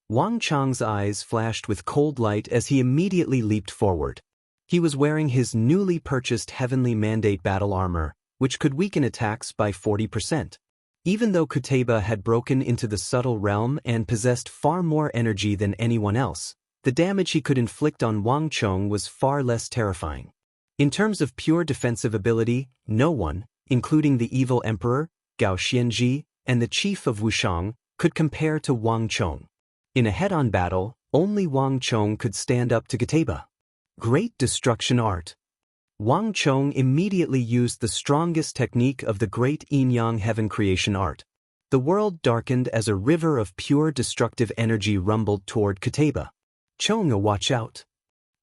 Wang Chang's eyes flashed with cold light as he immediately leaped forward. He was wearing his newly purchased Heavenly Mandate battle armor, which could weaken attacks by 40%. Even though Qutayba had broken into the subtle realm and possessed far more energy than anyone else, the damage he could inflict on Wang Chong was far less terrifying. In terms of pure defensive ability, no one, including the evil emperor, Gao Xianji, and the chief of Wushang, could compare to Wang Chong. In a head-on battle, only Wang Chong could stand up to Qutayba. Great destruction art. Wang Chong immediately used the strongest technique of the great yin-yang heaven creation art. The world darkened as a river of pure destructive energy rumbled toward Qutayba. Chonga, watch out!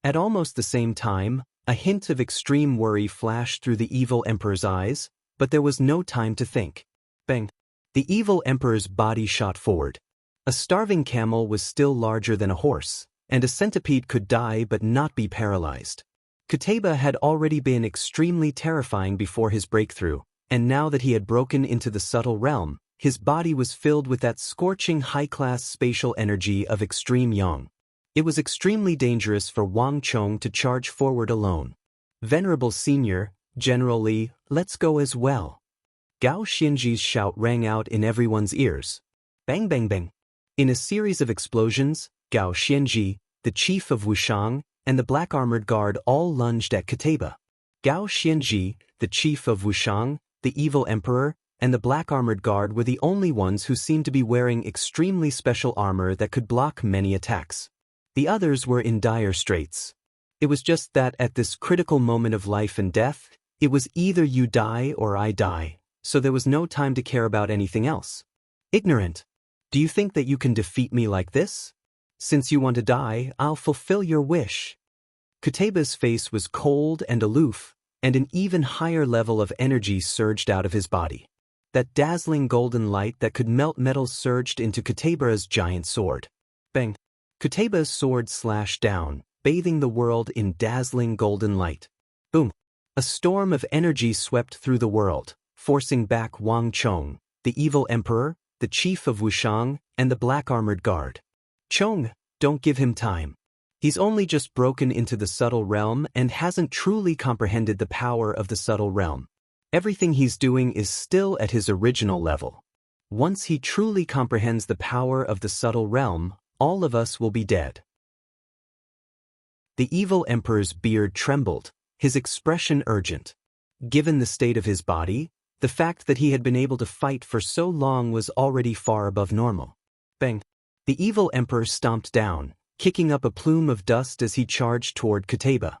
At almost the same time, a hint of extreme worry flashed through the evil emperor's eyes, but there was no time to think. Bang! The evil emperor's body shot forward. A starving camel was still larger than a horse, and a centipede could die but not be paralyzed. Qutayba had already been extremely terrifying before his breakthrough, and now that he had broken into the subtle realm, his body was filled with that scorching high-class spatial energy of extreme yang. It was extremely dangerous for Wang Chong to charge forward alone. Venerable Senior, General Li, let's go as well. Gao Xianji's shout rang out in everyone's ears. Bang bang bang. In a series of explosions, Gao Xianji, the chief of Wushang, and the black armored guard all lunged at Kateba. Gao Xianji, the chief of Wushang, the evil emperor, and the black armored guard were the only ones who seemed to be wearing extremely special armor that could block many attacks. The others were in dire straits. It was just that at this critical moment of life and death, it was either you die or I die, so there was no time to care about anything else. Ignorant. Do you think that you can defeat me like this? Since you want to die, I'll fulfill your wish. Kateba's face was cold and aloof, and an even higher level of energy surged out of his body. That dazzling golden light that could melt metal surged into Kateba's giant sword. Bang! Kateba's sword slashed down, bathing the world in dazzling golden light. Boom! A storm of energy swept through the world, forcing back Wang Chong, the evil emperor, the chief of Wushang, and the black armored guard. Chong, don't give him time. He's only just broken into the subtle realm and hasn't truly comprehended the power of the subtle realm. Everything he's doing is still at his original level. Once he truly comprehends the power of the subtle realm, all of us will be dead. The evil emperor's beard trembled, his expression urgent. Given the state of his body, the fact that he had been able to fight for so long was already far above normal. Bang! The evil emperor stomped down, kicking up a plume of dust as he charged toward Kateba.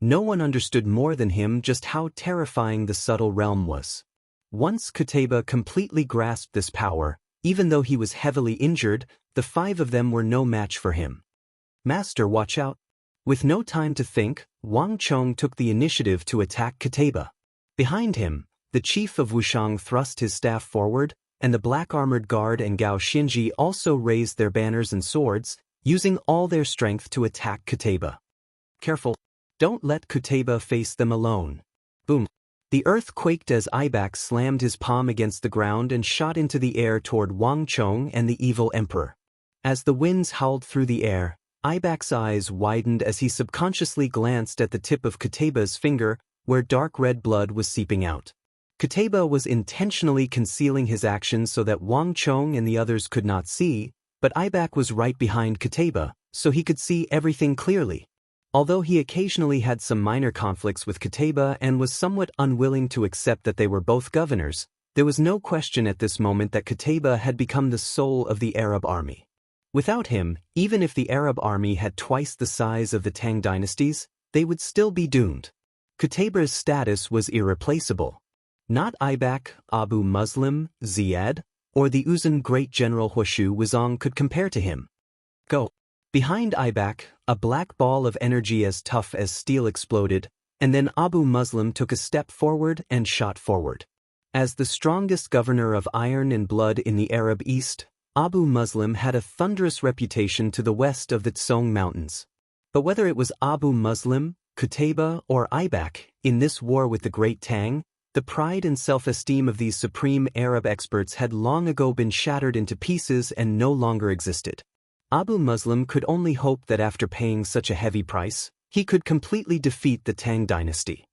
No one understood more than him just how terrifying the subtle realm was. Once Kateba completely grasped this power, even though he was heavily injured, the five of them were no match for him. Master, watch out. With no time to think, Wang Chong took the initiative to attack Kateba. Behind him, the chief of Wushang thrust his staff forward, and the black armored guard and Gao Xianji also raised their banners and swords, using all their strength to attack Kateba. Careful. Don't let Kateba face them alone. Boom. The earth quaked as Ibak slammed his palm against the ground and shot into the air toward Wang Chong and the evil emperor. As the winds howled through the air, Ibak's eyes widened as he subconsciously glanced at the tip of Kateba's finger, where dark red blood was seeping out. Kateba was intentionally concealing his actions so that Wang Chong and the others could not see, but Ibak was right behind Kateba, so he could see everything clearly. Although he occasionally had some minor conflicts with Kateba and was somewhat unwilling to accept that they were both governors, there was no question at this moment that Kateba had become the soul of the Arab army. Without him, even if the Arab army had twice the size of the Tang dynasties, they would still be doomed. Kateba's status was irreplaceable. Not Ibak, Abu Muslim, Ziyad, or the Uzun great general Huashu Wuzong could compare to him. Go. Behind Ibak, a black ball of energy as tough as steel exploded, and then Abu Muslim took a step forward and shot forward. As the strongest governor of iron and blood in the Arab East, Abu Muslim had a thunderous reputation to the west of the Tsong Mountains. But whether it was Abu Muslim, Kateba, or Ibak, in this war with the Great Tang, the pride and self-esteem of these supreme Arab experts had long ago been shattered into pieces and no longer existed. Abu Muslim could only hope that after paying such a heavy price, he could completely defeat the Tang dynasty.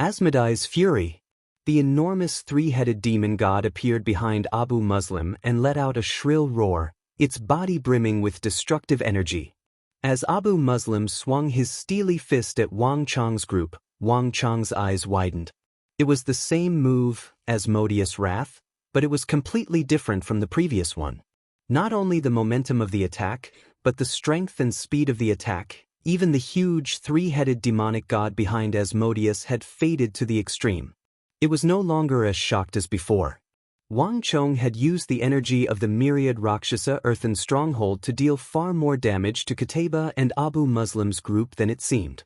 Asmodai's fury. The enormous three-headed demon god appeared behind Abu Muslim and let out a shrill roar, its body brimming with destructive energy. As Abu Muslim swung his steely fist at Wang Chong's group, Wang Chong's eyes widened. It was the same move, Asmodeus Wrath, but it was completely different from the previous one. Not only the momentum of the attack, but the strength and speed of the attack, even the huge three-headed demonic god behind Asmodeus had faded to the extreme. It was no longer as shocked as before. Wang Chong had used the energy of the myriad Rakshasa earthen stronghold to deal far more damage to Kateba and Abu Muslim's group than it seemed.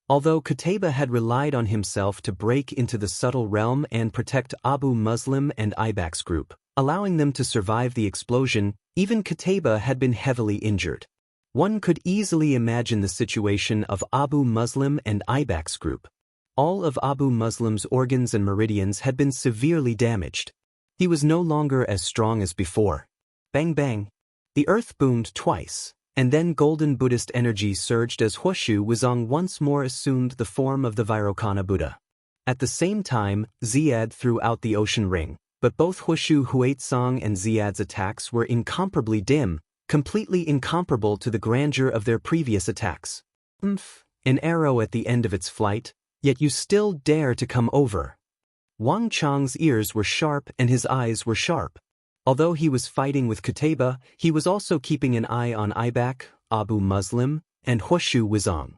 Although Kateba had relied on himself to break into the subtle realm and protect Abu Muslim and Ibak's group, allowing them to survive the explosion, even Kateba had been heavily injured. One could easily imagine the situation of Abu Muslim and Ibak's group. All of Abu Muslim's organs and meridians had been severely damaged. He was no longer as strong as before. Bang bang. The earth boomed twice, And then golden Buddhist energy surged as Huoshu Wuzong once more assumed the form of the Vairocana Buddha. At the same time, Xiad threw out the ocean ring, but both Huoshu Huaizong and Xiad's attacks were incomparably dim, completely incomparable to the grandeur of their previous attacks. An arrow at the end of its flight, yet you still dare to come over. Wang Chang's ears were sharp and his eyes were sharp. Although he was fighting with Qutayba, he was also keeping an eye on Ibak, Abu Muslim, and Huoshu Wuzong.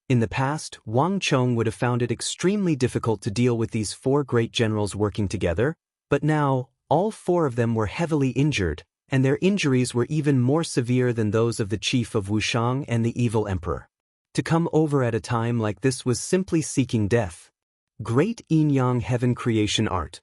In the past, Wang Chong would have found it extremely difficult to deal with these four great generals working together, but now, all four of them were heavily injured, and their injuries were even more severe than those of the chief of Wushang and the evil emperor. To come over at a time like this was simply seeking death. Great Yin-Yang Heaven Creation Art.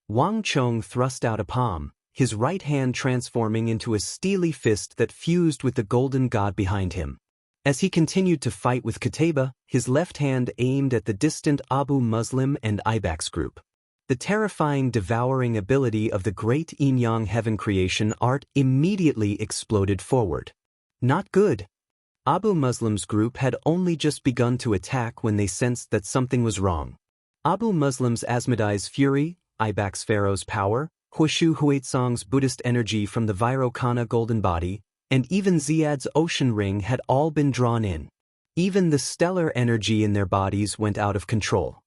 Wang Chong thrust out a palm, his right hand transforming into a steely fist that fused with the golden god behind him. As he continued to fight with Qutayba, his left hand aimed at the distant Abu Muslim and Ibak's group. The terrifying devouring ability of the great Yin-Yang Heaven Creation Art immediately exploded forward. Not good. Abu Muslim's group had only just begun to attack when they sensed that something was wrong. Abu Muslim's Asmodee's fury, Ibak's Pharaoh's power, Huoshu Huaizong's Buddhist energy from the Vairocana golden body, and even Xiad's ocean ring had all been drawn in. Even the stellar energy in their bodies went out of control.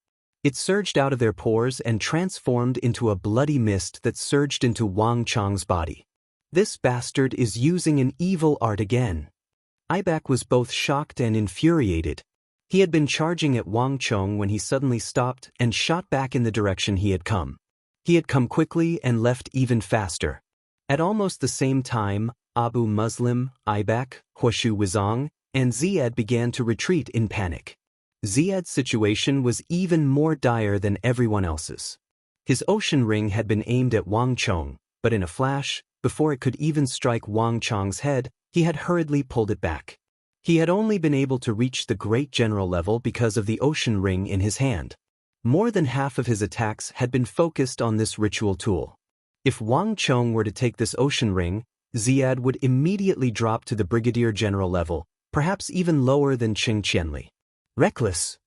It surged out of their pores and transformed into a bloody mist that surged into Wang Chang's body. This bastard is using an evil art again. Ibak was both shocked and infuriated. He had been charging at Wang Chong when he suddenly stopped and shot back in the direction he had come. He had come quickly and left even faster. At almost the same time, Abu Muslim, Ibak, Huoshu Wuzong, and Xiad began to retreat in panic. Xiad's situation was even more dire than everyone else's. His ocean ring had been aimed at Wang Chong, but in a flash, before it could even strike Wang Chong's head, he had hurriedly pulled it back. He had only been able to reach the great general level because of the ocean ring in his hand. More than half of his attacks had been focused on this ritual tool. If Wang Chong were to take this ocean ring, Xiad would immediately drop to the brigadier general level, perhaps even lower than Qing Qianli. Reckless.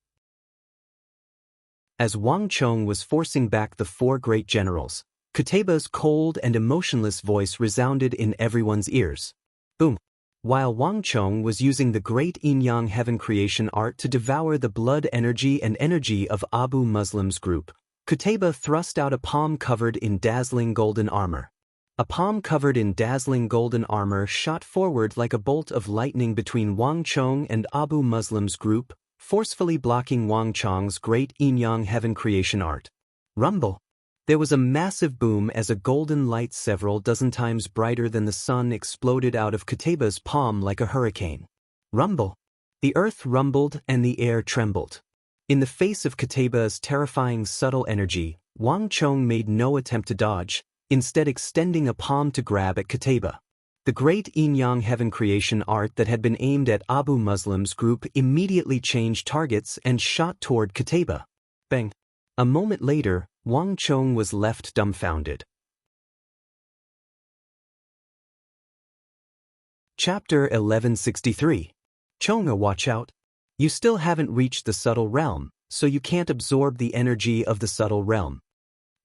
As Wang Chong was forcing back the four great generals, Qutayba's cold and emotionless voice resounded in everyone's ears. Boom. While Wang Chong was using the great Yin-Yang Heaven Creation Art to devour the blood energy and energy of Abu Muslim's group, Qutayba thrust out a palm covered in dazzling golden armor. A palm covered in dazzling golden armor shot forward like a bolt of lightning between Wang Chong and Abu Muslim's group, forcefully blocking Wang Chong's great Yin-Yang Heaven Creation Art. Rumble. There was a massive boom as a golden light several dozen times brighter than the sun exploded out of Qutayba's palm like a hurricane. Rumble. The earth rumbled and the air trembled. In the face of Qutayba's terrifying subtle energy, Wang Chong made no attempt to dodge, instead extending a palm to grab at Qutayba. The great Yin-Yang Heaven Creation Art that had been aimed at Abu Muslim's group immediately changed targets and shot toward Qutayba. Bang. A moment later, Wang Chong was left dumbfounded. Chapter 1163. Chonga, watch out. You still haven't reached the subtle realm, so you can't absorb the energy of the subtle realm.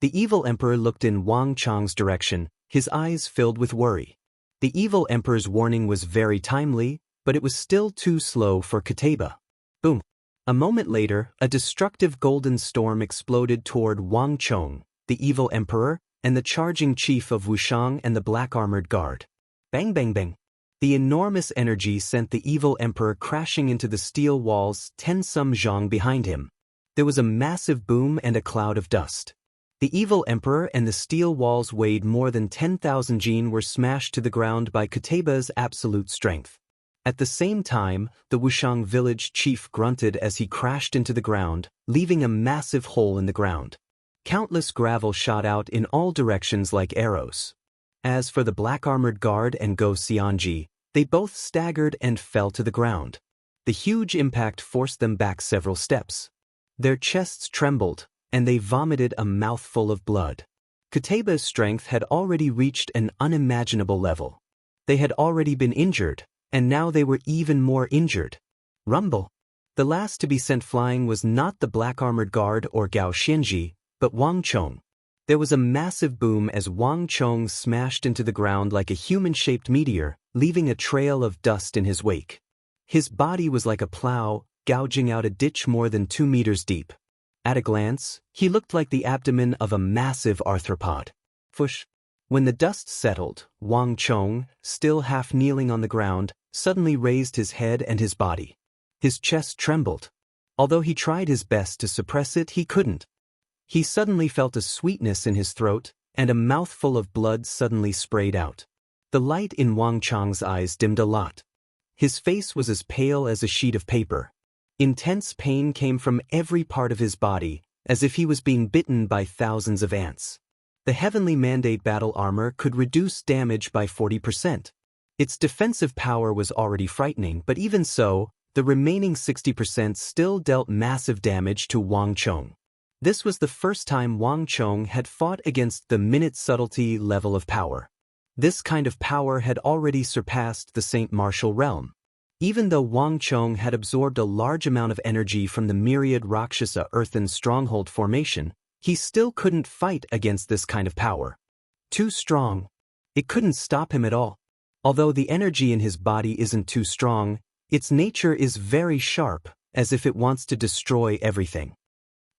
The evil emperor looked in Wang Chong's direction, his eyes filled with worry. The evil emperor's warning was very timely, but it was still too slow for Qutayba. Boom. A moment later, a destructive golden storm exploded toward Wang Chong, the evil emperor, and the charging chief of Wushang and the black-armored guard. Bang bang bang. The enormous energy sent the evil emperor crashing into the steel walls 10-some zhang behind him. There was a massive boom and a cloud of dust. The evil emperor and the steel walls weighed more than 10,000 jin were smashed to the ground by Qutayba's absolute strength. At the same time, the Wushang village chief grunted as he crashed into the ground, leaving a massive hole in the ground. Countless gravel shot out in all directions like arrows. As for the black-armored guard and Go Xianji, they both staggered and fell to the ground. The huge impact forced them back several steps. Their chests trembled, and they vomited a mouthful of blood. Qutayba's strength had already reached an unimaginable level. They had already been injured, and now they were even more injured. Rumble. The last to be sent flying was not the black-armored guard or Gao Xianji, but Wang Chong. There was a massive boom as Wang Chong smashed into the ground like a human-shaped meteor, leaving a trail of dust in his wake. His body was like a plow, gouging out a ditch more than 2 meters deep. At a glance, he looked like the abdomen of a massive arthropod. Fush. When the dust settled, Wang Chong, still half kneeling on the ground, suddenly raised his head and his body. His chest trembled. Although he tried his best to suppress it, he couldn't. He suddenly felt a sweetness in his throat, and a mouthful of blood suddenly sprayed out. The light in Wang Chong's eyes dimmed a lot. His face was as pale as a sheet of paper. Intense pain came from every part of his body, as if he was being bitten by thousands of ants. The Heavenly Mandate battle armor could reduce damage by 40%. Its defensive power was already frightening, but even so, the remaining 60% still dealt massive damage to Wang Chong. This was the first time Wang Chong had fought against the minute subtlety level of power. This kind of power had already surpassed the Saint Martial realm. Even though Wang Chong had absorbed a large amount of energy from the myriad Rakshasa earthen stronghold formation, he still couldn't fight against this kind of power. Too strong. It couldn't stop him at all. Although the energy in his body isn't too strong, its nature is very sharp, as if it wants to destroy everything.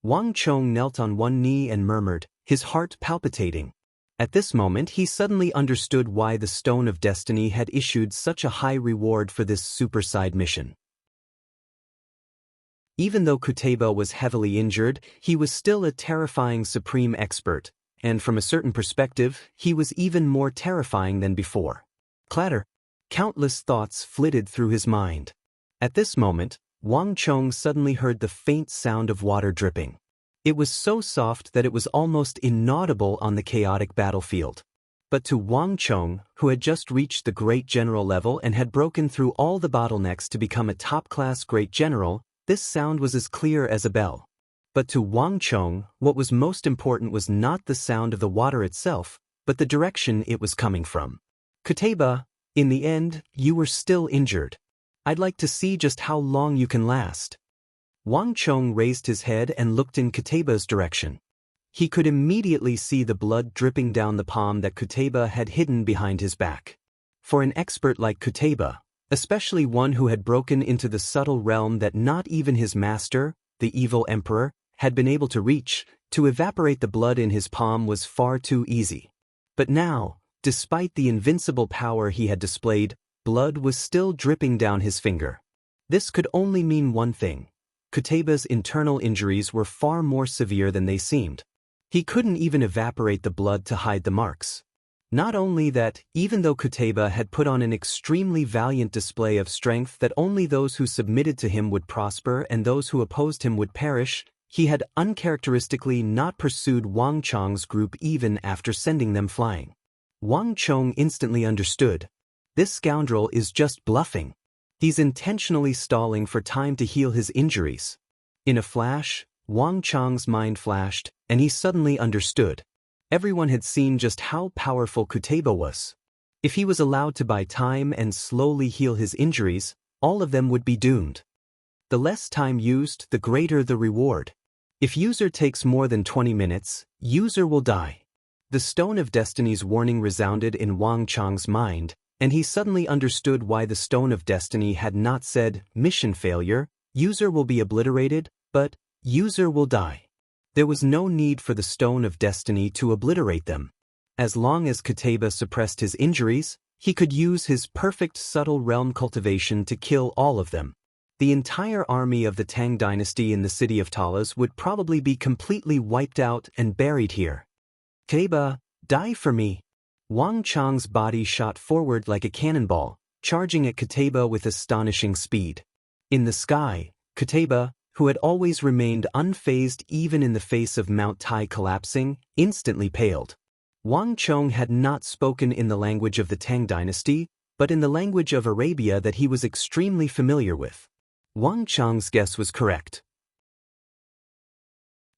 Wang Chong knelt on one knee and murmured, his heart palpitating. At this moment he suddenly understood why the Stone of Destiny had issued such a high reward for this super-side mission. Even though Kuteba was heavily injured, he was still a terrifying supreme expert, and from a certain perspective, he was even more terrifying than before. Clatter. Countless thoughts flitted through his mind. At this moment, Wang Chong suddenly heard the faint sound of water dripping. It was so soft that it was almost inaudible on the chaotic battlefield. But to Wang Chong, who had just reached the great general level and had broken through all the bottlenecks to become a top-class great general, this sound was as clear as a bell. But to Wang Chong, what was most important was not the sound of the water itself, but the direction it was coming from. Kuteba, in the end, you were still injured. I'd like to see just how long you can last. Wang Chong raised his head and looked in Kuteba's direction. He could immediately see the blood dripping down the palm that Kuteba had hidden behind his back. For an expert like Kuteba, especially one who had broken into the subtle realm that not even his master, the evil emperor, had been able to reach, to evaporate the blood in his palm was far too easy. But now, despite the invincible power he had displayed, blood was still dripping down his finger. This could only mean one thing. Kuteba's internal injuries were far more severe than they seemed. He couldn't even evaporate the blood to hide the marks. Not only that, even though Kuteba had put on an extremely valiant display of strength that only those who submitted to him would prosper and those who opposed him would perish, he had uncharacteristically not pursued Wang Chong's group even after sending them flying. Wang Chong instantly understood. This scoundrel is just bluffing. He's intentionally stalling for time to heal his injuries. In a flash, Wang Chong's mind flashed, and he suddenly understood. Everyone had seen just how powerful Kuteba was. If he was allowed to buy time and slowly heal his injuries, all of them would be doomed. The less time used, the greater the reward. If user takes more than 20 minutes, user will die. The Stone of Destiny's warning resounded in Wang Chong's mind, and he suddenly understood why the Stone of Destiny had not said, mission failure, user will be obliterated, but, user will die. There was no need for the Stone of Destiny to obliterate them. As long as Kuteba suppressed his injuries, he could use his perfect subtle realm cultivation to kill all of them. The entire army of the Tang dynasty in the city of Talas would probably be completely wiped out and buried here. Kuteba, die for me. Wang Chong's body shot forward like a cannonball, charging at Kuteba with astonishing speed. In the sky, Kuteba, who had always remained unfazed even in the face of Mount Tai collapsing, instantly paled. Wang Chong had not spoken in the language of the Tang dynasty, but in the language of Arabia that he was extremely familiar with. Wang Chong's guess was correct.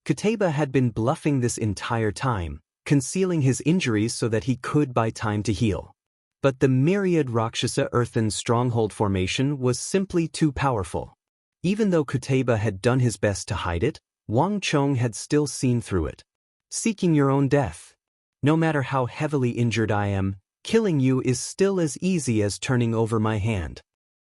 Kuteba had been bluffing this entire time, concealing his injuries so that he could buy time to heal. But the myriad Rakshasa earthen stronghold formation was simply too powerful. Even though Kuteba had done his best to hide it, Wang Chong had still seen through it. Seeking your own death. No matter how heavily injured I am, killing you is still as easy as turning over my hand.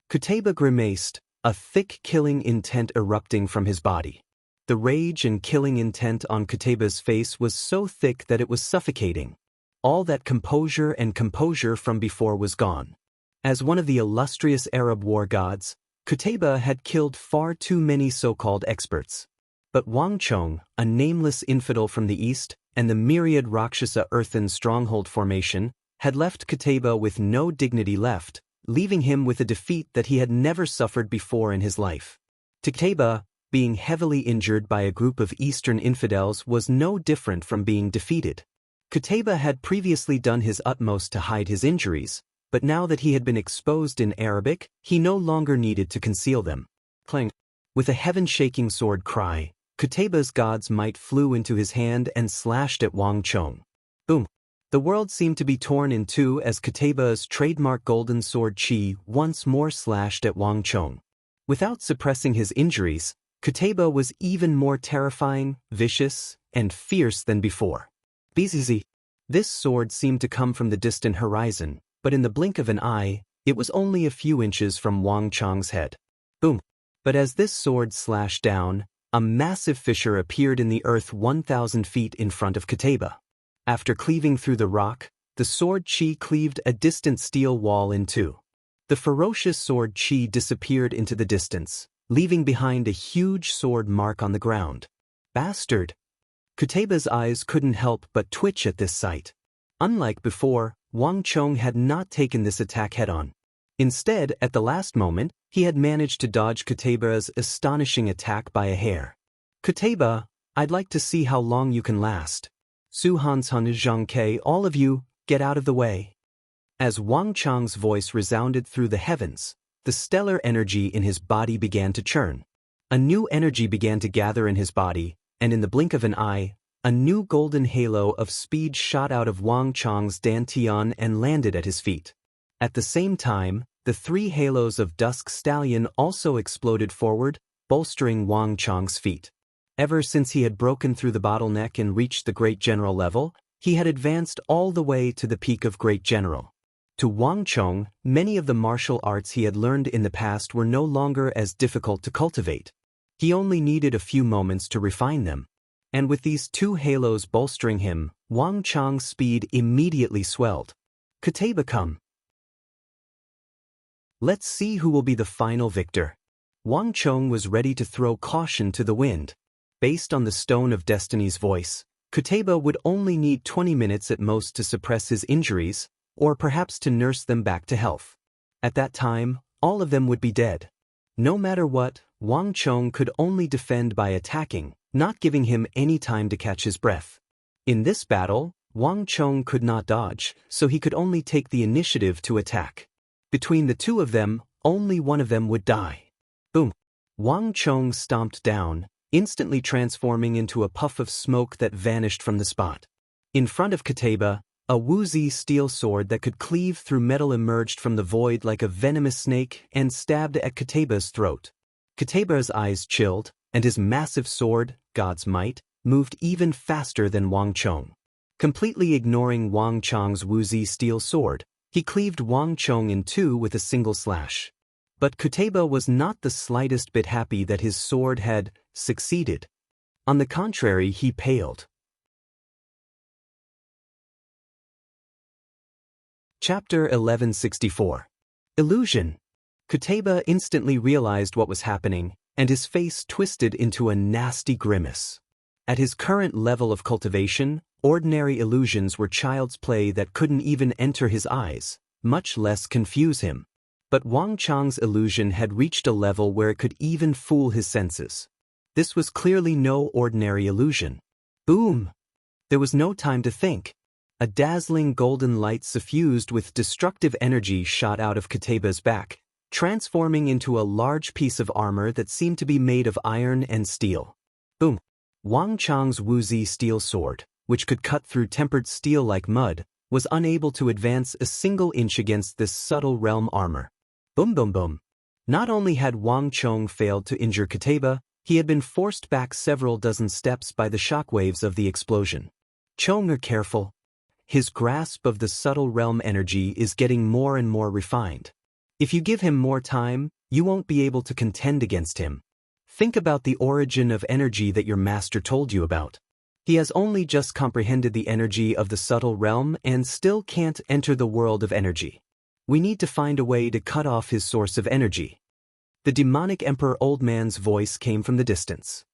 Kuteba grimaced, a thick killing intent erupting from his body. The rage and killing intent on Kuteba's face was so thick that it was suffocating. All that composure from before was gone. As one of the illustrious Arab war gods, Kuteba had killed far too many so-called experts. But Wang Chong, a nameless infidel from the east, and the myriad Rakshasa earthen stronghold formation, had left Kuteba with no dignity left, leaving him with a defeat that he had never suffered before in his life. To Kuteba, being heavily injured by a group of Eastern infidels was no different from being defeated. Kuteba had previously done his utmost to hide his injuries, but now that he had been exposed in Arabic, he no longer needed to conceal them. Clang! With a heaven-shaking sword cry, Kuteba's god's might flew into his hand and slashed at Wang Chong. Boom! The world seemed to be torn in two as Kuteba's trademark golden sword Qi once more slashed at Wang Chong. Without suppressing his injuries, Kuteba was even more terrifying, vicious, and fierce than before. Bzz. This sword seemed to come from the distant horizon, but in the blink of an eye, it was only a few inches from Wang Chong's head. Boom! But as this sword slashed down, a massive fissure appeared in the earth 1,000 feet in front of Kuteba. After cleaving through the rock, the sword Qi cleaved a distant steel wall in two. The ferocious sword Qi disappeared into the distance, leaving behind a huge sword mark on the ground. Bastard! Kuteba's eyes couldn't help but twitch at this sight. Unlike before, Wang Chong had not taken this attack head-on. Instead, at the last moment, he had managed to dodge Kuteba's astonishing attack by a hair. Kuteba, I'd like to see how long you can last. Su Han's Han Zhang Ke, all of you, get out of the way. As Wang Chong's voice resounded through the heavens, the stellar energy in his body began to churn. A new energy began to gather in his body, and in the blink of an eye, a new golden halo of speed shot out of Wang Chong's dantian and landed at his feet. At the same time, the three halos of Dusk Stallion also exploded forward, bolstering Wang Chong's feet. Ever since he had broken through the bottleneck and reached the Great General level, he had advanced all the way to the peak of Great General. To Wang Chong, many of the martial arts he had learned in the past were no longer as difficult to cultivate. He only needed a few moments to refine them. And with these two halos bolstering him, Wang Chong's speed immediately swelled. Kuteba, come. Let's see who will be the final victor. Wang Chong was ready to throw caution to the wind. Based on the Stone of Destiny's voice, Kuteba would only need 20 minutes at most to suppress his injuries, or perhaps to nurse them back to health. At that time, all of them would be dead. No matter what, Wang Chong could only defend by attacking, not giving him any time to catch his breath. In this battle, Wang Chong could not dodge, so he could only take the initiative to attack. Between the two of them, only one of them would die. Boom! Wang Chong stomped down, instantly transforming into a puff of smoke that vanished from the spot. In front of Kuteba, a woozy steel sword that could cleave through metal emerged from the void like a venomous snake and stabbed at Kuteba's throat. Kuteba's eyes chilled, and his massive sword, God's might, moved even faster than Wang Chong. Completely ignoring Wang Chong's woozy steel sword, he cleaved Wang Chong in two with a single slash. But Kuteba was not the slightest bit happy that his sword had succeeded. On the contrary, he paled. Chapter 1164. Illusion. Kuteba instantly realized what was happening, and his face twisted into a nasty grimace. At his current level of cultivation, ordinary illusions were child's play that couldn't even enter his eyes, much less confuse him. But Wang Chong's illusion had reached a level where it could even fool his senses. This was clearly no ordinary illusion. Boom! There was no time to think. A dazzling golden light suffused with destructive energy shot out of Kuteba's back, transforming into a large piece of armor that seemed to be made of iron and steel. Boom! Wang Chong's woozy steel sword, which could cut through tempered steel like mud, was unable to advance a single inch against this subtle realm armor. Boom boom boom. Not only had Wang Chong failed to injure Kateba, he had been forced back several dozen steps by the shockwaves of the explosion. Chong, are careful. His grasp of the subtle realm energy is getting more and more refined. If you give him more time, you won't be able to contend against him. Think about the origin of energy that your master told you about. He has only just comprehended the energy of the subtle realm and still can't enter the world of energy. We need to find a way to cut off his source of energy. The demonic Emperor Old Man's voice came from the distance.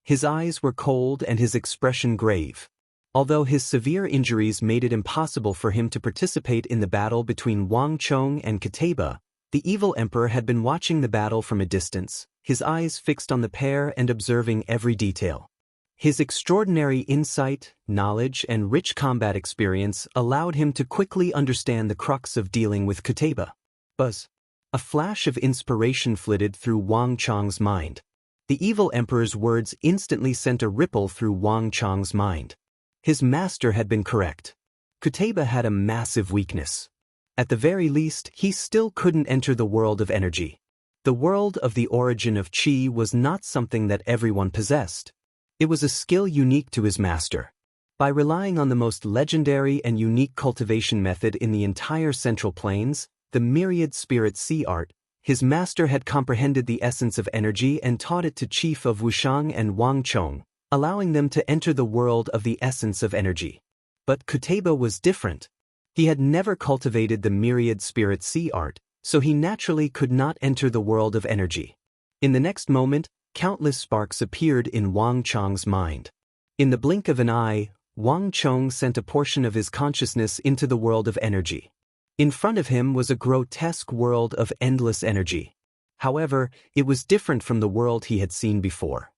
His eyes were cold and his expression grave. Although his severe injuries made it impossible for him to participate in the battle between Wang Chong and Kateba, the evil emperor had been watching the battle from a distance, his eyes fixed on the pair and observing every detail. His extraordinary insight, knowledge, and rich combat experience allowed him to quickly understand the crux of dealing with Kateba. Buzz. A flash of inspiration flitted through Wang Chong's mind. The evil emperor's words instantly sent a ripple through Wang Chong's mind. His master had been correct. Kateba had a massive weakness. At the very least, he still couldn't enter the world of energy. The world of the origin of Qi was not something that everyone possessed. It was a skill unique to his master. By relying on the most legendary and unique cultivation method in the entire Central Plains, the myriad spirit sea art, his master had comprehended the essence of energy and taught it to Chief of Wushang and Wang Chong, allowing them to enter the world of the essence of energy. But Kateba was different. He had never cultivated the myriad spirit sea art, so he naturally could not enter the world of energy. In the next moment, countless sparks appeared in Wang Chong's mind. In the blink of an eye, Wang Chong sent a portion of his consciousness into the world of energy. In front of him was a grotesque world of endless energy. However, it was different from the world he had seen before.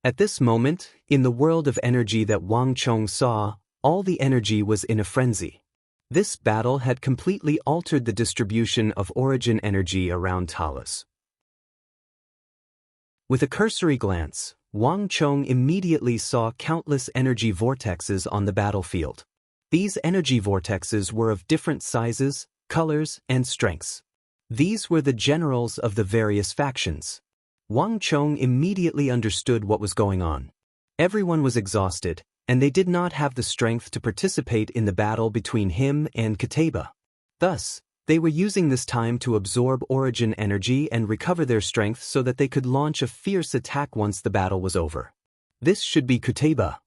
At this moment, in the world of energy that Wang Chong saw, all the energy was in a frenzy. This battle had completely altered the distribution of origin energy around Talos. With a cursory glance, Wang Chong immediately saw countless energy vortexes on the battlefield. These energy vortexes were of different sizes, colors, and strengths. These were the generals of the various factions. Wang Chong immediately understood what was going on. Everyone was exhausted, and they did not have the strength to participate in the battle between him and Kateba. Thus, they were using this time to absorb origin energy and recover their strength so that they could launch a fierce attack once the battle was over. This should be Kateba.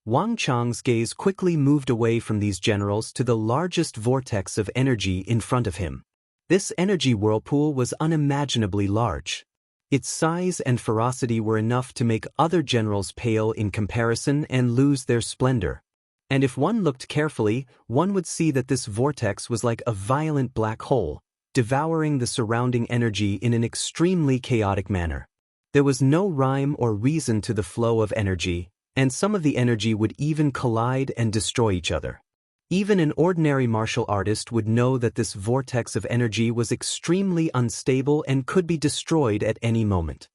Wang Chong's gaze quickly moved away from these generals to the largest vortex of energy in front of him. This energy whirlpool was unimaginably large. Its size and ferocity were enough to make other generals pale in comparison and lose their splendor. And if one looked carefully, one would see that this vortex was like a violent black hole, devouring the surrounding energy in an extremely chaotic manner. There was no rhyme or reason to the flow of energy, and some of the energy would even collide and destroy each other. Even an ordinary martial artist would know that this vortex of energy was extremely unstable and could be destroyed at any moment.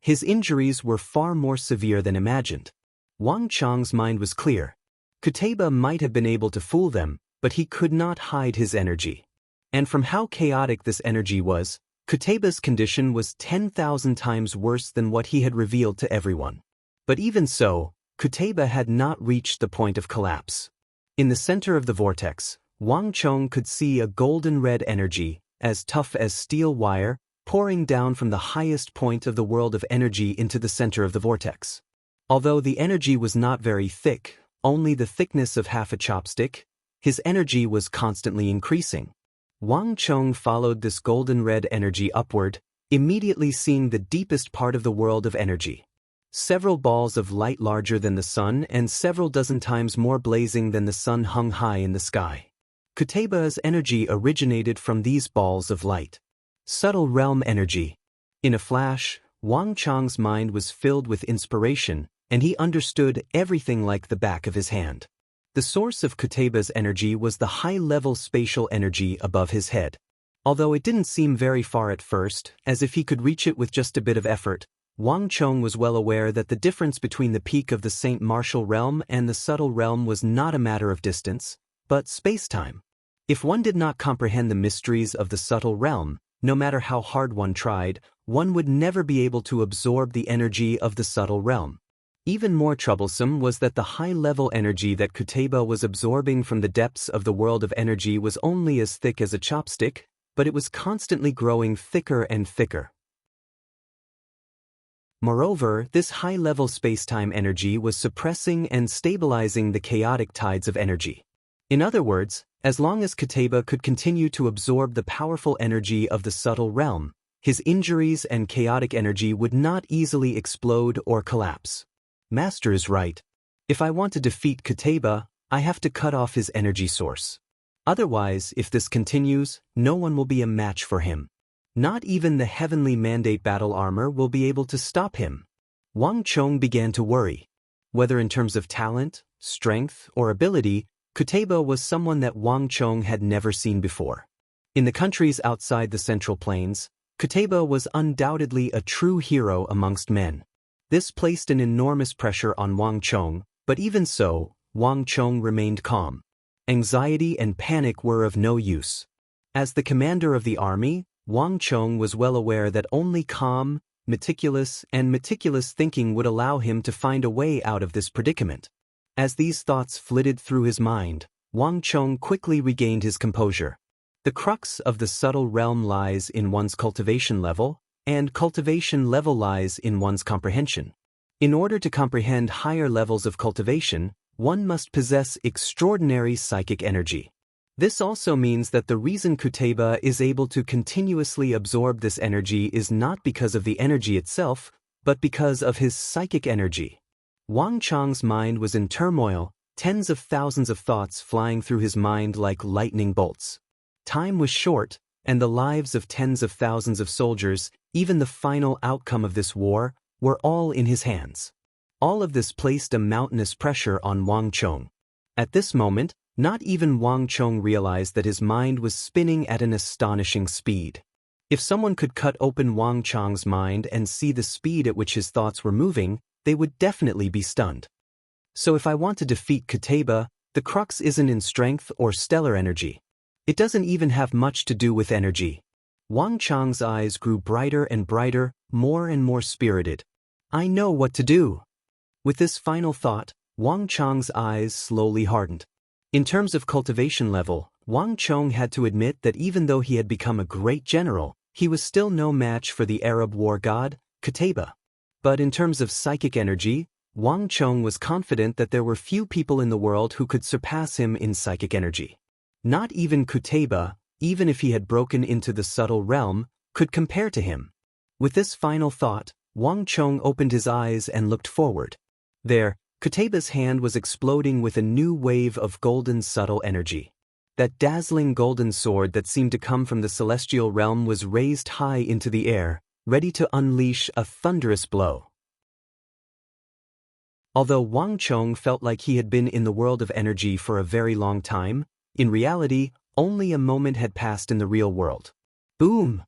His injuries were far more severe than imagined. Wang Chong's mind was clear. Kateba might have been able to fool them, but he could not hide his energy. And from how chaotic this energy was, Kateba's condition was 10,000 times worse than what he had revealed to everyone. But even so, Kateba had not reached the point of collapse. In the center of the vortex, Wang Chong could see a golden red energy, as tough as steel wire, pouring down from the highest point of the world of energy into the center of the vortex. Although the energy was not very thick, only the thickness of half a chopstick, his energy was constantly increasing. Wang Chong followed this golden red energy upward, immediately seeing the deepest part of the world of energy. Several balls of light larger than the sun and several dozen times more blazing than the sun hung high in the sky. Kateba's energy originated from these balls of light. Subtle realm energy. In a flash, Wang Chong's mind was filled with inspiration, and he understood everything like the back of his hand. The source of Kateba's energy was the high-level spatial energy above his head. Although it didn't seem very far at first, as if he could reach it with just a bit of effort, Wang Chong was well aware that the difference between the peak of the Saint Martial realm and the subtle realm was not a matter of distance, but space-time. If one did not comprehend the mysteries of the subtle realm, no matter how hard one tried, one would never be able to absorb the energy of the subtle realm. Even more troublesome was that the high-level energy that Kuteba was absorbing from the depths of the world of energy was only as thick as a chopstick, but it was constantly growing thicker and thicker. Moreover, this high-level space-time energy was suppressing and stabilizing the chaotic tides of energy. In other words, as long as Kuteba could continue to absorb the powerful energy of the subtle realm, his injuries and chaotic energy would not easily explode or collapse. Master is right. If I want to defeat Kuteba, I have to cut off his energy source. Otherwise, if this continues, no one will be a match for him. Not even the heavenly mandate battle armor will be able to stop him. Wang Chong began to worry. Whether in terms of talent, strength, or ability, Kuteba was someone that Wang Chong had never seen before. In the countries outside the Central Plains, Kuteba was undoubtedly a true hero amongst men. This placed an enormous pressure on Wang Chong, but even so, Wang Chong remained calm. Anxiety and panic were of no use. As the commander of the army, Wang Chong was well aware that only calm, meticulous thinking would allow him to find a way out of this predicament. As these thoughts flitted through his mind, Wang Chong quickly regained his composure. The crux of the subtle realm lies in one's cultivation level, and cultivation level lies in one's comprehension. In order to comprehend higher levels of cultivation, one must possess extraordinary psychic energy. This also means that the reason Kuteba is able to continuously absorb this energy is not because of the energy itself, but because of his psychic energy. Wang Chong's mind was in turmoil, tens of thousands of thoughts flying through his mind like lightning bolts. Time was short, and the lives of tens of thousands of soldiers, even the final outcome of this war, were all in his hands. All of this placed a mountainous pressure on Wang Chong. At this moment, not even Wang Chong realized that his mind was spinning at an astonishing speed. If someone could cut open Wang Chong's mind and see the speed at which his thoughts were moving, they would definitely be stunned. So if I want to defeat Kuteba, the crux isn't in strength or stellar energy. It doesn't even have much to do with energy. Wang Chong's eyes grew brighter and brighter, more and more spirited. I know what to do. With this final thought, Wang Chong's eyes slowly hardened. In terms of cultivation level, Wang Chong had to admit that even though he had become a great general, he was still no match for the Arab war god, Kuteba. But in terms of psychic energy, Wang Chong was confident that there were few people in the world who could surpass him in psychic energy. Not even Kuteba, even if he had broken into the subtle realm, could compare to him. With this final thought, Wang Chong opened his eyes and looked forward. There, Kuteba's hand was exploding with a new wave of golden subtle energy. That dazzling golden sword that seemed to come from the celestial realm was raised high into the air, ready to unleash a thunderous blow. Although Wang Chong felt like he had been in the world of energy for a very long time, in reality, only a moment had passed in the real world. Boom!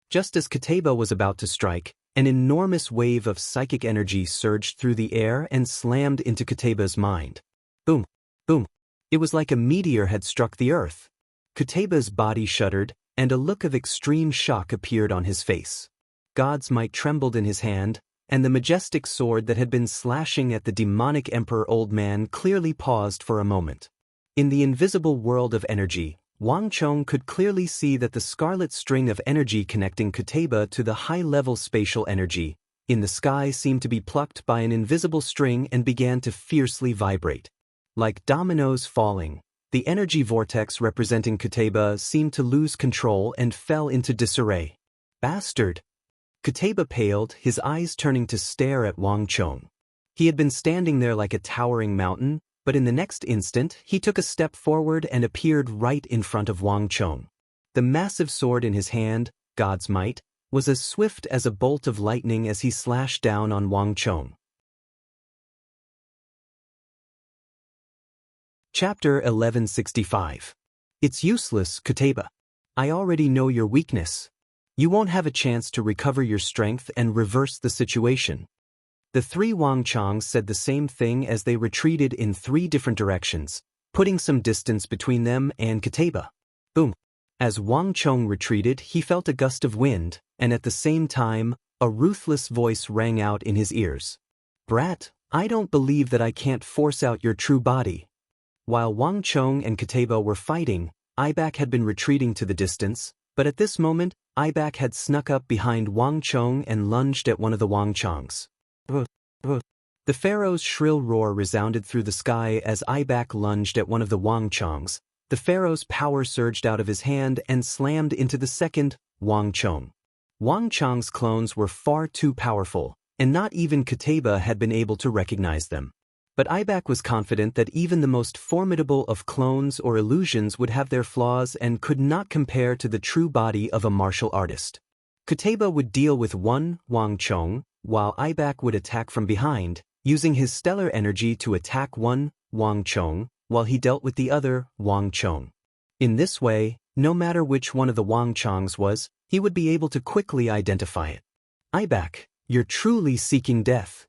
Just as Kuteba was about to strike, an enormous wave of psychic energy surged through the air and slammed into Kuteba's mind. Boom! Boom! It was like a meteor had struck the earth. Kuteba's body shuddered, and a look of extreme shock appeared on his face. God's might trembled in his hand, and the majestic sword that had been slashing at the demonic emperor old man clearly paused for a moment. In the invisible world of energy, Wang Chong could clearly see that the scarlet string of energy connecting Kuteba to the high-level spatial energy in the sky seemed to be plucked by an invisible string and began to fiercely vibrate. Like dominoes falling, the energy vortex representing Kuteba seemed to lose control and fell into disarray. Bastard! Kuteba paled, his eyes turning to stare at Wang Chong. He had been standing there like a towering mountain, but in the next instant, he took a step forward and appeared right in front of Wang Chong. The massive sword in his hand, God's might, was as swift as a bolt of lightning as he slashed down on Wang Chong. Chapter 1165. It's useless, Kuteba. I already know your weakness. You won't have a chance to recover your strength and reverse the situation. The three Wang Chongs said the same thing as they retreated in three different directions, putting some distance between them and Kateba. Boom. As Wang Chong retreated, he felt a gust of wind, and at the same time, a ruthless voice rang out in his ears. Brat, I don't believe that I can't force out your true body. While Wang Chong and Kateba were fighting, Ibak had been retreating to the distance, but at this moment, Ibak had snuck up behind Wang Chong and lunged at one of the Wang Chongs. The pharaoh's shrill roar resounded through the sky as Ibak lunged at one of the Wang Chongs. The pharaoh's power surged out of his hand and slammed into the second, Wang Chong. Wang Chong's clones were far too powerful, and not even Kateba had been able to recognize them. But Ibak was confident that even the most formidable of clones or illusions would have their flaws and could not compare to the true body of a martial artist. Kateba would deal with one Wang Chong, while Ibak would attack from behind, using his stellar energy to attack one Wang Chong, while he dealt with the other Wang Chong. In this way, no matter which one of the Wang Chongs was, he would be able to quickly identify it. Ibak, you're truly seeking death.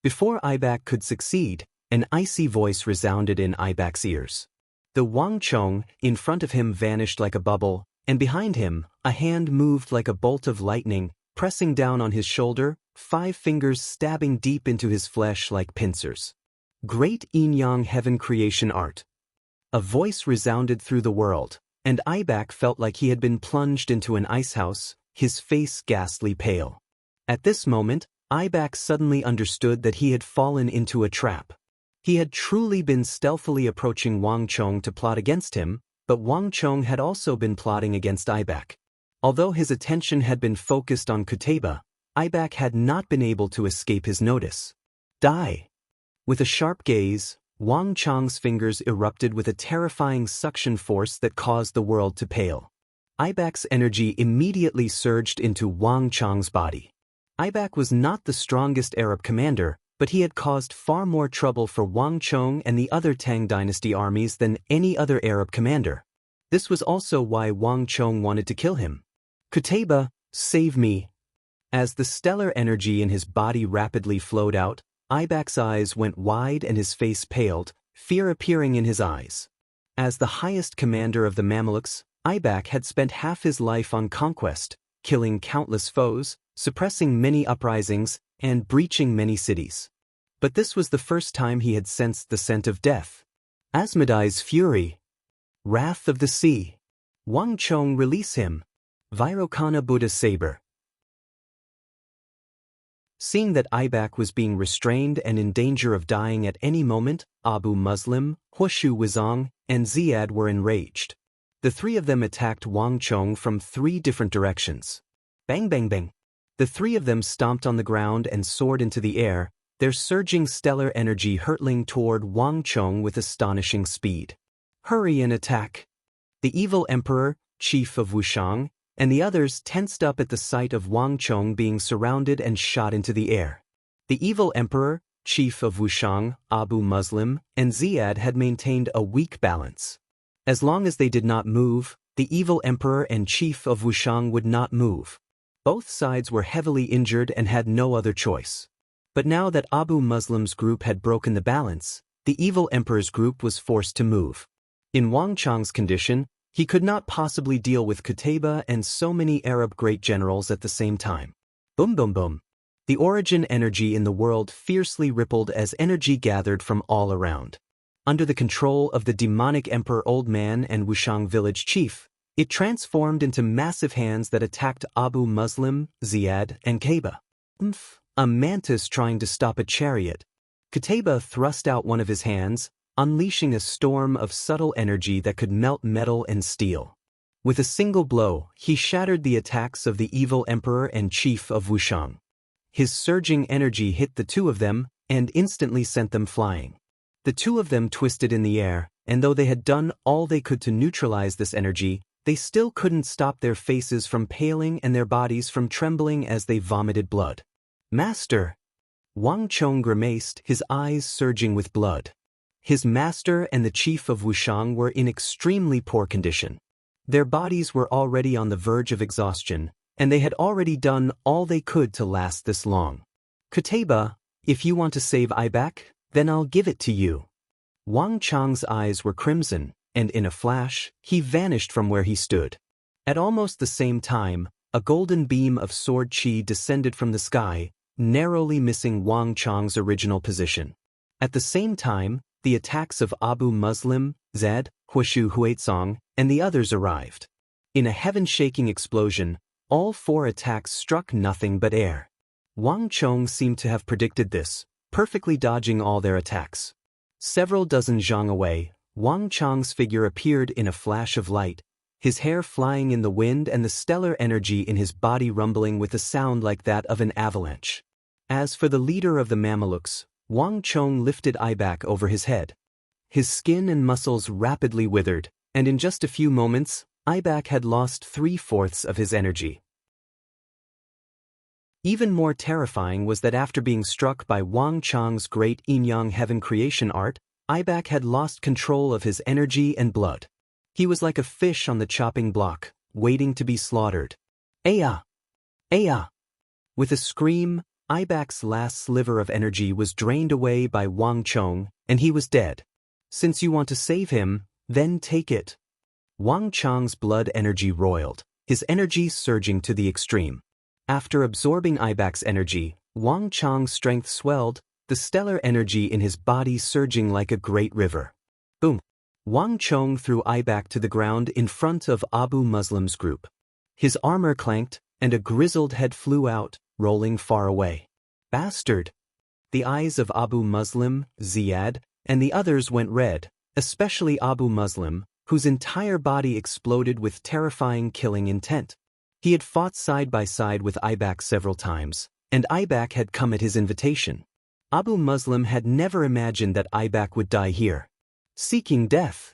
Before Ibak could succeed, an icy voice resounded in Ibak's ears. The Wang Chong in front of him vanished like a bubble, and behind him, a hand moved like a bolt of lightning, pressing down on his shoulder, 5 fingers stabbing deep into his flesh like pincers. Great Yin-Yang Heaven Creation Art. A voice resounded through the world, and Ibak felt like he had been plunged into an ice house, his face ghastly pale. At this moment, Ibak suddenly understood that he had fallen into a trap. He had truly been stealthily approaching Wang Chong to plot against him, but Wang Chong had also been plotting against Ibak. Although his attention had been focused on Kateba, Ibak had not been able to escape his notice. Die! With a sharp gaze, Wang Chong's fingers erupted with a terrifying suction force that caused the world to pale. Ibak's energy immediately surged into Wang Chong's body. Ibak was not the strongest Arab commander, but he had caused far more trouble for Wang Chong and the other Tang dynasty armies than any other Arab commander. This was also why Wang Chong wanted to kill him. Kateba, save me. As the stellar energy in his body rapidly flowed out, Ibak's eyes went wide and his face paled, fear appearing in his eyes. As the highest commander of the Mamelukes, Ibak had spent half his life on conquest, killing countless foes, suppressing many uprisings, and breaching many cities. But this was the first time he had sensed the scent of death. Asmodai's fury. Wrath of the sea. Wang Chong, release him. Vairocana Buddha saber. Seeing that Ibak was being restrained and in danger of dying at any moment, Abu Muslim, Huashu Wizong, and Ziad were enraged. The 3 of them attacked Wang Chong from 3 different directions. Bang bang bang. The 3 of them stomped on the ground and soared into the air, their surging stellar energy hurtling toward Wang Chong with astonishing speed. Hurry and attack. The evil emperor, chief of Wushang, and the others tensed up at the sight of Wang Chong being surrounded and shot into the air. The evil emperor, chief of Wushang, Abu Muslim, and Ziad had maintained a weak balance. As long as they did not move, the evil emperor and chief of Wushang would not move. Both sides were heavily injured and had no other choice. But now that Abu Muslim's group had broken the balance, the evil emperor's group was forced to move. In Wang Chong's condition, he could not possibly deal with Kateba and so many Arab great generals at the same time. Boom boom boom. The origin energy in the world fiercely rippled as energy gathered from all around. Under the control of the demonic Emperor Old Man and Wushang village chief, it transformed into massive hands that attacked Abu Muslim, Ziad, and Kateba. A mantis trying to stop a chariot. Kateba thrust out one of his hands, unleashing a storm of subtle energy that could melt metal and steel. With a single blow, he shattered the attacks of the evil emperor and chief of Wushang. His surging energy hit the 2 of them and instantly sent them flying. The 2 of them twisted in the air, and though they had done all they could to neutralize this energy, they still couldn't stop their faces from paling and their bodies from trembling as they vomited blood. Master! Wang Chong grimaced, his eyes surging with blood. His master and the chief of Wushang were in extremely poor condition. Their bodies were already on the verge of exhaustion, and they had already done all they could to last this long. Kateba, if you want to save Ibak, then I'll give it to you. Wang Chang's eyes were crimson, and in a flash, he vanished from where he stood. At almost the same time, a golden beam of sword chi descended from the sky, narrowly missing Wang Chang's original position. At the same time, the attacks of Abu Muslim, Zed, Huishu Huizong, and the others arrived. In a heaven-shaking explosion, all 4 attacks struck nothing but air. Wang Chong seemed to have predicted this, perfectly dodging all their attacks. Several dozen zhang away, Wang Chang's figure appeared in a flash of light, his hair flying in the wind and the stellar energy in his body rumbling with a sound like that of an avalanche. As for the leader of the Mamelukes, Wang Chong lifted Ibak over his head. His skin and muscles rapidly withered, and in just a few moments, Ibak had lost 3/4 of his energy. Even more terrifying was that after being struck by Wang Chang's great yin-yang heaven creation art, Ibak had lost control of his energy and blood. He was like a fish on the chopping block, waiting to be slaughtered. Aya! Aya! With a scream, Ibak's last sliver of energy was drained away by Wang Chong, and he was dead. Since you want to save him, then take it. Wang Chang's blood energy roiled, his energy surging to the extreme. After absorbing Ibak's energy, Wang Chang's strength swelled, the stellar energy in his body surging like a great river. Boom! Wang Chong threw Ibak to the ground in front of Abu Muslim's group. His armor clanked, and a grizzled head flew out, rolling far away. Bastard! The eyes of Abu Muslim, Ziyad, and the others went red, especially Abu Muslim, whose entire body exploded with terrifying killing intent. He had fought side by side with Ibak several times, and Ibak had come at his invitation. Abu Muslim had never imagined that Ibak would die here. Seeking death.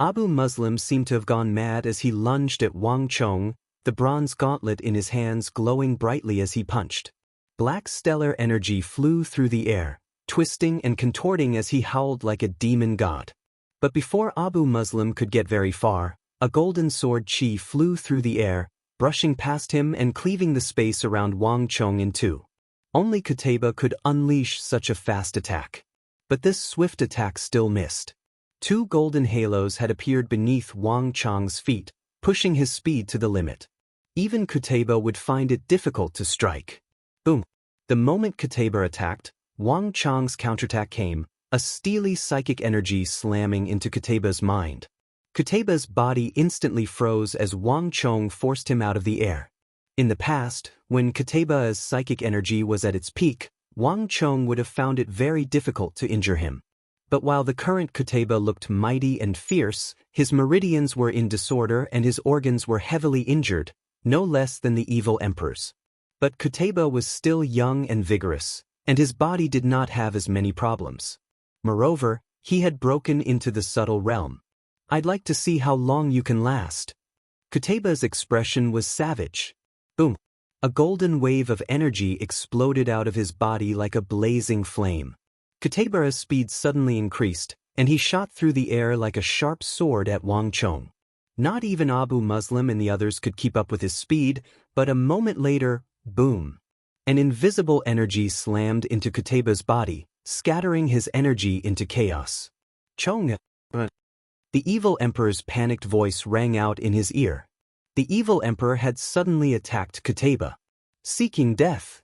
Abu Muslim seemed to have gone mad as he lunged at Wang Chong, the bronze gauntlet in his hands glowing brightly as he punched. Black stellar energy flew through the air, twisting and contorting as he howled like a demon god. But before Abu Muslim could get very far, a golden sword chi flew through the air, brushing past him and cleaving the space around Wang Chong in two. Only Qutayba could unleash such a fast attack. But this swift attack still missed. 2 golden halos had appeared beneath Wang Chong's feet, pushing his speed to the limit. Even Qutayba would find it difficult to strike. Boom! The moment Qutayba attacked, Wang Chong's counterattack came, a steely psychic energy slamming into Qutayba's mind. Qutayba's body instantly froze as Wang Chong forced him out of the air. In the past, when Qutayba's psychic energy was at its peak, Wang Chong would have found it very difficult to injure him. But while the current Qutayba looked mighty and fierce, his meridians were in disorder and his organs were heavily injured, no less than the evil emperor's. But Qutayba was still young and vigorous, and his body did not have as many problems. Moreover, he had broken into the subtle realm. I'd like to see how long you can last. Qutayba's expression was savage. Boom! A golden wave of energy exploded out of his body like a blazing flame. Qutayba's speed suddenly increased, and he shot through the air like a sharp sword at Wang Chong. Not even Abu Muslim and the others could keep up with his speed, but a moment later, boom! An invisible energy slammed into Qutayba's body, scattering his energy into chaos. Chong! The evil emperor's panicked voice rang out in his ear. The evil emperor had suddenly attacked Qutayba. Seeking death.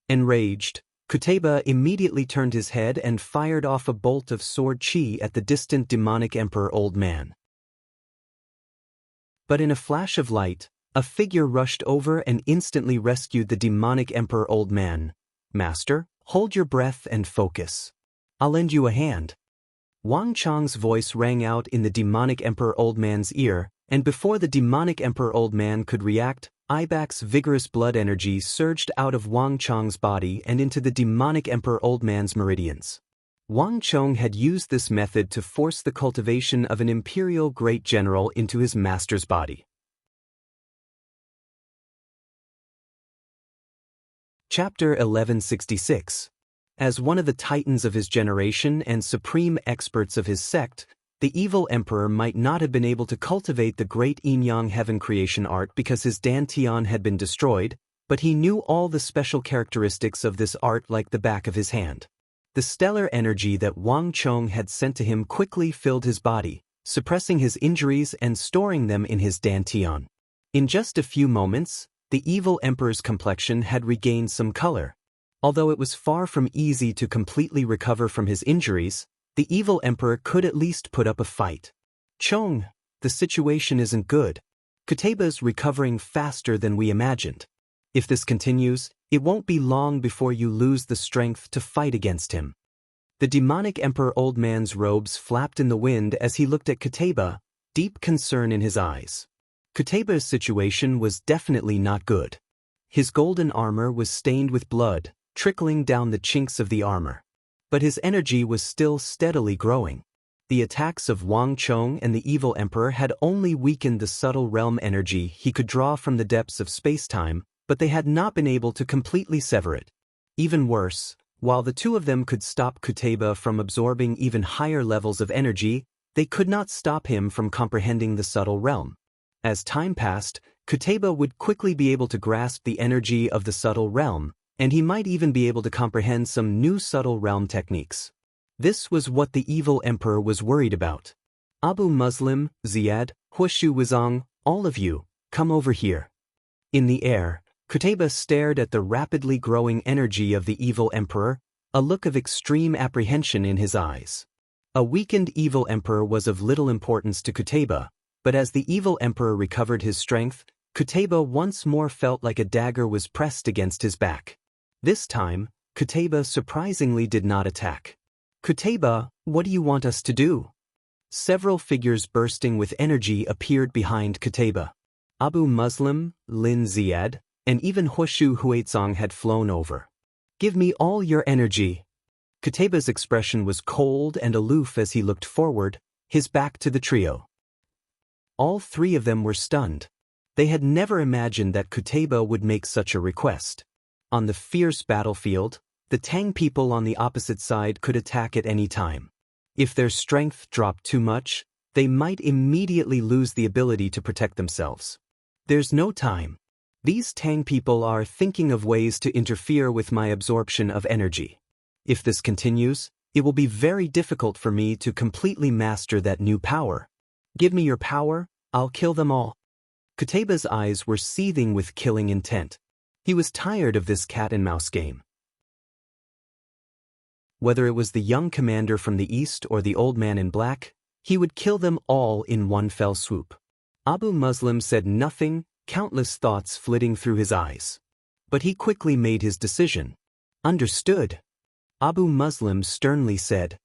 Enraged, Qutayba immediately turned his head and fired off a bolt of sword chi at the distant demonic emperor old man. But in a flash of light, a figure rushed over and instantly rescued the demonic emperor old man. Master, hold your breath and focus. I'll lend you a hand. Wang Chong's voice rang out in the demonic emperor old man's ear, and before the demonic emperor old man could react, Ibak's vigorous blood energy surged out of Wang Chong's body and into the demonic emperor old man's meridians. Wang Chong had used this method to force the cultivation of an imperial great general into his master's body. Chapter 1166. As one of the titans of his generation and supreme experts of his sect, the evil emperor might not have been able to cultivate the great yin-yang heaven creation art because his dantian had been destroyed, but he knew all the special characteristics of this art like the back of his hand. The stellar energy that Wang Chong had sent to him quickly filled his body, suppressing his injuries and storing them in his dantian. In just a few moments, the evil emperor's complexion had regained some color. Although it was far from easy to completely recover from his injuries, the evil emperor could at least put up a fight. Chong, the situation isn't good. Kutaba's recovering faster than we imagined. If this continues, it won't be long before you lose the strength to fight against him. The demonic emperor old man's robes flapped in the wind as he looked at Kutaba, deep concern in his eyes. Kutaba's situation was definitely not good. His golden armor was stained with blood, trickling down the chinks of the armor. But his energy was still steadily growing. The attacks of Wang Chong and the evil emperor had only weakened the subtle realm energy he could draw from the depths of space-time, but they had not been able to completely sever it. Even worse, while the two of them could stop Kutaba from absorbing even higher levels of energy, they could not stop him from comprehending the subtle realm. As time passed, Kutaba would quickly be able to grasp the energy of the subtle realm, and he might even be able to comprehend some new subtle realm techniques. This was what the evil emperor was worried about. Abu Muslim, Ziad, Huashu Wizang, all of you, come over here. In the air, Kutaba stared at the rapidly growing energy of the evil emperor, a look of extreme apprehension in his eyes. A weakened evil emperor was of little importance to Kutaba, but as the evil emperor recovered his strength, Kutaba once more felt like a dagger was pressed against his back. This time, Kutaba surprisingly did not attack. Kutaba, what do you want us to do? Several figures bursting with energy appeared behind Kutaba. Abu Muslim, Lin Ziad, and even Huashu Huaizong had flown over. Give me all your energy. Kutaba's expression was cold and aloof as he looked forward, his back to the trio. All three of them were stunned. They had never imagined that Kutaba would make such a request. On the fierce battlefield, the Tang people on the opposite side could attack at any time. If their strength dropped too much, they might immediately lose the ability to protect themselves. There's no time. These Tang people are thinking of ways to interfere with my absorption of energy. If this continues, it will be very difficult for me to completely master that new power. Give me your power, I'll kill them all. Kutaba's eyes were seething with killing intent. He was tired of this cat-and-mouse game. Whether it was the young commander from the east or the old man in black, he would kill them all in one fell swoop. Abu Muslim said nothing, countless thoughts flitting through his eyes. But he quickly made his decision. Understood. Abu Muslim sternly said,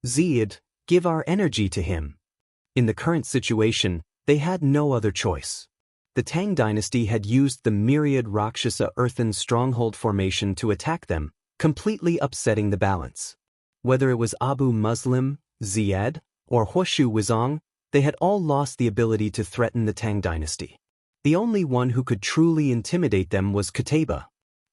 Ziyad, give our energy to him. In the current situation, they had no other choice. The Tang dynasty had used the myriad Rakshasa earthen stronghold formation to attack them, completely upsetting the balance. Whether it was Abu Muslim, Ziad, or Huashu Wizang, they had all lost the ability to threaten the Tang dynasty. The only one who could truly intimidate them was Kutaba.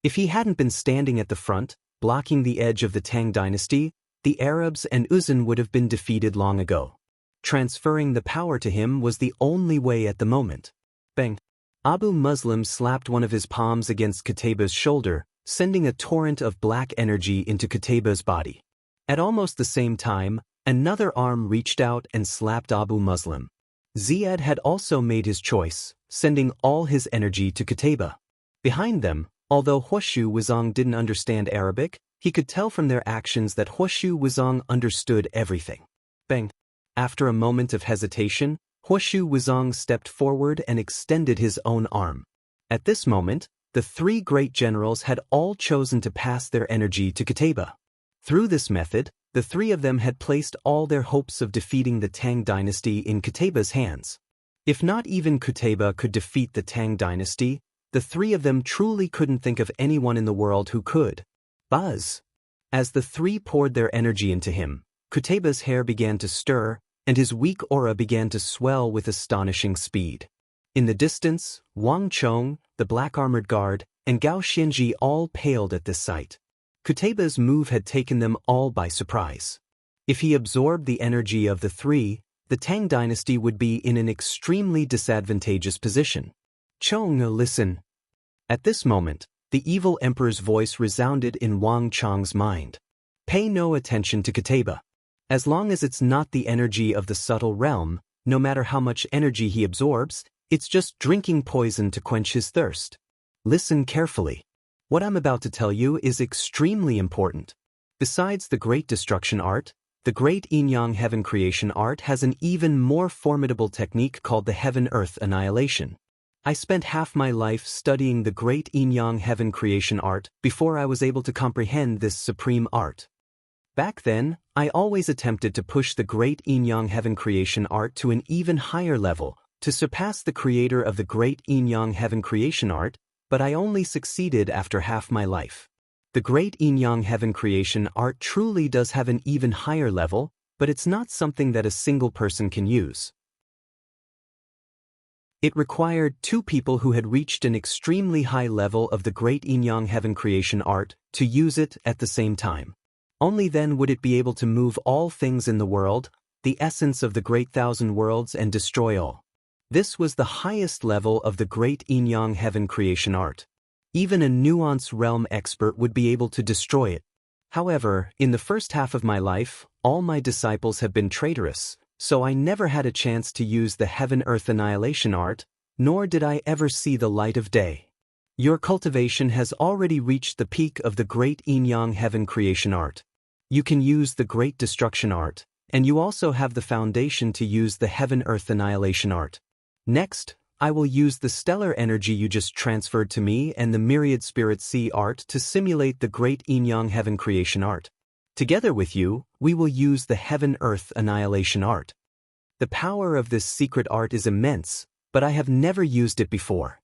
If he hadn't been standing at the front, blocking the edge of the Tang dynasty, the Arabs and Uzan would have been defeated long ago. Transferring the power to him was the only way at the moment. Bang! Abu Muslim slapped one of his palms against Kutaba's shoulder, sending a torrent of black energy into Kutaba's body. At almost the same time, another arm reached out and slapped Abu Muslim. Ziad had also made his choice, sending all his energy to Kutaba. Behind them, although Huashu Wizang didn't understand Arabic, he could tell from their actions that Huashu Wizang understood everything. Bang! After a moment of hesitation, Huashu Wizang stepped forward and extended his own arm. At this moment, the three great generals had all chosen to pass their energy to Kutaba. Through this method, the three of them had placed all their hopes of defeating the Tang dynasty in Kutaba's hands. If not even Kutaba could defeat the Tang dynasty, the three of them truly couldn't think of anyone in the world who could. Buzz! As the three poured their energy into him, Kutaba's hair began to stir, and his weak aura began to swell with astonishing speed. In the distance, Wang Chong, the black-armored guard, and Gao Xianji all paled at this sight. Kutaba's move had taken them all by surprise. If he absorbed the energy of the three, the Tang dynasty would be in an extremely disadvantageous position. Chong, listen. At this moment, the evil emperor's voice resounded in Wang Chong's mind. Pay no attention to Kateba. As long as it's not the energy of the subtle realm, no matter how much energy he absorbs, it's just drinking poison to quench his thirst. Listen carefully. What I'm about to tell you is extremely important. Besides the Great Destruction Art, the Great Yin-Yang Heaven Creation Art has an even more formidable technique called the Heaven-Earth Annihilation. I spent half my life studying the Great Yin-Yang Heaven Creation Art before I was able to comprehend this supreme art. Back then, I always attempted to push the Great Yin-Yang Heaven Creation Art to an even higher level, to surpass the creator of the Great Yin-Yang Heaven Creation Art, but I only succeeded after half my life. The Great Yin-Yang Heaven Creation Art truly does have an even higher level, but it's not something that a single person can use. It required two people who had reached an extremely high level of the Great Yin-Yang Heaven Creation Art to use it at the same time. Only then would it be able to move all things in the world, the essence of the Great Thousand Worlds, and destroy all. This was the highest level of the Great Yin-Yang Heaven Creation Art. Even a nuance realm expert would be able to destroy it. However, in the first half of my life, all my disciples have been traitorous, so I never had a chance to use the Heaven-Earth Annihilation Art, nor did I ever see the light of day. Your cultivation has already reached the peak of the Great Yin-Yang Heaven Creation Art. You can use the Great Destruction Art, and you also have the foundation to use the Heaven-Earth Annihilation Art. Next, I will use the stellar energy you just transferred to me and the Myriad Spirit Sea Art to simulate the Great Yin-Yang Heaven Creation Art. Together with you, we will use the Heaven-Earth Annihilation Art. The power of this secret art is immense, but I have never used it before.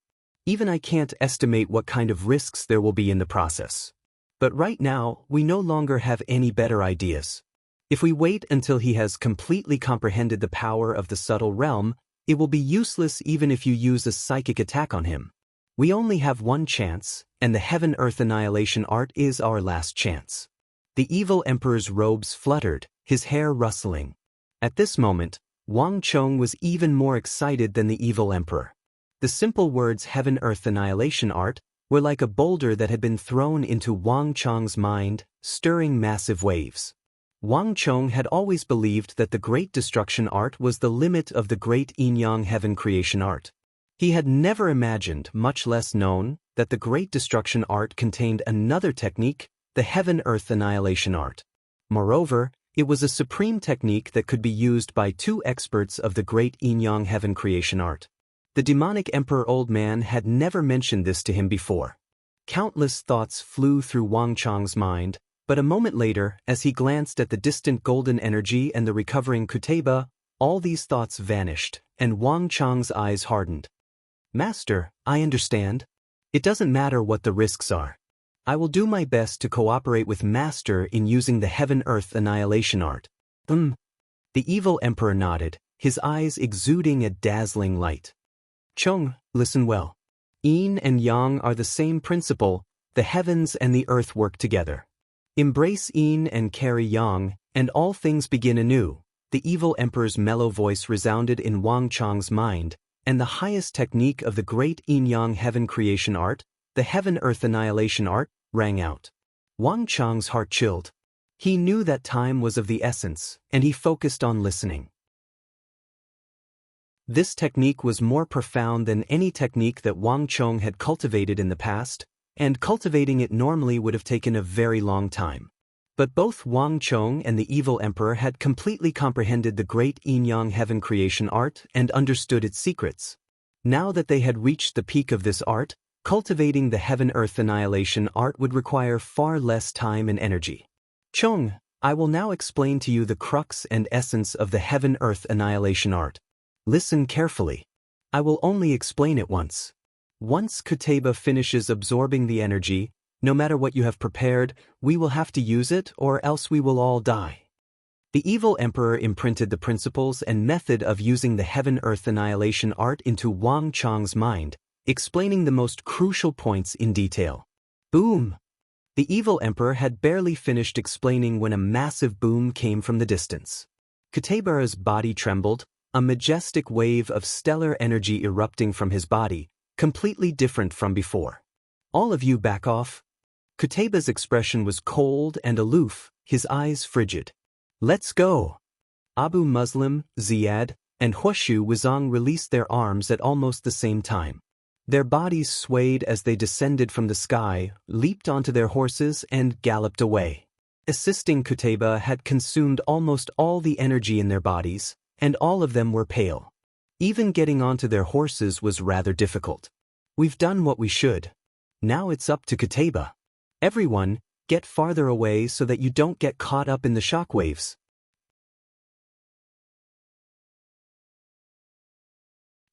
Even I can't estimate what kind of risks there will be in the process. But right now, we no longer have any better ideas. If we wait until he has completely comprehended the power of the subtle realm, it will be useless even if you use a psychic attack on him. We only have one chance, and the Heaven-Earth Annihilation Art is our last chance. The evil emperor's robes fluttered, his hair rustling. At this moment, Wang Chong was even more excited than the evil emperor. The simple words Heaven-Earth Annihilation Art were like a boulder that had been thrown into Wang Chong's mind, stirring massive waves. Wang Chong had always believed that the Great Destruction Art was the limit of the Great Yin-Yang Heaven Creation Art. He had never imagined, much less known, that the Great Destruction Art contained another technique, the Heaven-Earth Annihilation Art. Moreover, it was a supreme technique that could be used by two experts of the Great Yin-Yang Heaven Creation Art. The demonic emperor old man had never mentioned this to him before. Countless thoughts flew through Wang Chong's mind, but a moment later, as he glanced at the distant golden energy and the recovering Kuteba, all these thoughts vanished, and Wang Chong's eyes hardened. Master, I understand. It doesn't matter what the risks are. I will do my best to cooperate with Master in using the Heaven-Earth Annihilation Art. The evil emperor nodded, his eyes exuding a dazzling light. Chong, listen well. Yin and Yang are the same principle, the heavens and the earth work together. Embrace Yin and carry Yang, and all things begin anew. The evil emperor's mellow voice resounded in Wang Chong's mind, and the highest technique of the Great Yin-Yang Heaven Creation Art, the Heaven-Earth Annihilation Art, rang out. Wang Chong's heart chilled. He knew that time was of the essence, and he focused on listening. This technique was more profound than any technique that Wang Chong had cultivated in the past, and cultivating it normally would have taken a very long time. But both Wang Chong and the evil emperor had completely comprehended the Great Yin-Yang Heaven Creation Art and understood its secrets. Now that they had reached the peak of this art, cultivating the Heaven-Earth Annihilation Art would require far less time and energy. Chong, I will now explain to you the crux and essence of the Heaven-Earth Annihilation Art. Listen carefully. I will only explain it once. Once Kuteba finishes absorbing the energy, no matter what you have prepared, we will have to use it or else we will all die. The evil emperor imprinted the principles and method of using the Heaven-Earth Annihilation Art into Wang Chong's mind, explaining the most crucial points in detail. Boom! The evil emperor had barely finished explaining when a massive boom came from the distance. Kuteba's body trembled, a majestic wave of stellar energy erupting from his body, completely different from before. All of you back off. Kutaba's expression was cold and aloof, his eyes frigid. "Let's go!" Abu Muslim, Ziyad, and Huashu Wuzong released their arms at almost the same time. Their bodies swayed as they descended from the sky, leaped onto their horses, and galloped away. Assisting Kutaba had consumed almost all the energy in their bodies, and all of them were pale. Even getting onto their horses was rather difficult. "We've done what we should. Now it's up to Kutaba. Everyone, get farther away so that you don't get caught up in the shockwaves."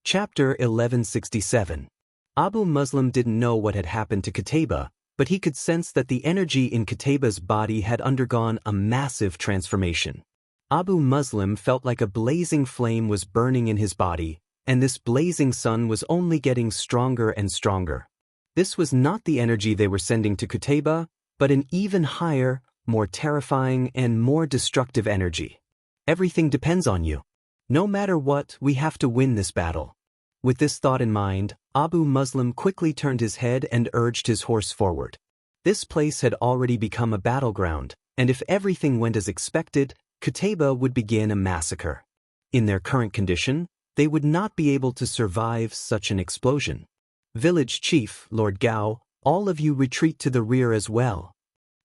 Chapter 1167. Abu Muslim didn't know what had happened to Kutaba, but he could sense that the energy in Kutaba's body had undergone a massive transformation. Abu Muslim felt like a blazing flame was burning in his body, and this blazing sun was only getting stronger and stronger. This was not the energy they were sending to Kutaba, but an even higher, more terrifying, and more destructive energy. "Everything depends on you. No matter what, we have to win this battle." With this thought in mind, Abu Muslim quickly turned his head and urged his horse forward. This place had already become a battleground, and if everything went as expected, Kutaba would begin a massacre. In their current condition, they would not be able to survive such an explosion. "Village Chief, Lord Gao, all of you retreat to the rear as well,"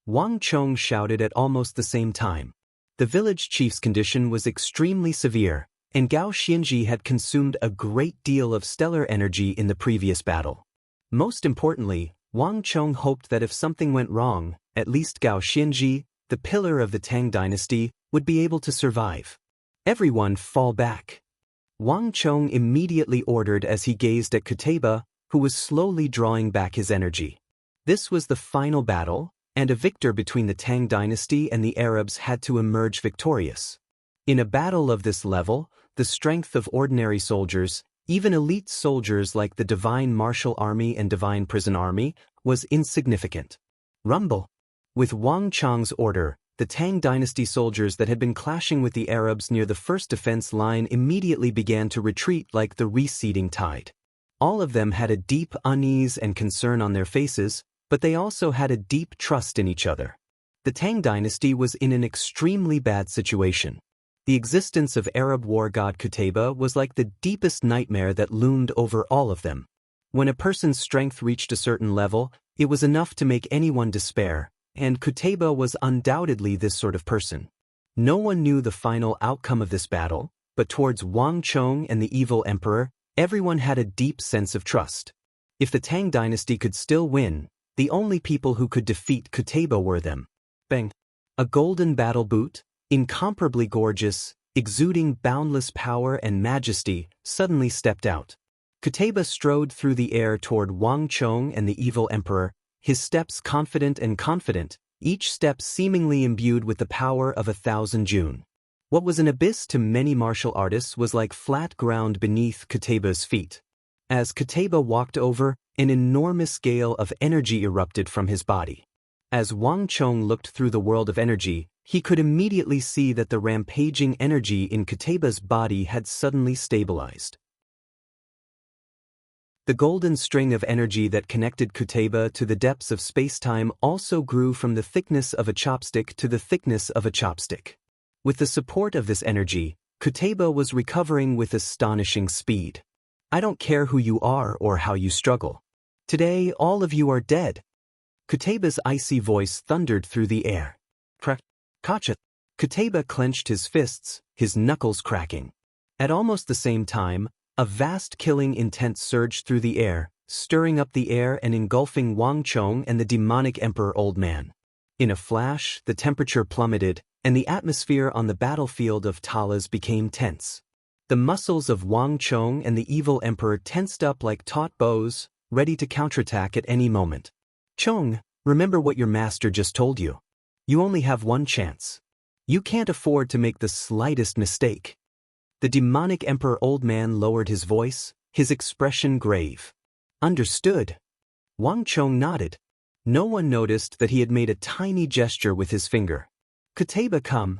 Wang Chong shouted at almost the same time. The village chief's condition was extremely severe, and Gao Xianji had consumed a great deal of stellar energy in the previous battle. Most importantly, Wang Chong hoped that if something went wrong, at least Gao Xianji, the pillar of the Tang dynasty, would be able to survive. "Everyone fall back," Wang Chong immediately ordered as he gazed at Kutaba, who was slowly drawing back his energy. This was the final battle, and a victor between the Tang dynasty and the Arabs had to emerge victorious. In a battle of this level, the strength of ordinary soldiers, even elite soldiers like the Divine Martial Army and Divine Prison Army, was insignificant. Rumble. With Wang Chong's order, the Tang dynasty soldiers that had been clashing with the Arabs near the first defense line immediately began to retreat like the receding tide. All of them had a deep unease and concern on their faces, but they also had a deep trust in each other. The Tang dynasty was in an extremely bad situation. The existence of Arab war god Kutaba was like the deepest nightmare that loomed over all of them. When a person's strength reached a certain level, it was enough to make anyone despair, and Kutaba was undoubtedly this sort of person. No one knew the final outcome of this battle, but towards Wang Chong and the evil emperor, everyone had a deep sense of trust. If the Tang dynasty could still win, the only people who could defeat Kutaba were them. Bang! A golden battle boot, incomparably gorgeous, exuding boundless power and majesty, suddenly stepped out. Kutaba strode through the air toward Wang Chong and the evil emperor, his steps confident and confident, each step seemingly imbued with the power of 1,000 June. What was an abyss to many martial artists was like flat ground beneath Kutaba's feet. As Kutaba walked over, an enormous gale of energy erupted from his body. As Wang Chong looked through the world of energy, he could immediately see that the rampaging energy in Kutaba's body had suddenly stabilized. The golden string of energy that connected Kutaba to the depths of space-time also grew from the thickness of a chopstick to the thickness of a chopstick. With the support of this energy, Kutaba was recovering with astonishing speed. "I don't care who you are or how you struggle. Today, all of you are dead." Kutaba's icy voice thundered through the air. "Kacha!" Kutaba clenched his fists, his knuckles cracking. At almost the same time, a vast killing intent surged through the air, stirring up the air and engulfing Wang Chong and the demonic Emperor Old Man. In a flash, the temperature plummeted, and the atmosphere on the battlefield of Talas became tense. The muscles of Wang Chong and the evil emperor tensed up like taut bows, ready to counterattack at any moment. "Chong, remember what your master just told you. You only have one chance. You can't afford to make the slightest mistake." The demonic Emperor Old Man lowered his voice, his expression grave. "Understood." Wang Chong nodded. No one noticed that he had made a tiny gesture with his finger. "Kutaba, come."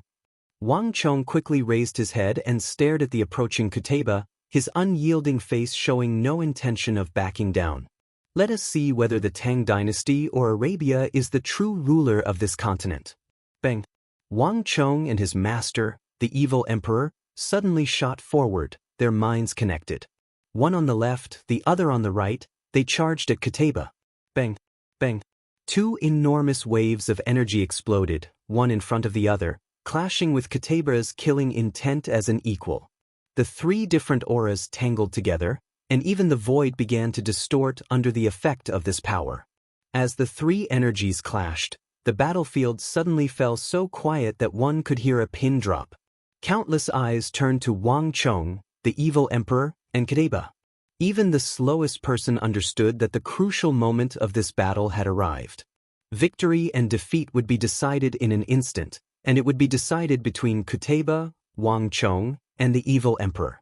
Wang Chong quickly raised his head and stared at the approaching Kutaba, his unyielding face showing no intention of backing down. Let us see whether the Tang dynasty or Arabia is the true ruler of this continent. Bang! Wang Chong and his master, the evil emperor, suddenly shot forward, their minds connected. One on the left, the other on the right, they charged at Qutayba. Bang! Bang! Two enormous waves of energy exploded, one in front of the other, clashing with Qutayba's killing intent as an equal. The three different auras tangled together, and even the void began to distort under the effect of this power. As the three energies clashed, the battlefield suddenly fell so quiet that one could hear a pin drop. Countless eyes turned to Wang Chong, the evil emperor, and Qutayba. Even the slowest person understood that the crucial moment of this battle had arrived. Victory and defeat would be decided in an instant, and it would be decided between Qutayba, Wang Chong, and the evil emperor.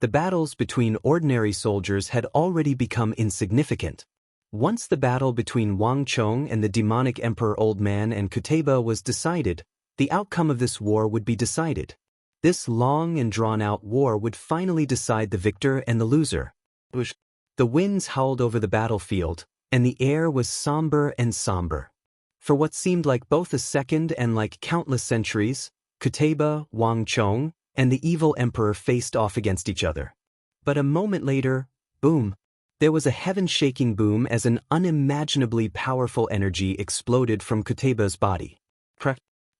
The battles between ordinary soldiers had already become insignificant. Once the battle between Wang Chong and the demonic emperor Old Man and Qutayba was decided, the outcome of this war would be decided. This long and drawn-out war would finally decide the victor and the loser. The winds howled over the battlefield, and the air was somber and somber. For what seemed like both a second and like countless centuries, Qutayba, Wang Chong, and the evil emperor faced off against each other. But a moment later, boom! There was a heaven-shaking boom as an unimaginably powerful energy exploded from Qutayba's body.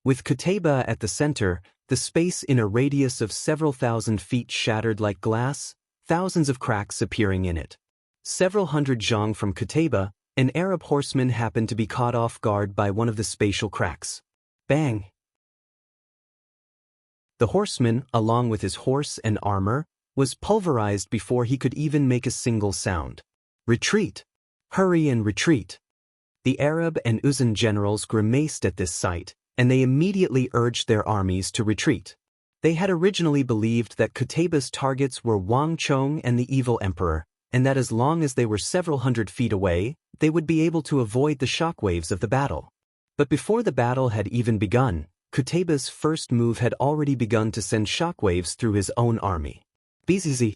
With Qutayba at the center, the space in a radius of several thousand feet shattered like glass, thousands of cracks appearing in it. Several hundred zhang from Qutayba, an Arab horseman happened to be caught off guard by one of the spatial cracks. Bang! The horseman, along with his horse and armor, was pulverized before he could even make a single sound. Retreat! Hurry and retreat! The Arab and Uzan generals grimaced at this sight, and they immediately urged their armies to retreat. They had originally believed that Qutayba's targets were Wang Chong and the evil emperor, and that as long as they were several hundred feet away, they would be able to avoid the shockwaves of the battle. But before the battle had even begun, Qutayba's first move had already begun to send shockwaves through his own army. BZZ.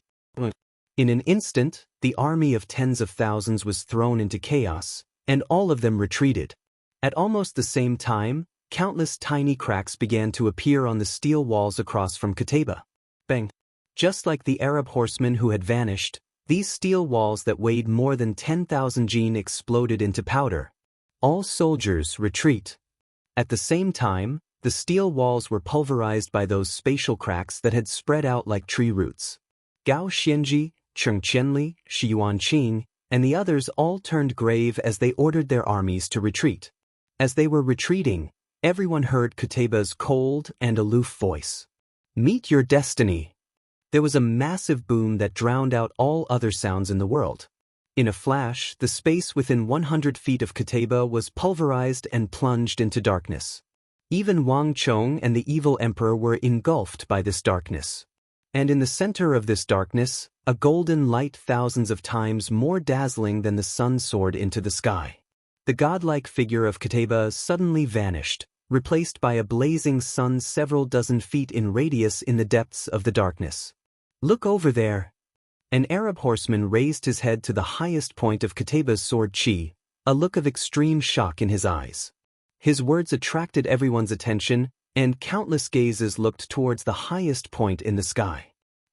In an instant, the army of tens of thousands was thrown into chaos, and all of them retreated. At almost the same time, countless tiny cracks began to appear on the steel walls across from Qutayba. Bang! Just like the Arab horsemen who had vanished, these steel walls that weighed more than 10,000 jin exploded into powder. All soldiers retreat. At the same time, the steel walls were pulverized by those spatial cracks that had spread out like tree roots. Gao Xianji, Cheng Qianli, Shi Yuanqing, and the others all turned grave as they ordered their armies to retreat. As they were retreating, everyone heard Qutayba's cold and aloof voice. Meet your destiny! There was a massive boom that drowned out all other sounds in the world. In a flash, the space within 100 feet of Qutayba was pulverized and plunged into darkness. Even Wang Chong and the evil emperor were engulfed by this darkness. And in the center of this darkness, a golden light thousands of times more dazzling than the sun soared into the sky. The godlike figure of Qutayba suddenly vanished, replaced by a blazing sun several dozen feet in radius in the depths of the darkness. Look over there! An Arab horseman raised his head to the highest point of Qutayba's sword chi, a look of extreme shock in his eyes. His words attracted everyone's attention, and countless gazes looked towards the highest point in the sky.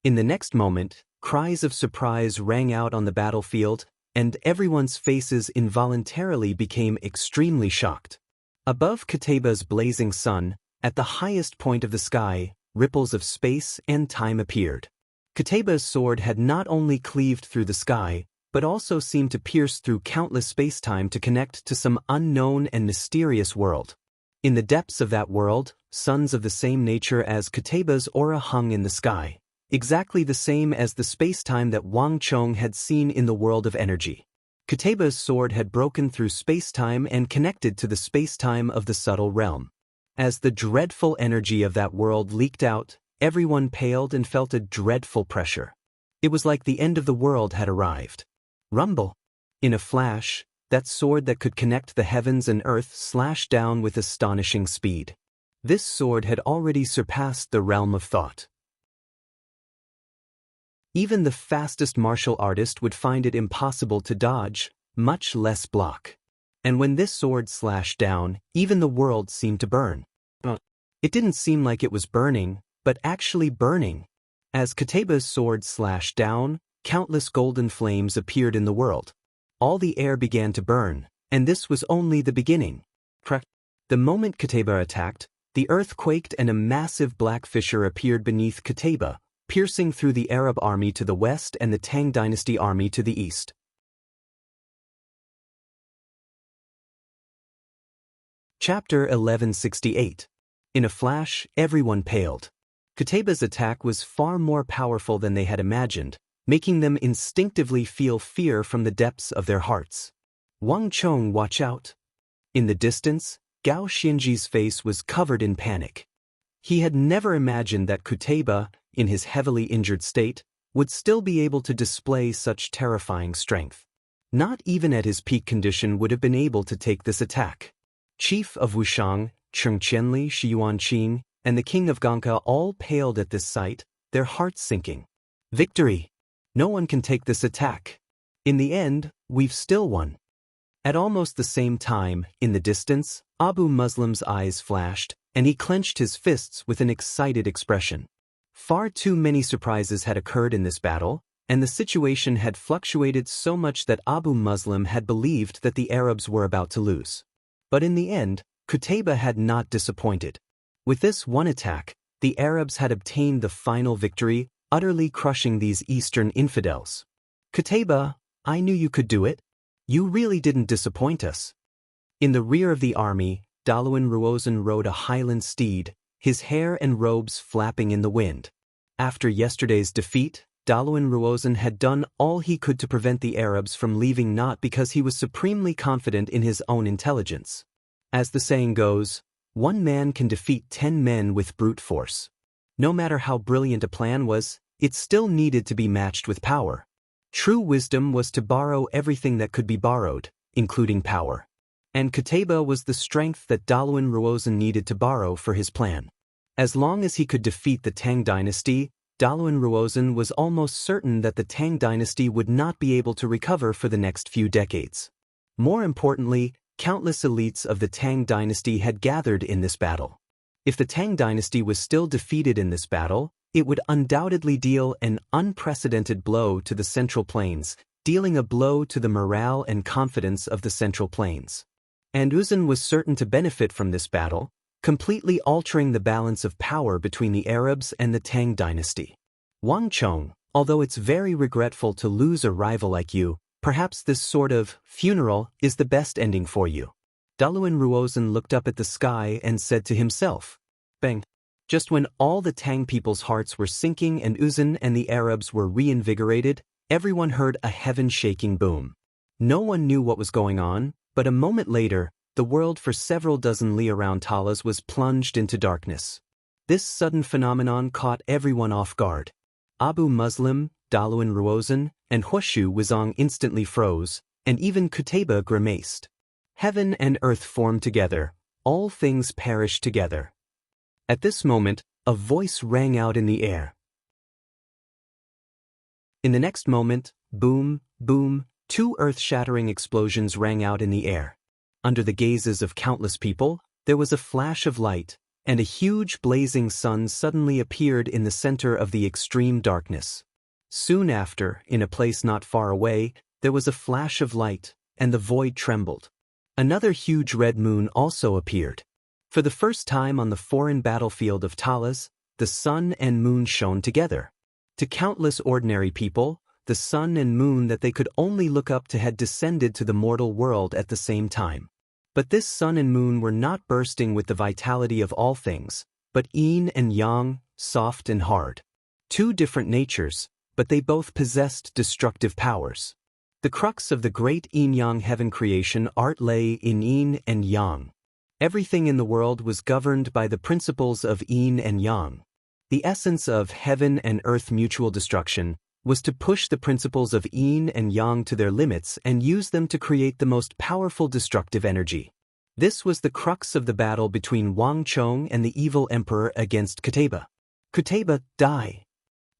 In the next moment, cries of surprise rang out on the battlefield, and everyone's faces involuntarily became extremely shocked. Above Qutayba's blazing sun, at the highest point of the sky, ripples of space and time appeared. Qutayba's sword had not only cleaved through the sky, but also seemed to pierce through countless space-time to connect to some unknown and mysterious world. In the depths of that world, suns of the same nature as Qutayba's aura hung in the sky, exactly the same as the space-time that Wang Chong had seen in the world of energy. Qutayba's sword had broken through space-time and connected to the space-time of the subtle realm. As the dreadful energy of that world leaked out, everyone paled and felt a dreadful pressure. It was like the end of the world had arrived. Rumble! In a flash, that sword that could connect the heavens and earth slashed down with astonishing speed. This sword had already surpassed the realm of thought. Even the fastest martial artist would find it impossible to dodge, much less block. And when this sword slashed down, even the world seemed to burn. It didn't seem like it was burning, but actually burning. As Kataba's sword slashed down, countless golden flames appeared in the world. All the air began to burn, and this was only the beginning. The moment Kataba attacked, the earth quaked and a massive black fissure appeared beneath Kataba, piercing through the Arab army to the west and the Tang dynasty army to the east. Chapter 1168. In a flash, everyone paled. Kataba's attack was far more powerful than they had imagined, making them instinctively feel fear from the depths of their hearts. Wang Chong, watch out! In the distance, Gao Xinji's face was covered in panic. He had never imagined that Kataba, in his heavily injured state, would still be able to display such terrifying strength. Not even at his peak condition would have been able to take this attack. Chief of Wushang, Cheng Qianli, Shi Yuanqing, and the king of Ganka all paled at this sight, their hearts sinking. Victory! No one can take this attack. In the end, we've still won. At almost the same time, in the distance, Abu Muslim's eyes flashed, and he clenched his fists with an excited expression. Far too many surprises had occurred in this battle, and the situation had fluctuated so much that Abu Muslim had believed that the Arabs were about to lose. But in the end, Qutayba had not disappointed. With this one attack, the Arabs had obtained the final victory, utterly crushing these Eastern infidels. Qutayba, I knew you could do it. You really didn't disappoint us. In the rear of the army, Daluan Ruozan rode a highland steed, his hair and robes flapping in the wind. After yesterday's defeat, Daluan Ruozan had done all he could to prevent the Arabs from leaving, not because he was supremely confident in his own intelligence. As the saying goes, one man can defeat 10 men with brute force. No matter how brilliant a plan was, it still needed to be matched with power. True wisdom was to borrow everything that could be borrowed, including power. And Qutayba was the strength that Daluan Ruozan needed to borrow for his plan. As long as he could defeat the Tang dynasty, Daluan Ruozan was almost certain that the Tang dynasty would not be able to recover for the next few decades. More importantly, countless elites of the Tang dynasty had gathered in this battle. If the Tang dynasty was still defeated in this battle, it would undoubtedly deal an unprecedented blow to the Central Plains, dealing a blow to the morale and confidence of the Central Plains. And Uzan was certain to benefit from this battle, completely altering the balance of power between the Arabs and the Tang dynasty. Wang Chong, although it's very regretful to lose a rival like you, perhaps this sort of funeral is the best ending for you. Daluan Ruozan looked up at the sky and said to himself, Bang! Just when all the Tang people's hearts were sinking and Uzan and the Arabs were reinvigorated, everyone heard a heaven-shaking boom. No one knew what was going on, but a moment later, the world for several dozen li around Talas was plunged into darkness. This sudden phenomenon caught everyone off guard. Abu Muslim, Daluan Ruozan, and Huashu Wuzong instantly froze, and even Qutayba grimaced. Heaven and earth formed together, all things perished together. At this moment, a voice rang out in the air. In the next moment, boom, boom, 2 earth-shattering explosions rang out in the air. Under the gazes of countless people, there was a flash of light, and a huge blazing sun suddenly appeared in the center of the extreme darkness. Soon after, in a place not far away, there was a flash of light, and the void trembled. Another huge red moon also appeared. For the first time on the foreign battlefield of Talas, the sun and moon shone together. To countless ordinary people, the sun and moon that they could only look up to had descended to the mortal world at the same time. But this sun and moon were not bursting with the vitality of all things, but yin and yang, soft and hard. 2 different natures, but they both possessed destructive powers. The crux of the great yin-yang heaven creation art lay in yin and yang. Everything in the world was governed by the principles of yin and yang. The essence of heaven and earth mutual destruction was to push the principles of yin and yang to their limits and use them to create the most powerful destructive energy. This was the crux of the battle between Wang Chong and the evil emperor against Qutayba. Qutayba, die!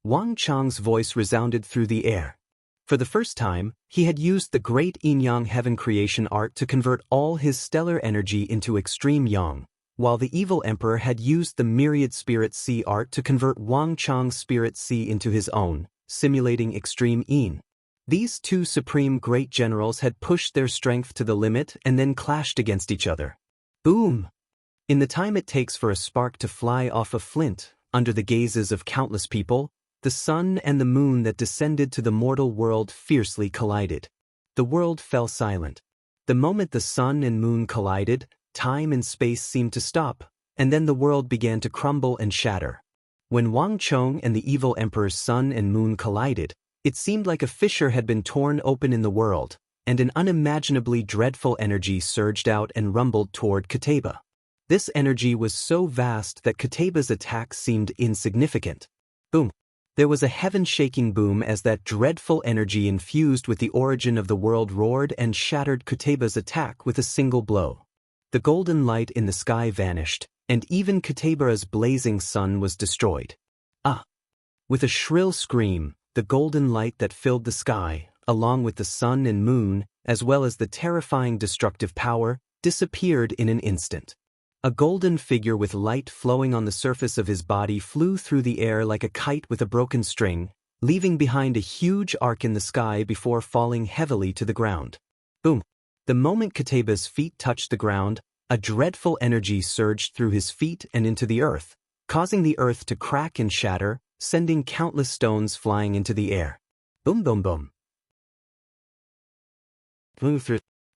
Wang Chong's voice resounded through the air. For the first time, he had used the great yin-yang heaven creation art to convert all his stellar energy into extreme yang, while the evil emperor had used the myriad spirit sea art to convert Wang Chang's spirit sea into his own, simulating extreme yin. These two supreme great generals had pushed their strength to the limit and then clashed against each other. Boom! In the time it takes for a spark to fly off a flint, under the gazes of countless people, the sun and the moon that descended to the mortal world fiercely collided. The world fell silent. The moment the sun and moon collided, time and space seemed to stop, and then the world began to crumble and shatter. When Wang Chong and the evil emperor's sun and moon collided, it seemed like a fissure had been torn open in the world, and an unimaginably dreadful energy surged out and rumbled toward Kateba. This energy was so vast that Kateba's attack seemed insignificant. Boom! There was a heaven-shaking boom as that dreadful energy infused with the origin of the world roared and shattered Kateba's attack with a single blow. The golden light in the sky vanished, and even Kateba's blazing sun was destroyed. Ah! With a shrill scream, the golden light that filled the sky, along with the sun and moon, as well as the terrifying destructive power, disappeared in an instant. A golden figure with light flowing on the surface of his body flew through the air like a kite with a broken string, leaving behind a huge arc in the sky before falling heavily to the ground. Boom! The moment Kateba's feet touched the ground, a dreadful energy surged through his feet and into the earth, causing the earth to crack and shatter, sending countless stones flying into the air. Boom boom boom.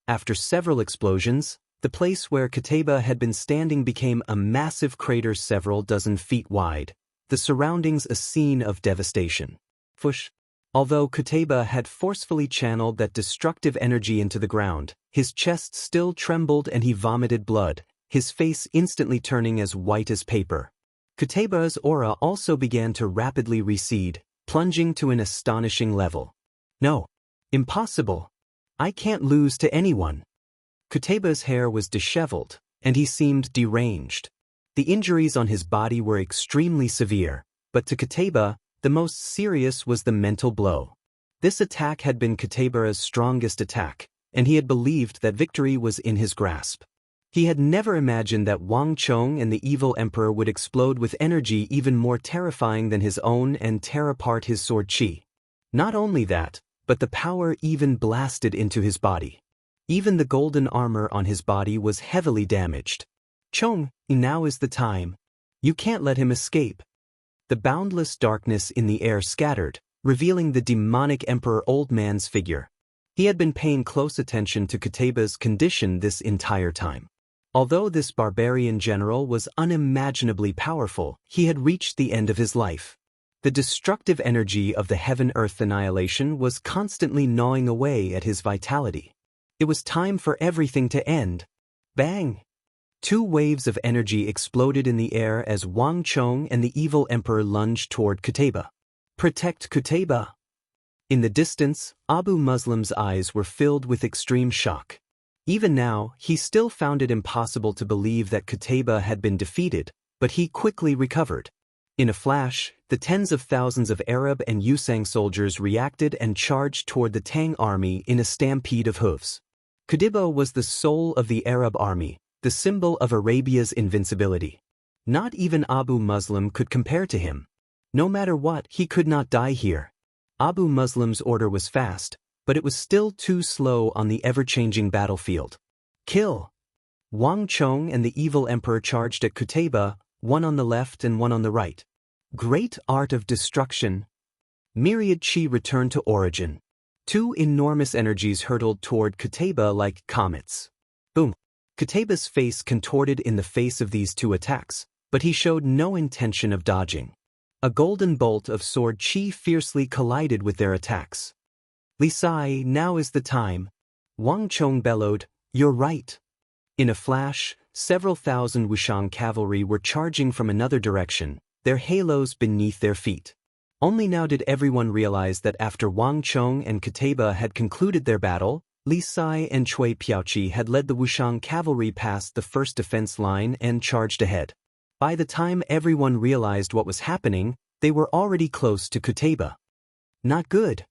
After several explosions, the place where Kateba had been standing became a massive crater several dozen feet wide, the surroundings a scene of devastation. Fush! Although Kateba had forcefully channeled that destructive energy into the ground, his chest still trembled and he vomited blood, his face instantly turning as white as paper. Kateba's aura also began to rapidly recede, plunging to an astonishing level. No! Impossible! I can't lose to anyone! Kateba's hair was disheveled, and he seemed deranged. The injuries on his body were extremely severe, but to Kateba, the most serious was the mental blow. This attack had been Kateba's strongest attack, and he had believed that victory was in his grasp. He had never imagined that Wang Chong and the evil emperor would explode with energy even more terrifying than his own and tear apart his sword chi. Not only that, but the power even blasted into his body. Even the golden armor on his body was heavily damaged. Chong, now is the time. You can't let him escape. The boundless darkness in the air scattered, revealing the demonic Emperor Old Man's figure. He had been paying close attention to Kateba's condition this entire time. Although this barbarian general was unimaginably powerful, he had reached the end of his life. The destructive energy of the heaven-earth annihilation was constantly gnawing away at his vitality. It was time for everything to end. Bang! Two waves of energy exploded in the air as Wang Chong and the evil emperor lunged toward Kateba. Protect Kateba! In the distance, Abu Muslim's eyes were filled with extreme shock. Even now, he still found it impossible to believe that Kateba had been defeated, but he quickly recovered. In a flash, the tens of thousands of Arab and Yusang soldiers reacted and charged toward the Tang army in a stampede of hoofs. Kateba was the soul of the Arab army, the symbol of Arabia's invincibility. Not even Abu Muslim could compare to him. No matter what, he could not die here. Abu Muslim's order was fast, but it was still too slow on the ever-changing battlefield. Kill! Wang Chong and the evil emperor charged at Kateba, one on the left and one on the right. Great art of destruction. Myriad chi returned to origin. Two enormous energies hurtled toward Kateba like comets. Boom! Kateba's face contorted in the face of these two attacks, but he showed no intention of dodging. A golden bolt of sword chi fiercely collided with their attacks. Li Sai, now is the time. Wang Chong bellowed, "You're right." In a flash, several thousand Wushang cavalry were charging from another direction, their halos beneath their feet. Only now did everyone realize that after Wang Chong and Kateba had concluded their battle, Li Sai and Cui Piaoqi had led the Wushang cavalry past the first defense line and charged ahead. By the time everyone realized what was happening, they were already close to Kateba. Not good.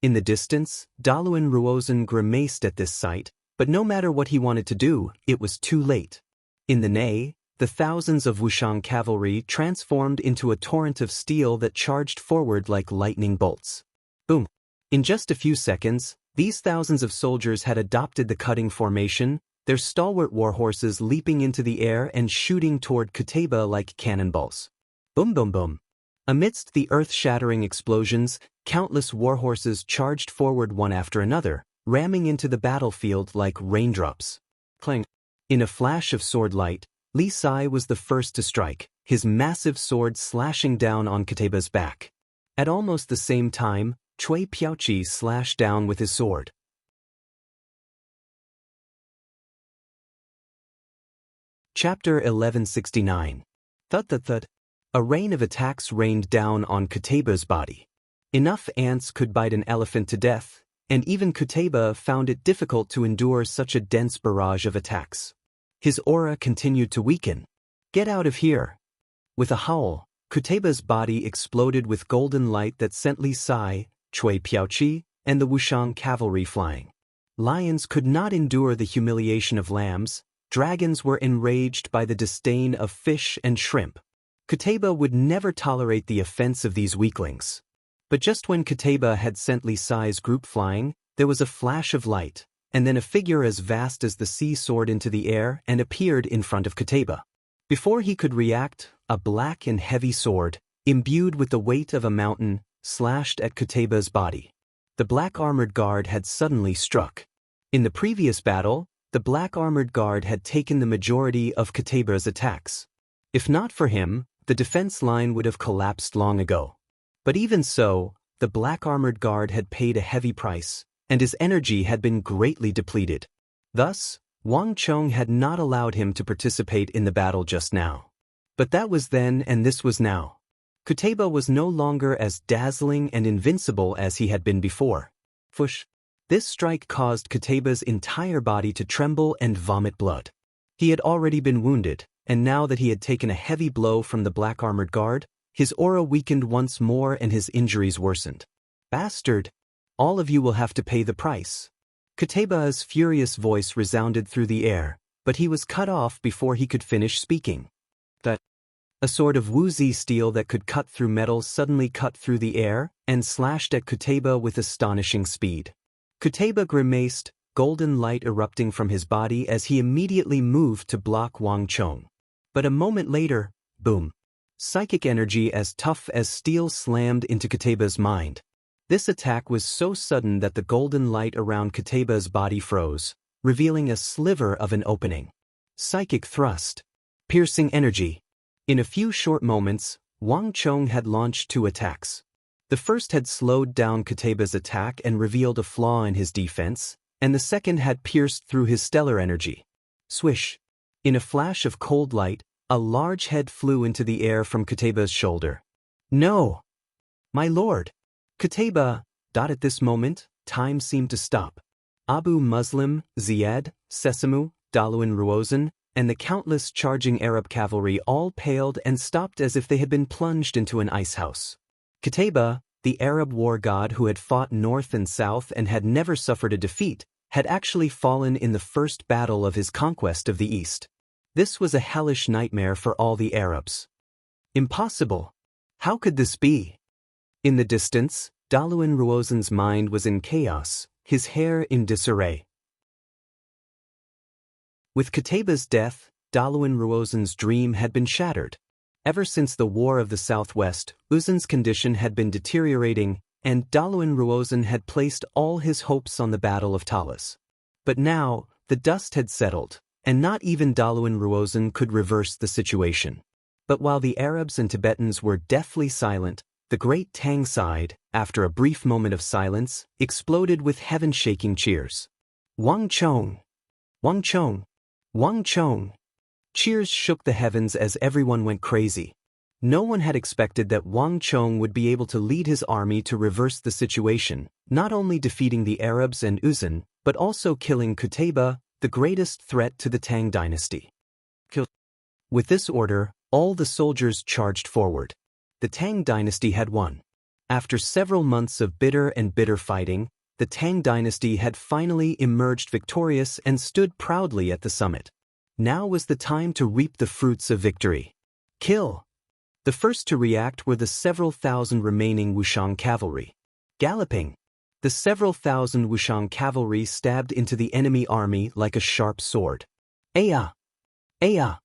In the distance, Daluan Ruozhen grimaced at this sight, but no matter what he wanted to do, it was too late. In the Nei, the thousands of Wushang cavalry transformed into a torrent of steel that charged forward like lightning bolts. Boom! In just a few seconds, these thousands of soldiers had adopted the cutting formation, their stalwart warhorses leaping into the air and shooting toward Kuteba like cannonballs. Boom boom boom! Amidst the earth-shattering explosions, countless warhorses charged forward one after another, ramming into the battlefield like raindrops. Clang! In a flash of sword light, Li Sai was the first to strike, his massive sword slashing down on Kuteba's back. At almost the same time, Cui Piaoqi slashed down with his sword. Chapter 1169. Thud thud thud. A rain of attacks rained down on Kuteba's body. Enough ants could bite an elephant to death, and even Kuteba found it difficult to endure such a dense barrage of attacks. His aura continued to weaken. Get out of here! With a howl, Kuteba's body exploded with golden light that sent Li Sai, Cui Piaoqi, and the Wushang cavalry flying. Lions could not endure the humiliation of lambs, dragons were enraged by the disdain of fish and shrimp. Kuteba would never tolerate the offense of these weaklings. But just when Kuteba had sent Li Sai's group flying, there was a flash of light, and then a figure as vast as the sea soared into the air and appeared in front of Kuteba. Before he could react, a black and heavy sword, imbued with the weight of a mountain, slashed at Kuteba's body. The black armored guard had suddenly struck. In the previous battle, the black armored guard had taken the majority of Kuteba's attacks. If not for him, the defense line would have collapsed long ago. But even so, the black armored guard had paid a heavy price, and his energy had been greatly depleted. Thus, Wang Chong had not allowed him to participate in the battle just now. But that was then and this was now. Kuteba was no longer as dazzling and invincible as he had been before. Fush! This strike caused Kuteba's entire body to tremble and vomit blood. He had already been wounded, and now that he had taken a heavy blow from the black armored guard, his aura weakened once more and his injuries worsened. Bastard! All of you will have to pay the price. Kuteba's furious voice resounded through the air, but he was cut off before he could finish speaking. A sword of Wuzi steel that could cut through metal suddenly cut through the air and slashed at Kuteba with astonishing speed. Kuteba grimaced, golden light erupting from his body as he immediately moved to block Wang Chong. But a moment later, boom! Psychic energy as tough as steel slammed into Kuteba's mind. This attack was so sudden that the golden light around Kuteba's body froze, revealing a sliver of an opening. Psychic thrust. Piercing energy. In a few short moments, Wang Chong had launched two attacks. The first had slowed down Kuteba's attack and revealed a flaw in his defense, and the second had pierced through his stellar energy. Swish! In a flash of cold light, a large head flew into the air from Kuteba's shoulder. No! My lord! Kuteba! At this moment, time seemed to stop. Abu Muslim, Ziyad, Sesame, Daluan Ruozhen, and the countless charging Arab cavalry all paled and stopped as if they had been plunged into an icehouse. Kuteba, the Arab war god who had fought north and south and had never suffered a defeat, had actually fallen in the first battle of his conquest of the East. This was a hellish nightmare for all the Arabs. Impossible! How could this be? In the distance, Daluan Ruozhen's mind was in chaos, his hair in disarray. With Kuteba's death, Daluan Ruozhen's dream had been shattered. Ever since the War of the Southwest, Uzhen's condition had been deteriorating, and Daluan Ruozhen had placed all his hopes on the Battle of Talas. But now, the dust had settled, and not even Daluan Ruozhen could reverse the situation. But while the Arabs and Tibetans were deathly silent, the great Tang side, after a brief moment of silence, exploded with heaven-shaking cheers. Wang Chong! Wang Chong! Wang Chong! Cheers shook the heavens as everyone went crazy. No one had expected that Wang Chong would be able to lead his army to reverse the situation, not only defeating the Arabs and Uzhen, but also killing Kuteba, the greatest threat to the Tang dynasty. With this order, all the soldiers charged forward. The Tang dynasty had won. After several months of bitter fighting, the Tang dynasty had finally emerged victorious and stood proudly at the summit. Now was the time to reap the fruits of victory. Kill! The first to react were the several thousand remaining Wushang cavalry. Galloping! The several thousand Wushang cavalry stabbed into the enemy army like a sharp sword. Aya! Aya!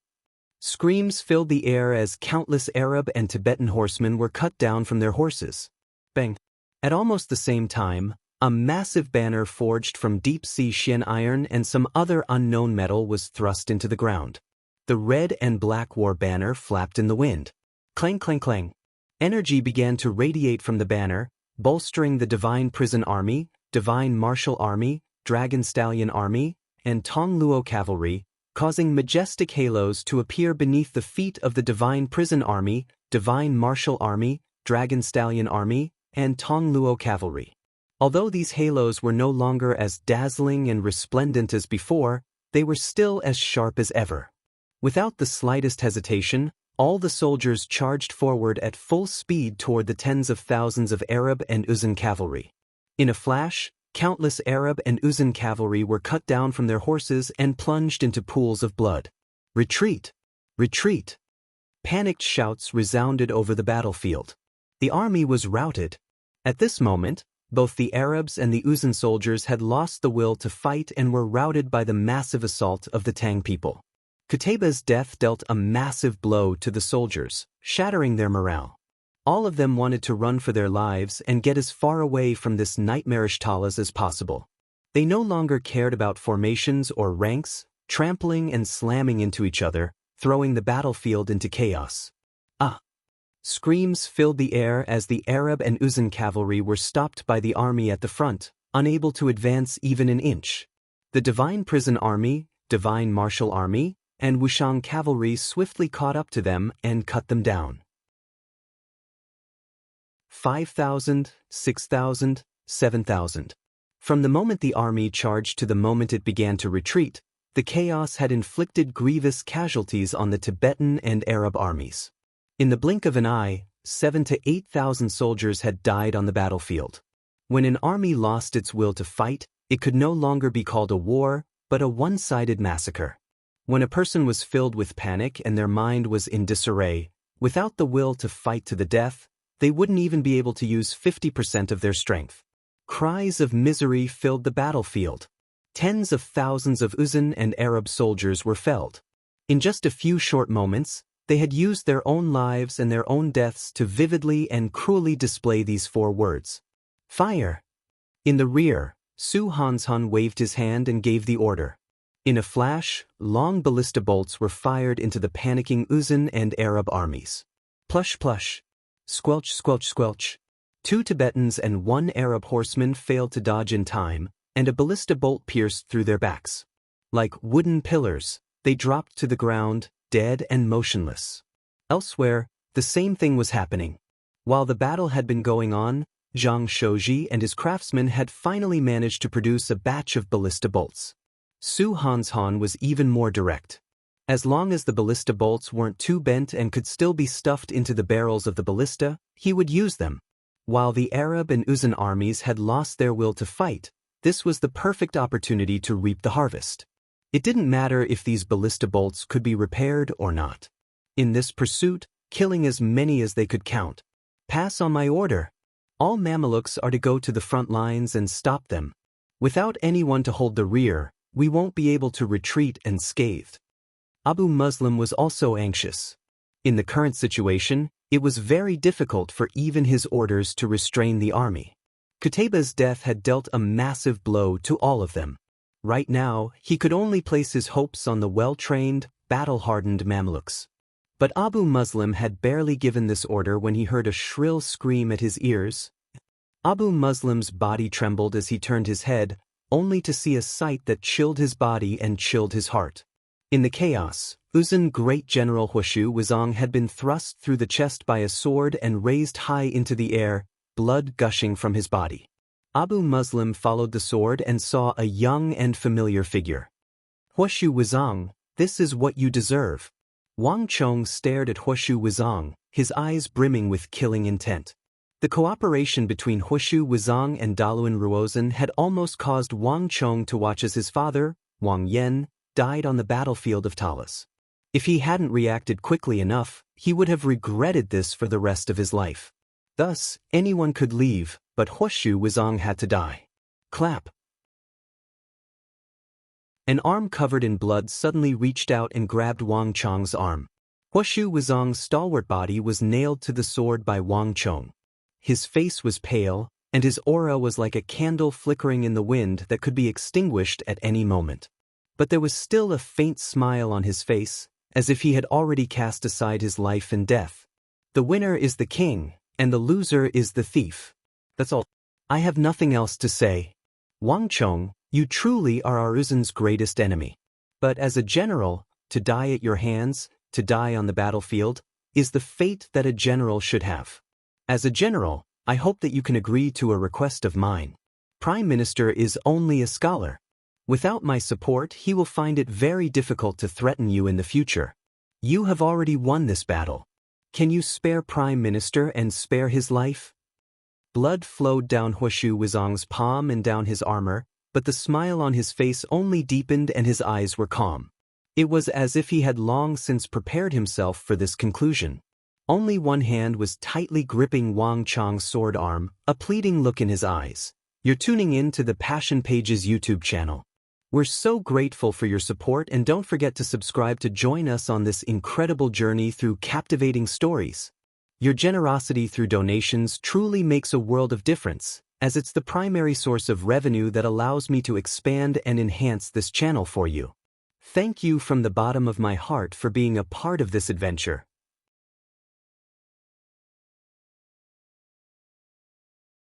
Screams filled the air as countless Arab and Tibetan horsemen were cut down from their horses. Bang! At almost the same time, a massive banner forged from deep-sea Xian iron and some other unknown metal was thrust into the ground. The red and black war banner flapped in the wind. Clang, clang, clang. Energy began to radiate from the banner, bolstering the Divine Prison Army, Divine Martial Army, Dragon Stallion Army, and Tong Luo Cavalry, causing majestic halos to appear beneath the feet of the Divine Prison Army, Divine Martial Army, Dragon Stallion Army, and Tong Luo Cavalry. Although these halos were no longer as dazzling and resplendent as before, they were still as sharp as ever. Without the slightest hesitation, all the soldiers charged forward at full speed toward the tens of thousands of Arab and Uzun cavalry. In a flash, countless Arab and Uzun cavalry were cut down from their horses and plunged into pools of blood. Retreat! Retreat! Panicked shouts resounded over the battlefield. The army was routed. At this moment, both the Arabs and the Uzun soldiers had lost the will to fight and were routed by the massive assault of the Tang people. Qutaybah's death dealt a massive blow to the soldiers, shattering their morale. All of them wanted to run for their lives and get as far away from this nightmarish talas as possible. They no longer cared about formations or ranks, trampling and slamming into each other, throwing the battlefield into chaos. Screams filled the air as the Arab and Uzun cavalry were stopped by the army at the front, unable to advance even an inch. The Divine Prison Army, Divine Martial Army, and Wushang cavalry swiftly caught up to them and cut them down. 5,000, 6,000, 7,000. From the moment the army charged to the moment it began to retreat, the chaos had inflicted grievous casualties on the Tibetan and Arab armies. In the blink of an eye, 7,000 to 8,000 soldiers had died on the battlefield. When an army lost its will to fight, it could no longer be called a war, but a one-sided massacre. When a person was filled with panic and their mind was in disarray, without the will to fight to the death, they wouldn't even be able to use 50% of their strength. Cries of misery filled the battlefield. Tens of thousands of Uzun and Arab soldiers were felled. In just a few short moments, they had used their own lives and their own deaths to vividly and cruelly display these 4 words. Fire! In the rear, Su Hanzhan waved his hand and gave the order. In a flash, long ballista bolts were fired into the panicking Uzun and Arab armies. Plush plush! Squelch squelch squelch! 2 Tibetans and 1 Arab horseman failed to dodge in time, and a ballista bolt pierced through their backs. Like wooden pillars, they dropped to the ground, dead and motionless. Elsewhere, the same thing was happening. While the battle had been going on, Zhang Shouji and his craftsmen had finally managed to produce a batch of ballista bolts. Su Hanzhan was even more direct. As long as the ballista bolts weren't too bent and could still be stuffed into the barrels of the ballista, he would use them. While the Arab and Uzun armies had lost their will to fight, this was the perfect opportunity to reap the harvest. It didn't matter if these ballista bolts could be repaired or not. In this pursuit, killing as many as they could count. Pass on my order. All Mamelukes are to go to the front lines and stop them. Without anyone to hold the rear, we won't be able to retreat unscathed. Abu Muslim was also anxious. In the current situation, it was very difficult for even his orders to restrain the army. Qutaybah's death had dealt a massive blow to all of them. Right now, he could only place his hopes on the well-trained, battle-hardened Mamluks. But Abu Muslim had barely given this order when he heard a shrill scream at his ears. Abu Muslim's body trembled as he turned his head, only to see a sight that chilled his body and chilled his heart. In the chaos, Uzun Great General Huashu Wuzong had been thrust through the chest by a sword and raised high into the air, blood gushing from his body. Abu Muslim followed the sword and saw a young and familiar figure. Huashu Wuzong, this is what you deserve. Wang Chong stared at Huashu Wuzong, his eyes brimming with killing intent. The cooperation between Hushu Wuzong and Daluan Ruozhen had almost caused Wang Chong to watch as his father, Wang Yan, died on the battlefield of Talas. If he hadn't reacted quickly enough, he would have regretted this for the rest of his life. Thus, anyone could leave, but Hushu Wuzong had to die. Clap. An arm covered in blood suddenly reached out and grabbed Wang Chong's arm. Hushu Wuzong's stalwart body was nailed to the sword by Wang Chong. His face was pale, and his aura was like a candle flickering in the wind that could be extinguished at any moment. But there was still a faint smile on his face, as if he had already cast aside his life and death. The winner is the king, and the loser is the thief. That's all. I have nothing else to say. Wang Chong, you truly are Aruzan's greatest enemy. But as a general, to die at your hands, to die on the battlefield, is the fate that a general should have. As a general, I hope that you can agree to a request of mine. Prime Minister is only a scholar. Without my support, he will find it very difficult to threaten you in the future. You have already won this battle. Can you spare Prime Minister and spare his life? Blood flowed down Hushu Wuzong's palm and down his armor, but the smile on his face only deepened and his eyes were calm. It was as if he had long since prepared himself for this conclusion. Only one hand was tightly gripping Wang Chong's sword arm, a pleading look in his eyes. You're tuning in to the Passion Pages YouTube channel. We're so grateful for your support, and don't forget to subscribe to join us on this incredible journey through captivating stories. Your generosity through donations truly makes a world of difference, as it's the primary source of revenue that allows me to expand and enhance this channel for you. Thank you from the bottom of my heart for being a part of this adventure.